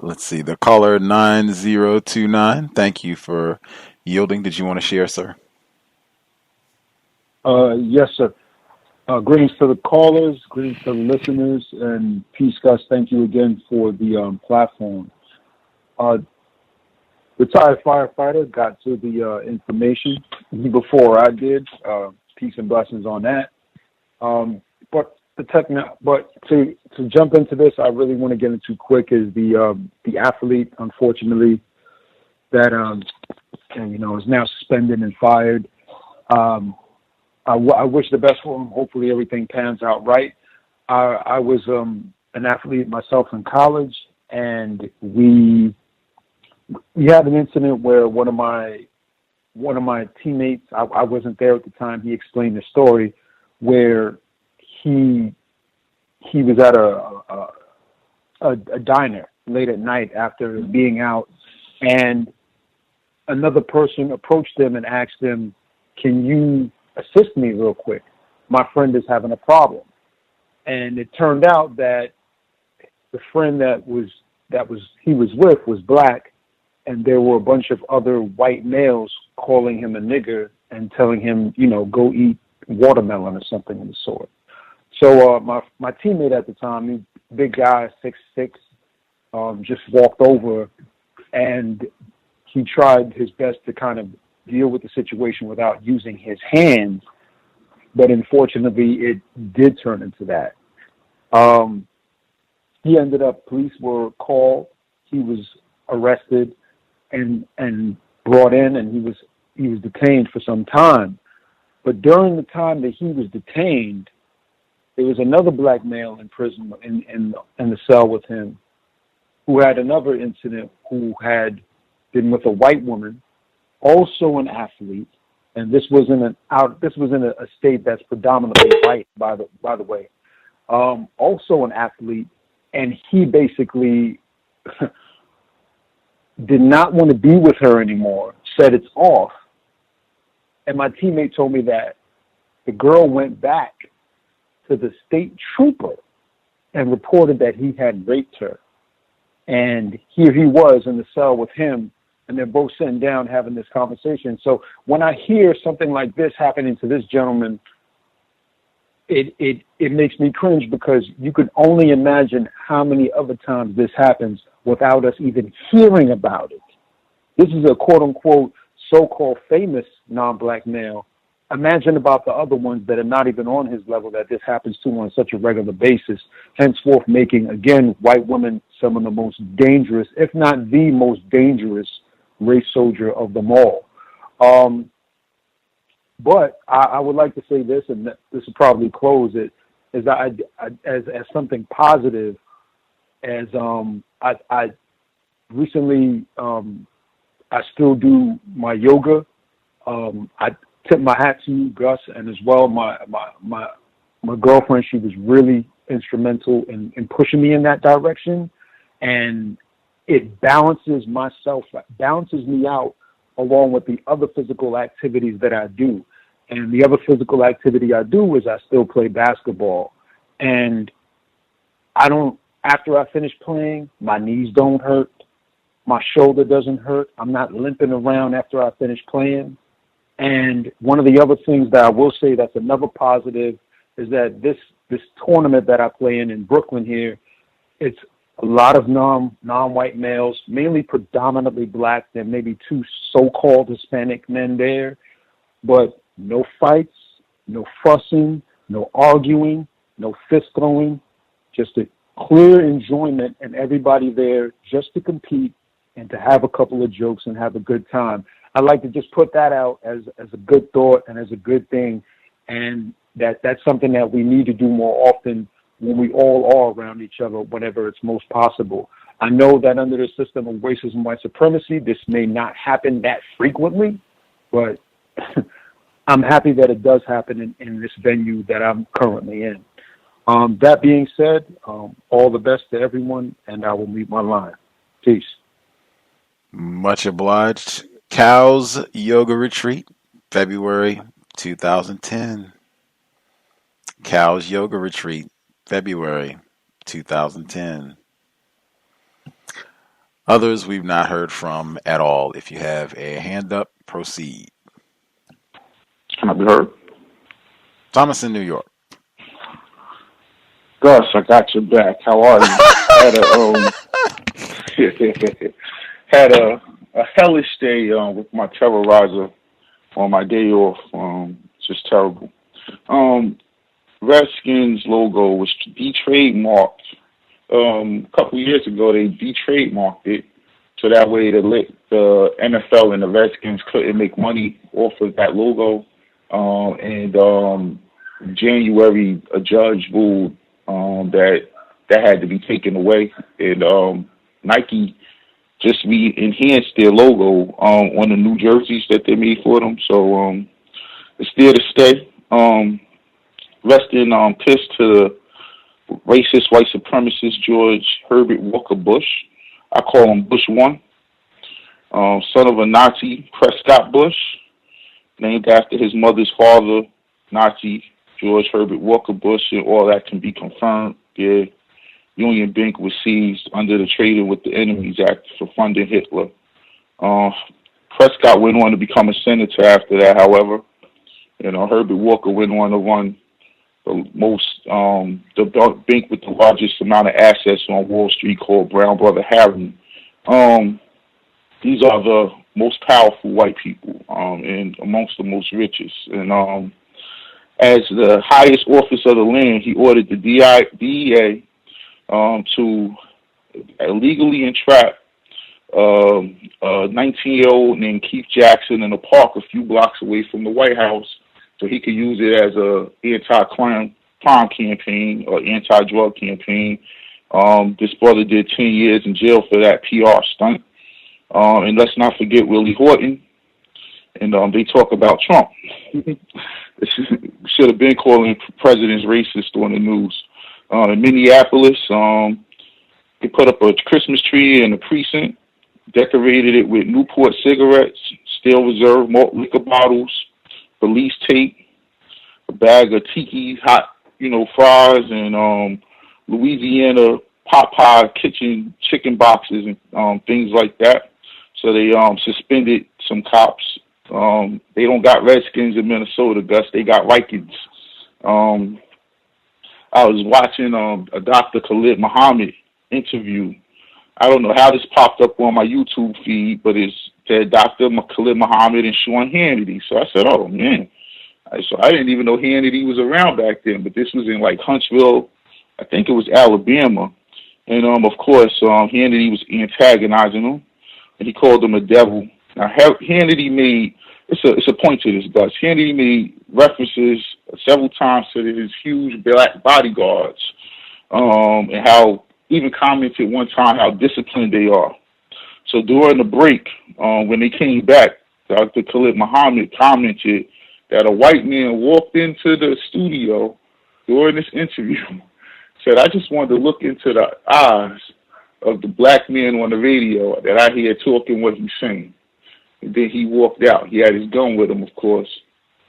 Let's see, the caller 9029. Thank you for yielding. Did you want to share, sir? Yes, sir. Greetings to the callers, greetings to the listeners, and peace, Gus. Thank you again for the platform. Retired firefighter, got to the information before I did. Peace and blessings on that. But to jump into this, I really want to get into quick is the athlete, unfortunately, that is now suspended and fired. I wish the best for him. Hopefully everything pans out right. I was an athlete myself in college, and we had an incident where one of my teammates, I wasn't there at the time, he explained the story where he was at a diner late at night after being out, and another person approached him and asked him, "Can you assist me real quick? My friend is having a problem." And it turned out that the friend that he was with was black, and there were a bunch of other white males calling him a nigger and telling him, go eat watermelon or something of the sort. So my teammate at the time, big guy, 6'6", just walked over, and he tried his best to kind of deal with the situation without using his hands, but unfortunately it did turn into that. He ended up, police were called he was arrested and brought in, and he was detained for some time. But during the time that he was detained, there was another black male in prison in the cell with him, who had another incident, who had been with a white woman, also an athlete, and this was in a state that's predominantly white, by the way. Also an athlete, and he basically did not want to be with her anymore, said it's off. And my teammate told me that the girl went back to the state trooper and reported that he had raped her. And here he was in the cell with him, and they're both sitting down having this conversation. So when I hear something like this happening to this gentleman, it makes me cringe, because you can only imagine how many other times this happens without us even hearing about it. This is a quote-unquote so-called famous non-black male. Imagine about the other ones that are not even on his level that this happens to on such a regular basis, henceforth making, again, white women some of the most dangerous, if not the most dangerous, race soldier of them all. But I would like to say this, and this will probably close it, is that as something positive, as I recently, I still do my yoga. I tip my hat to you, Gus, and as well my girlfriend. She was really instrumental in pushing me in that direction, and it balances me out along with the other physical activities that I do. And the other physical activity I do is I still play basketball. And after I finish playing, my knees don't hurt. My shoulder doesn't hurt. I'm not limping around after I finish playing. And one of the other things that I will say that's another positive is that this tournament that I play in Brooklyn here, it's a lot of non-white males, mainly predominantly black. There may be 2 so-called Hispanic men there, but no fights, no fussing, no arguing, no fist throwing, just a clear enjoyment, and everybody there just to compete and to have a couple of jokes and have a good time. I'd like to just put that out as a good thought and as a good thing, and that's something that we need to do more often when we all are around each other whenever it's most possible. I know that under the system of racism, white supremacy, this may not happen that frequently, but I'm happy that it does happen in this venue that I'm currently in. That being said, all the best to everyone, and I will mute my line. Peace. Much obliged. C.O.W.S Yoga Retreat, February 2010. C.O.W.S Yoga Retreat, February 2010. Others we've not heard from at all. If you have a hand up, proceed. Can I be heard? Thomas in New York. Gus, I got your back. How are you? Had a hellish day with my terrorizer on my day off. Just terrible. Redskins logo was de-trademarked. A couple years ago, they de-trademarked it, so that way the NFL and the Redskins couldn't make money off of that logo. In January, a judge ruled that had to be taken away, and Nike just enhanced their logo on the new jerseys that they made for them. So it's there to stay. Rest in piss to the racist white supremacist George Herbert Walker Bush. I call him Bush 1. Son of a Nazi, Prescott Bush, named after his mother's father, Nazi George Herbert Walker Bush, and all that can be confirmed. Yeah. Union Bank was seized under the Trading with the Enemies Act for funding Hitler. Prescott went on to become a senator after that, however. Herbert Walker went on to run the bank with the largest amount of assets on Wall Street, called Brown Brother Harriman. These are the most powerful white people and amongst the most richest. And as the highest office of the land, he ordered the DEA to illegally entrapped a 19-year-old named Keith Jackson in a park a few blocks away from the White House, so he could use it as a anti-crime campaign or anti-drug campaign. This brother did 10 years in jail for that PR stunt. And let's not forget Willie Horton. And they talk about Trump. Should have been calling presidents racist on the news. In Minneapolis, they put up a Christmas tree in the precinct, decorated it with Newport cigarettes, Steel Reserve malt liquor bottles, police tape, a bag of tiki hot, fries, and Louisiana pot pie kitchen chicken boxes and things like that. So they suspended some cops. They don't got Redskins in Minnesota, Gus. They got Vikings. I was watching a Dr. Khalid Muhammad interview. I don't know how this popped up on my YouTube feed, but it's said Dr. Khalid Muhammad and Sean Hannity. So I said, oh, man. So I didn't even know Hannity was around back then, but this was in, like, Huntsville. I think it was Alabama. And, of course, Hannity was antagonizing him, and he called him a devil. Now, Hannity made, it's a point to this, Gus. Hannity made references several times to his huge black bodyguards, and how, even commented one time how disciplined they are. So during the break, when they came back, Dr. Khalid Muhammad commented that a white man walked into the studio during this interview, said, I just wanted to look into the eyes of the black man on the radio that I hear talking what he's saying. And then he walked out. He had his gun with him, of course.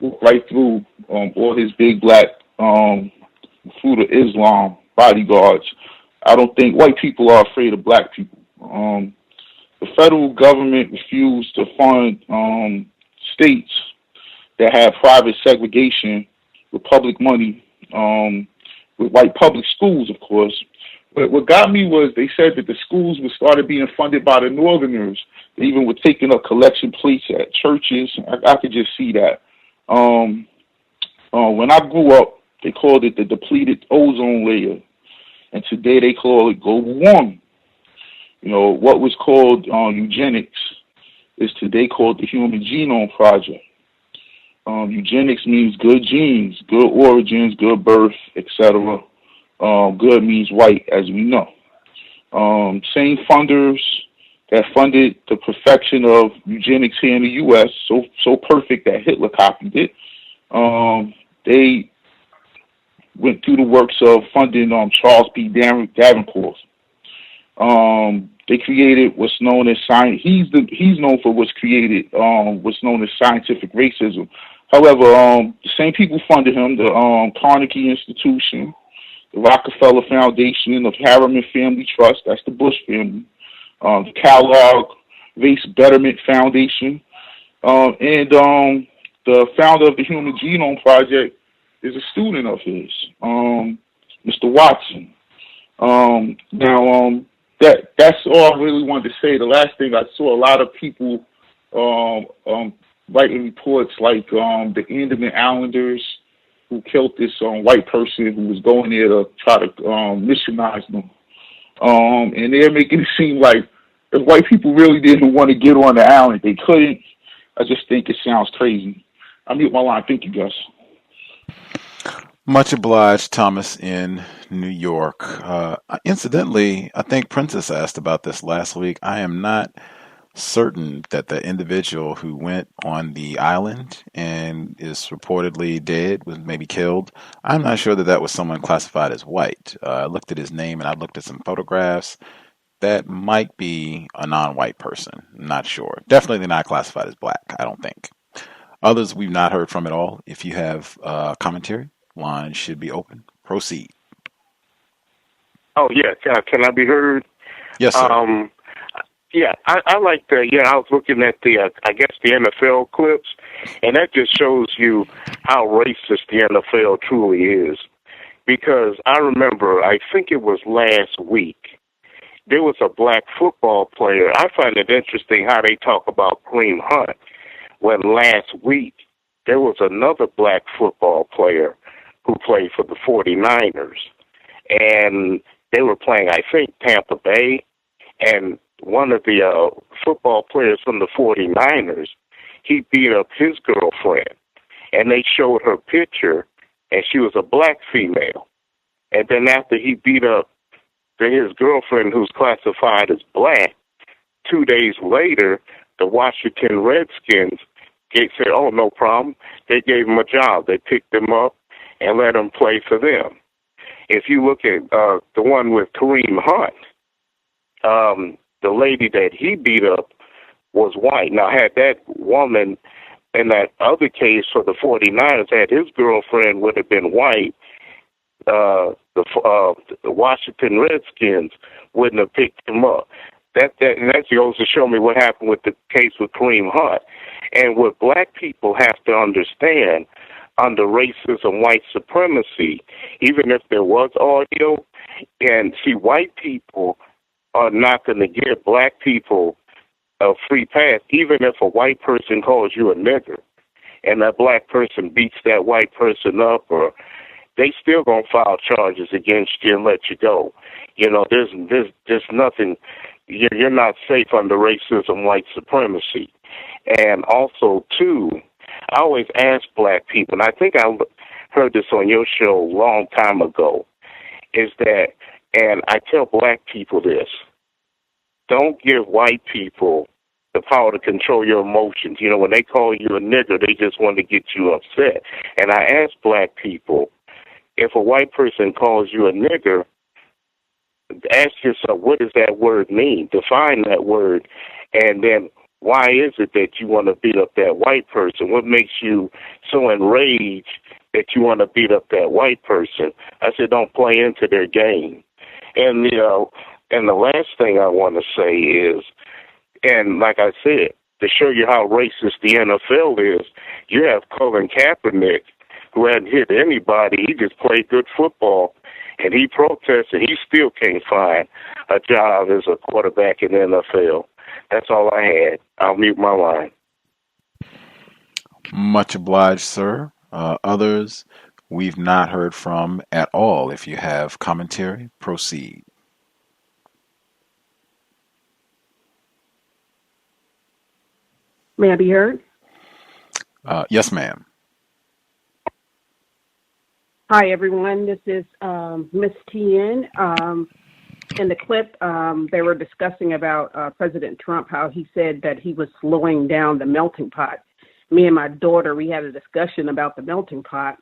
Walked right through all his big black Fruit of Islam bodyguards. I don't think white people are afraid of black people. The federal government refused to fund states that have private segregation with public money, with white public schools, of course. But what got me was they said that the schools were started being funded by the Northerners. They even were taking up collection plates at churches. I could just see that. When I grew up, they called it the depleted ozone layer. And today they call it global warming. What was called eugenics is today called the Human Genome Project. Eugenics means good genes, good origins, good birth, etc. Good means white, as we know. Same funders that funded the perfection of eugenics here in the U.S., so perfect that Hitler copied it. They went through the works of funding Charles P. Davenport. They created what's known as science. He's known for what's created what's known as scientific racism. However, the same people funded him: the Carnegie Institution, the Rockefeller Foundation, the Harriman Family Trust. That's the Bush family. The Kellogg Race Betterment Foundation, and the founder of the Human Genome Project is a student of his, Mr. Watson. That's all I really wanted to say. The last thing, I saw a lot of people writing reports like the Andaman Islanders who killed this white person who was going there to try to missionize them. And they're making it seem like if white people really didn't want to get on the island, they couldn't. I just think it sounds crazy. I mute my line. Thank you, Gus. Much obliged, Thomas in New York. Incidentally, I think Princess asked about this last week. I am not certain that the individual who went on the island and is reportedly dead, was maybe killed, I'm not sure that that was someone classified as white. I looked at his name and I looked at some photographs. That might be a non-white person. I'm not sure. Definitely not classified as black, I don't think. Others we've not heard from at all. If you have commentary, line should be open. Proceed. Oh, yeah. Can I be heard? Yes, sir. Yeah, I like the, I was looking at the, I guess the NFL clips, and that just shows you how racist the NFL truly is. Because I remember, I think it was last week, there was a black football player. I find it interesting how they talk about Kareem Hunt, when last week there was another black football player who played for the 49ers. And They were playing, I think, Tampa Bay, and one of the football players from the 49ers, he beat up his girlfriend, and they showed her picture, and she was a black female. And then after he beat up his girlfriend, who's classified as black, 2 days later, the Washington Redskins said, oh, no problem. They gave him a job. They picked him up and let him play for them. If you look at the one with Kareem Hunt, the lady that he beat up was white. Now, had that woman in that other case for the 49ers, had his girlfriend would have been white, the Washington Redskins wouldn't have picked him up. That goes to show me what happened with the case with Kareem Hunt. And what black people have to understand under racism, white supremacy, even if there was audio, and see, white people are not going to give black people a free pass, even if a white person calls you a nigger and that black person beats that white person up, or they still going to file charges against you and let you go. You know, there's nothing, you're not safe under racism, white supremacy. And also, too, I always ask black people, and I think I heard this on your show a long time ago, is that, and I tell black people this, don't give white people the power to control your emotions. You know, when they call you a nigger, they just want to get you upset. And I ask black people, if a white person calls you a nigger, ask yourself, what does that word mean? Define that word. And then why is it that you want to beat up that white person? What makes you so enraged that you want to beat up that white person? I said, don't play into their game. And, you know, and the last thing I want to say is, and like I said, to show you how racist the NFL is, you have Colin Kaepernick, who hadn't hit anybody. He just played good football, and he protested. He still can't find a job as a quarterback in the NFL. That's all I had. I'll mute my line. Much obliged, sir. Others we've not heard from at all. If you have commentary, proceed. May I be heard? Yes, ma'am. Hi, everyone. This is Miss T.N. In the clip, they were discussing about President Trump, how he said that he was slowing down the melting pot. Me and my daughter, we had a discussion about the melting pot.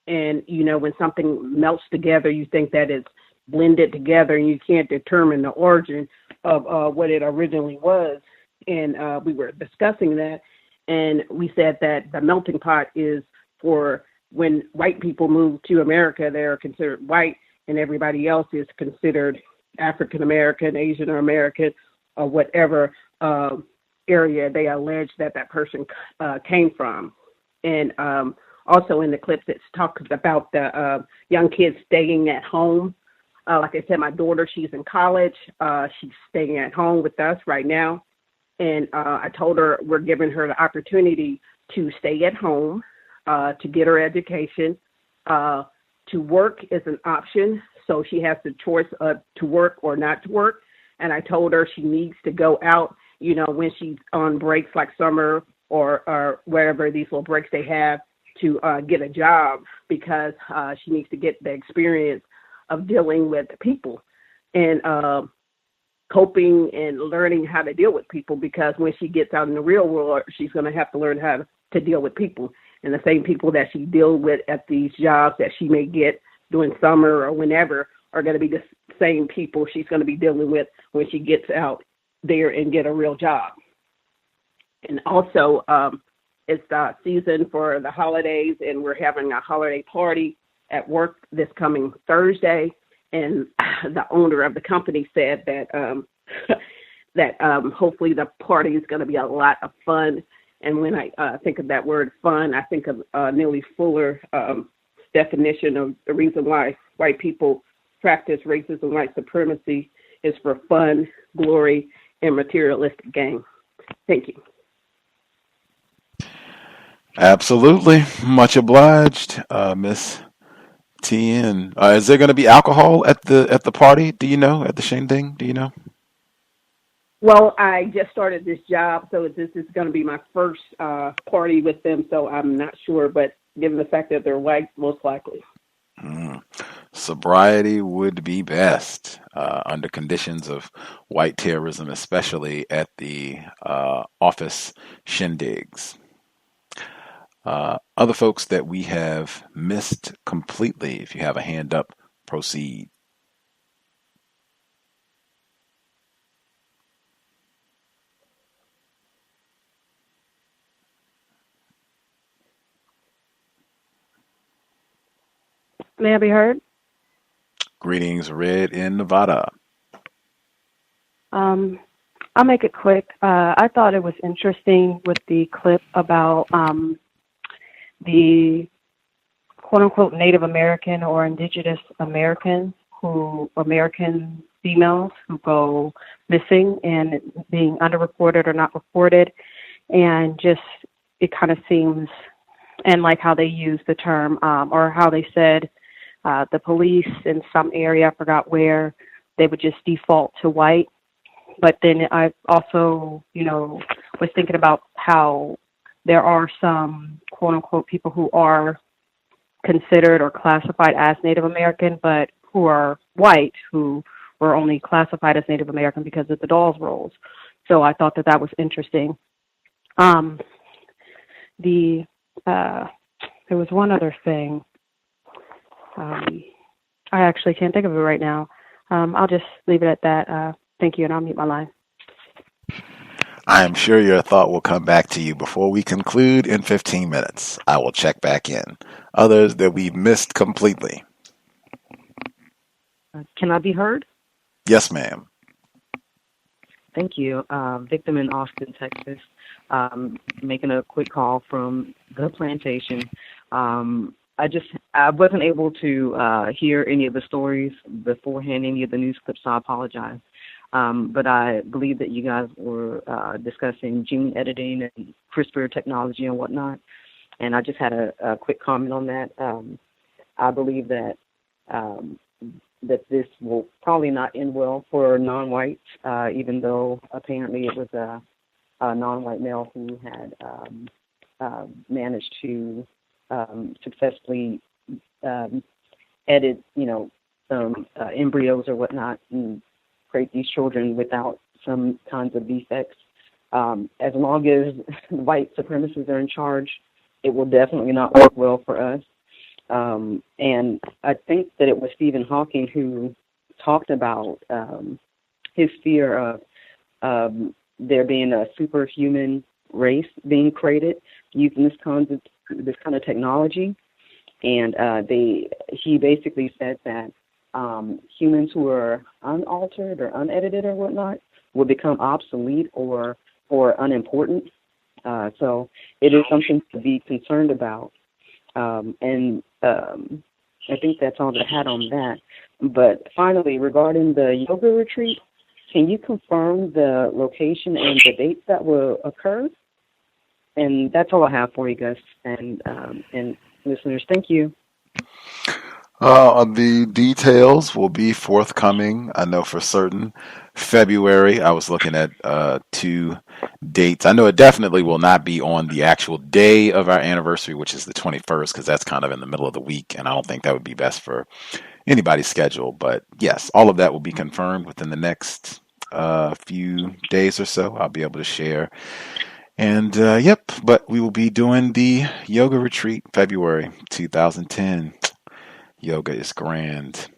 And, you know, when something melts together, you think that it's blended together and you can't determine the origin of what it originally was. And we were discussing that. And we said that the melting pot is for when white people move to America, they're considered white, and everybody else is considered African American, Asian or American, or whatever area they allege that person came from. And also in the clips, it talks about the young kids staying at home. Like I said, my daughter, she's in college. She's staying at home with us right now. And I told her we're giving her the opportunity to stay at home, to get her education. To work is an option, so she has the choice to work or not to work. And I told her she needs to go out, you know, when she's on breaks like summer or wherever these little breaks they have, to get a job, because she needs to get the experience of dealing with people and coping and learning how to deal with people, because when she gets out in the real world, she's going to have to learn how to deal with people. And the same people that she deals with at these jobs that she may get during summer or whenever are going to be the same people she's going to be dealing with when she gets out there and get a real job. And also, it's the season for the holidays, and we're having a holiday party at work this coming Thursday. And the owner of the company said that that hopefully the party is going to be a lot of fun. And when I think of that word fun, I think of Neely Fuller definition of the reason why white people practice racism, white supremacy, is for fun, glory, and materialistic gain. Thank you. Absolutely. Much obliged, Miss TN. Is there going to be alcohol at the party? Do you know, at the shindig? Do you know? Well, I just started this job, so this is going to be my first party with them, so I'm not sure, but given the fact that they're white, most likely. Sobriety would be best under conditions of white terrorism, especially at the office shindigs. Other folks that we have missed completely, if you have a hand up, proceed. May I be heard? Greetings, Red in Nevada. I'll make it quick. I thought it was interesting with the clip about the quote-unquote Native American or Indigenous American American females who go missing and being underreported or not reported. And just, it kind of seems, and like how they use the term, or how they said the police in some area, I forgot where, they would just default to white. But then I also, was thinking about how there are some quote-unquote people who are considered or classified as Native American, but who are white, who were only classified as Native American because of the Dawes rolls. So I thought that was interesting. There was one other thing. I actually can't think of it right now. I'll just leave it at that. Thank you, and I'll mute my line. I am sure your thought will come back to you before we conclude in 15 minutes. I will check back in. Others that we've missed completely. Can I be heard? Yes, ma'am. Thank you. Victim in Austin, Texas. Making a quick call from the plantation. I wasn't able to hear any of the stories beforehand, any of the news clips, so I apologize. But I believe that you guys were discussing gene editing and CRISPR technology and whatnot. And I just had a quick comment on that. I believe that that this will probably not end well for non-whites, even though apparently it was a non-white male who had managed to successfully edit, some embryos or whatnot and create these children without some kinds of defects. As long as white supremacists are in charge, it will definitely not work well for us. And I think that it was Stephen Hawking who talked about his fear of there being a superhuman race being created using this kind of technology. And he basically said that humans who are unaltered or unedited or whatnot will become obsolete or unimportant. So it is something to be concerned about. And I think that's all that I had on that. But finally, regarding the yoga retreat, can you confirm the location and the dates that will occur? And that's all I have for you, Gus, and listeners. Thank you. The details will be forthcoming, I know for certain. February, I was looking at 2 dates. I know it definitely will not be on the actual day of our anniversary, which is the 21st, because that's kind of in the middle of the week, and I don't think that would be best for anybody's schedule. But yes, all of that will be confirmed within the next few days or so. I'll be able to share. And but we will be doing the yoga retreat February 2010. Yoga is grand.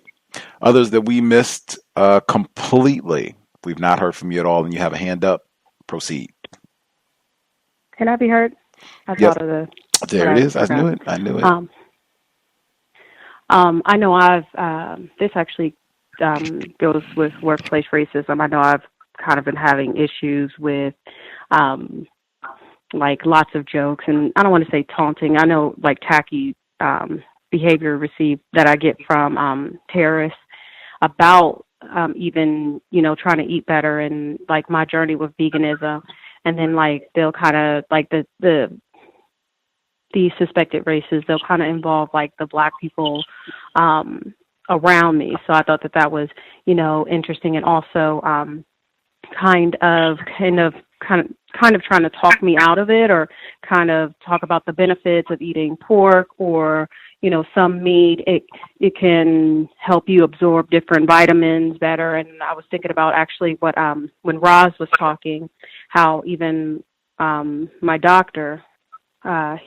Others that we missed completely. We've not heard from you at all, and you have a hand up. Proceed. Can I be heard? I Yep. thought of the. There it is. I knew it. I knew it. I know I've. This actually goes with workplace racism. I know I've kind of been having issues with, like lots of jokes, and I don't want to say taunting. I know like tacky behavior received that I get from terrorists about even trying to eat better and like my journey with veganism, and then like they'll kind of like the these suspected races, they'll kind of involve like the Black people around me. So I thought that was, interesting, and also kind of trying to talk me out of it, or kind of talk about the benefits of eating pork, or some meat. It can help you absorb different vitamins better. And I was thinking about actually what when Roz was talking, how even my doctor,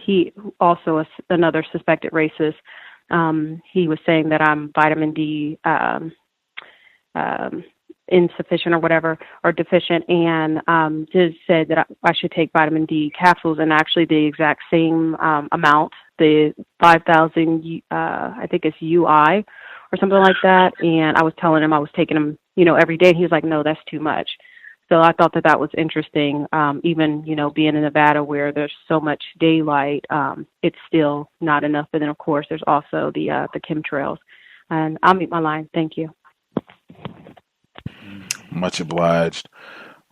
he also is another suspected racist. He was saying that I'm vitamin D insufficient or whatever, or deficient, and just said that I should take vitamin D capsules, and actually the exact same amount, the 5,000, I think it's UI or something like that. And I was telling him I was taking them, every day. And he was like, no, that's too much. So I thought that was interesting. Even, being in Nevada where there's so much daylight, it's still not enough. But then, of course, there's also the chemtrails. And I'll mute my line. Thank you. Much obliged.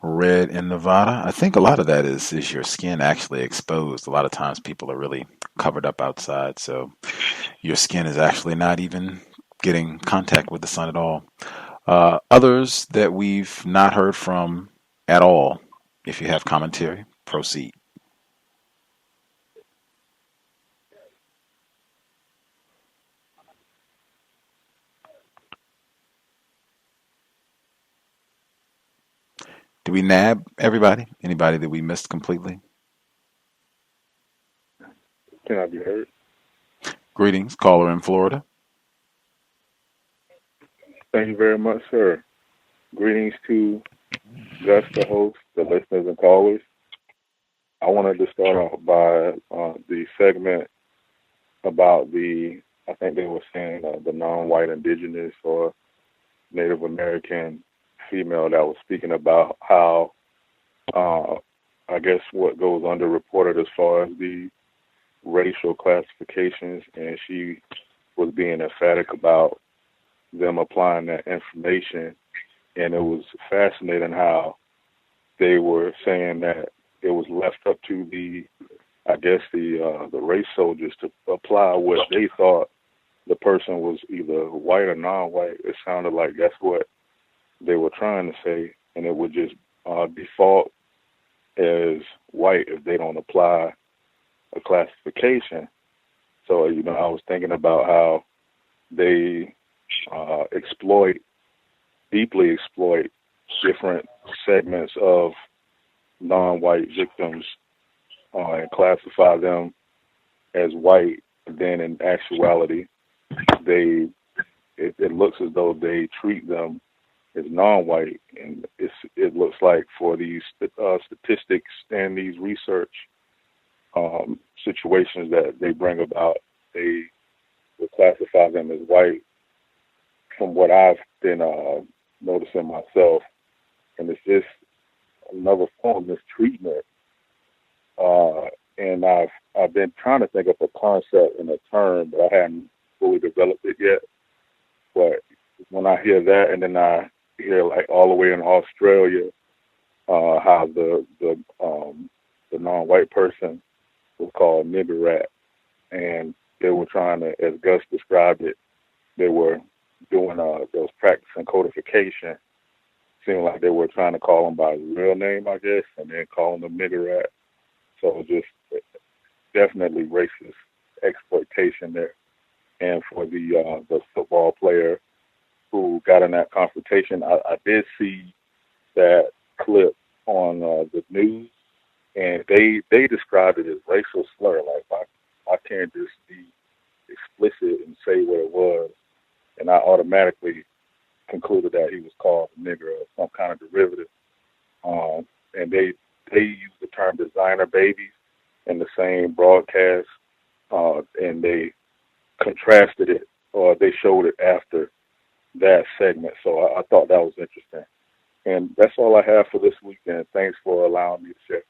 Red in Nevada. I think a lot of that is your skin actually exposed. A lot of times people are really covered up outside, so your skin is actually not even getting contact with the sun at all. Others that we've not heard from at all, if you have commentary, proceed. Do we nab everybody? Anybody that we missed completely? Can I be heard? Greetings, caller in Florida. Thank you very much, sir. Greetings to Gus, the host, the listeners and callers. I wanted to start off by the segment about I think they were saying the non-white indigenous or Native American female that was speaking about how, I guess, what goes underreported as far as the racial classifications, and she was being emphatic about them applying that information. And it was fascinating how they were saying that it was left up to the race soldiers to apply what they thought the person was either white or non-white. It sounded like that's what they were trying to say, and it would just default as white if they don't apply a classification. So, I was thinking about how they deeply exploit different segments of non-white victims and classify them as white. Then in actuality, it looks as though they treat them as non-white, and it looks like for these statistics and these research situations that they bring about, they will classify them as white. From what I've been noticing myself, and it's just another form of mistreatment. And I've been trying to think of a concept and a term, but I hadn't fully developed it yet. But when I hear that, and then I hear like all the way in Australia, how the non-white person was called nigger rat, and they were trying to, as Gus described it, they were doing those practicing codification. Seemed like they were trying to call him by his real name, I guess, and then calling him nigger rat. So just definitely racist exploitation there. And for the football player who got in that confrontation, I did see that clip on the news, and they described it as racial slur. Like I can't just be explicit and say what it was, and I automatically concluded that he was called a nigger or some kind of derivative. And they used the term designer babies in the same broadcast, and they contrasted it, or they showed it after that segment. So I thought that was interesting. And that's all I have for this weekend. Thanks for allowing me to share.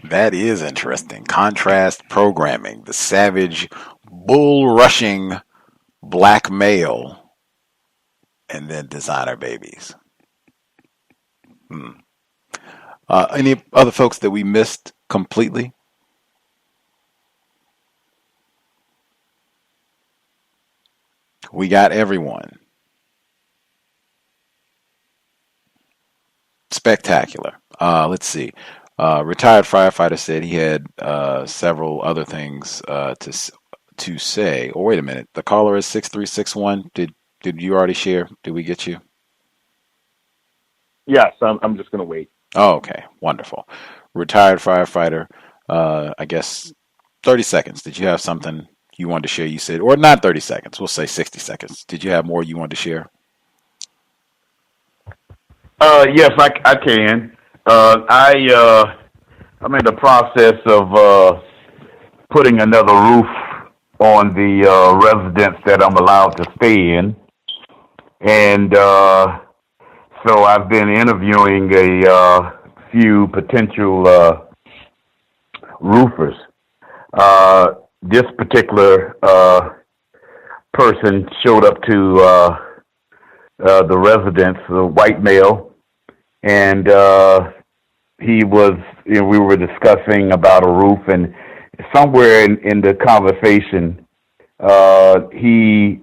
That is interesting. Contrast programming, the savage, bull-rushing black male, and then designer babies. Any other folks that we missed completely We got everyone. Spectacular. Let's see. Retired firefighter said he had several other things to say. Oh, wait a minute. The caller is 6361. Did you already share? Did we get you? Yes, I'm just going to wait. Oh, okay. Wonderful. Retired firefighter, I guess 30 seconds. Did you have something you wanted to share? You said, or not 30 seconds. We'll say 60 seconds. Did you have more you wanted to share? Yes, I can. I'm in the process of putting another roof on the residence that I'm allowed to stay in, and so I've been interviewing a few potential roofers. This particular person showed up to the residence, a white male, and we were discussing about a roof, and somewhere in the conversation, he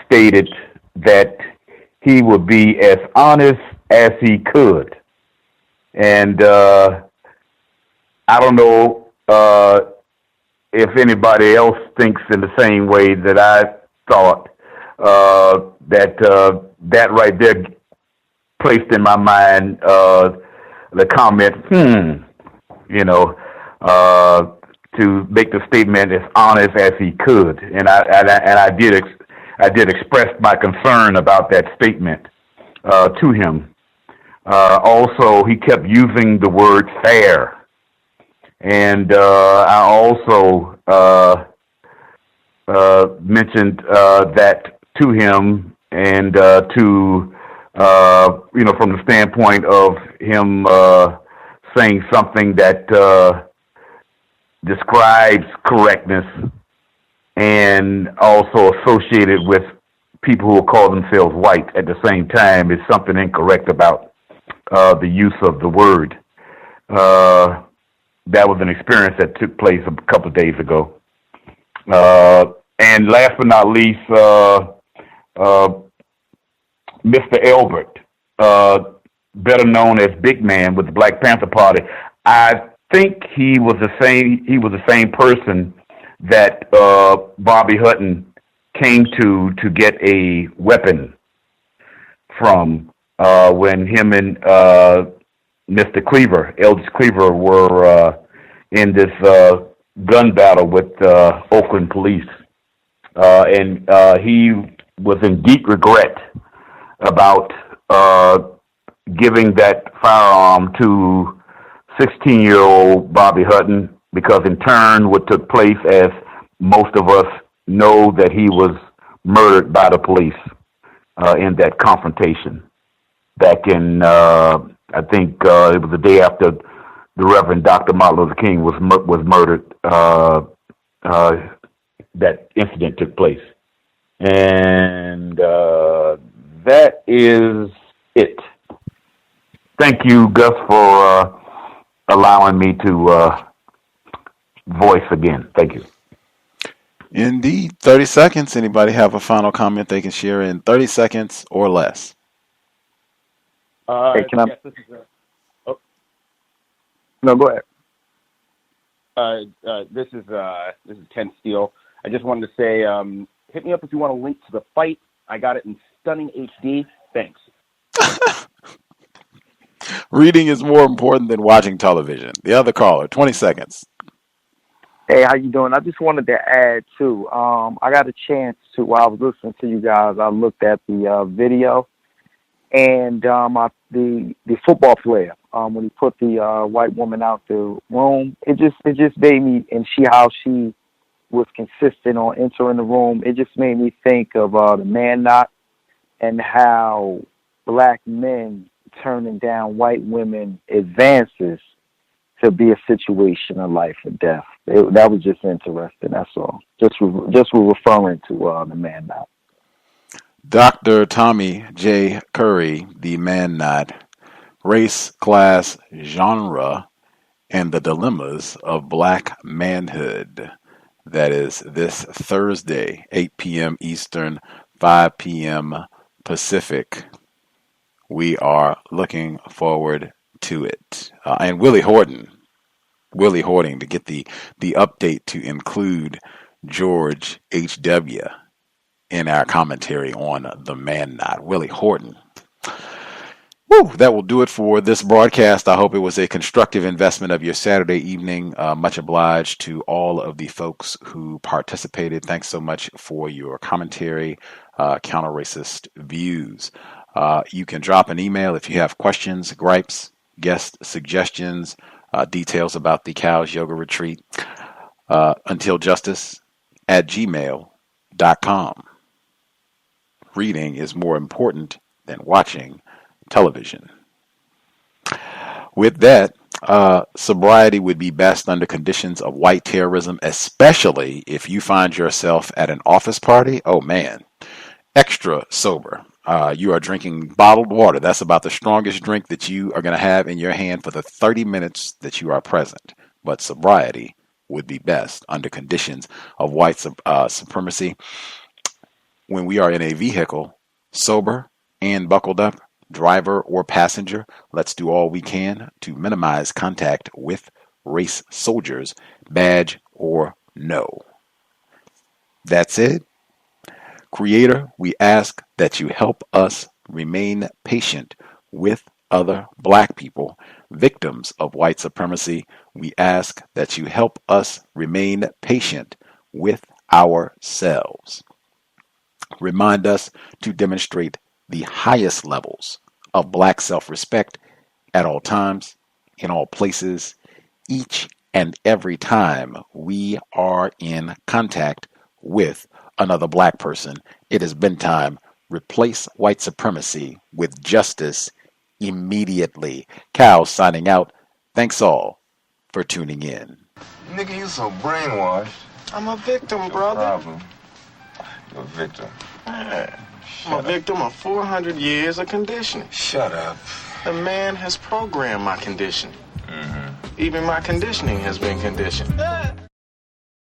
stated that he would be as honest as he could. And I don't know if anybody else thinks in the same way that I thought, that right there placed in my mind the comment, to make the statement as honest as he could, and I did express my concern about that statement to him. Also, he kept using the word fair, and I also mentioned that to him, and from the standpoint of him saying something that describes correctness and also associated with people who call themselves white at the same time is something incorrect about the use of the word. That was an experience that took place a couple of days ago. And last but not least, Mr. Elbert, better known as Big Man with the Black Panther Party. I think he was the same person that Bobby Hutton came to get a weapon from when him and Mr. Cleaver, Eldridge Cleaver, were in this gun battle with Oakland police. And he was in deep regret about giving that firearm to 16-year-old Bobby Hutton, because in turn what took place, as most of us know, that he was murdered by the police in that confrontation back in, I think it was the day after the Reverend Dr. Martin Luther King was murdered. That incident took place. And that is it. Thank you, Gus, for allowing me to voice again. Thank you. Indeed. 30 seconds. Anybody have a final comment they can share in 30 seconds or less? Hey, can I? This is No, go ahead. This is Ken Steele. I just wanted to say, hit me up if you want a link to the fight. I got it in stunning HD. Thanks. Reading is more important than watching television. The other caller, 20 seconds. Hey, how you doing? I just wanted to add too. I got a chance to, while I was listening to you guys, I looked at the video, and the football player, when he put the white woman out the room, it just made me, and how she was consistent on entering the room. It just made me think of the man knot, and how black men turning down white women advances to be a situation of life or death. That was just interesting. That's all. Just referring to the man knot. Dr. Tommy J. Curry, the man knot, race, class, genre, and the dilemmas of black manhood. That is this Thursday, 8 p.m. Eastern, 5 p.m. Pacific. We are looking forward to it. And Willie Horton to get the update to include George H.W. in our commentary on the man knot. Willie Horton. Woo, that will do it for this broadcast. I hope it was a constructive investment of your Saturday evening. Much obliged to all of the folks who participated. Thanks so much for your commentary, counter-racist views. You can drop an email if you have questions, gripes, guest suggestions, details about the Cows Yoga Retreat, untiljustice@gmail.com. Reading is more important than watching television. With that, sobriety would be best under conditions of white terrorism, especially if you find yourself at an office party. Oh man, extra sober. You are drinking bottled water. That's about the strongest drink that you are going to have in your hand for the 30 minutes that you are present. But sobriety would be best under conditions of white supremacy. When we are in a vehicle, sober and buckled up, driver or passenger, let's do all we can to minimize contact with race soldiers, badge or no. That's it. Creator, we ask that you help us remain patient with other black people, victims of white supremacy. We ask that you help us remain patient with ourselves. Remind us to demonstrate the highest levels of black self-respect at all times, in all places, each and every time we are in contact with another black person. It has been time. Replace white supremacy with justice immediately. Cal signing out. Thanks all for tuning in. Nigga, you so brainwashed. I'm a victim, brother. Problem. You're a victim. Yeah. I'm a victim of 400 years of conditioning. Shut up. The man has programmed my conditioning. Mm-hmm. Even my conditioning has been conditioned.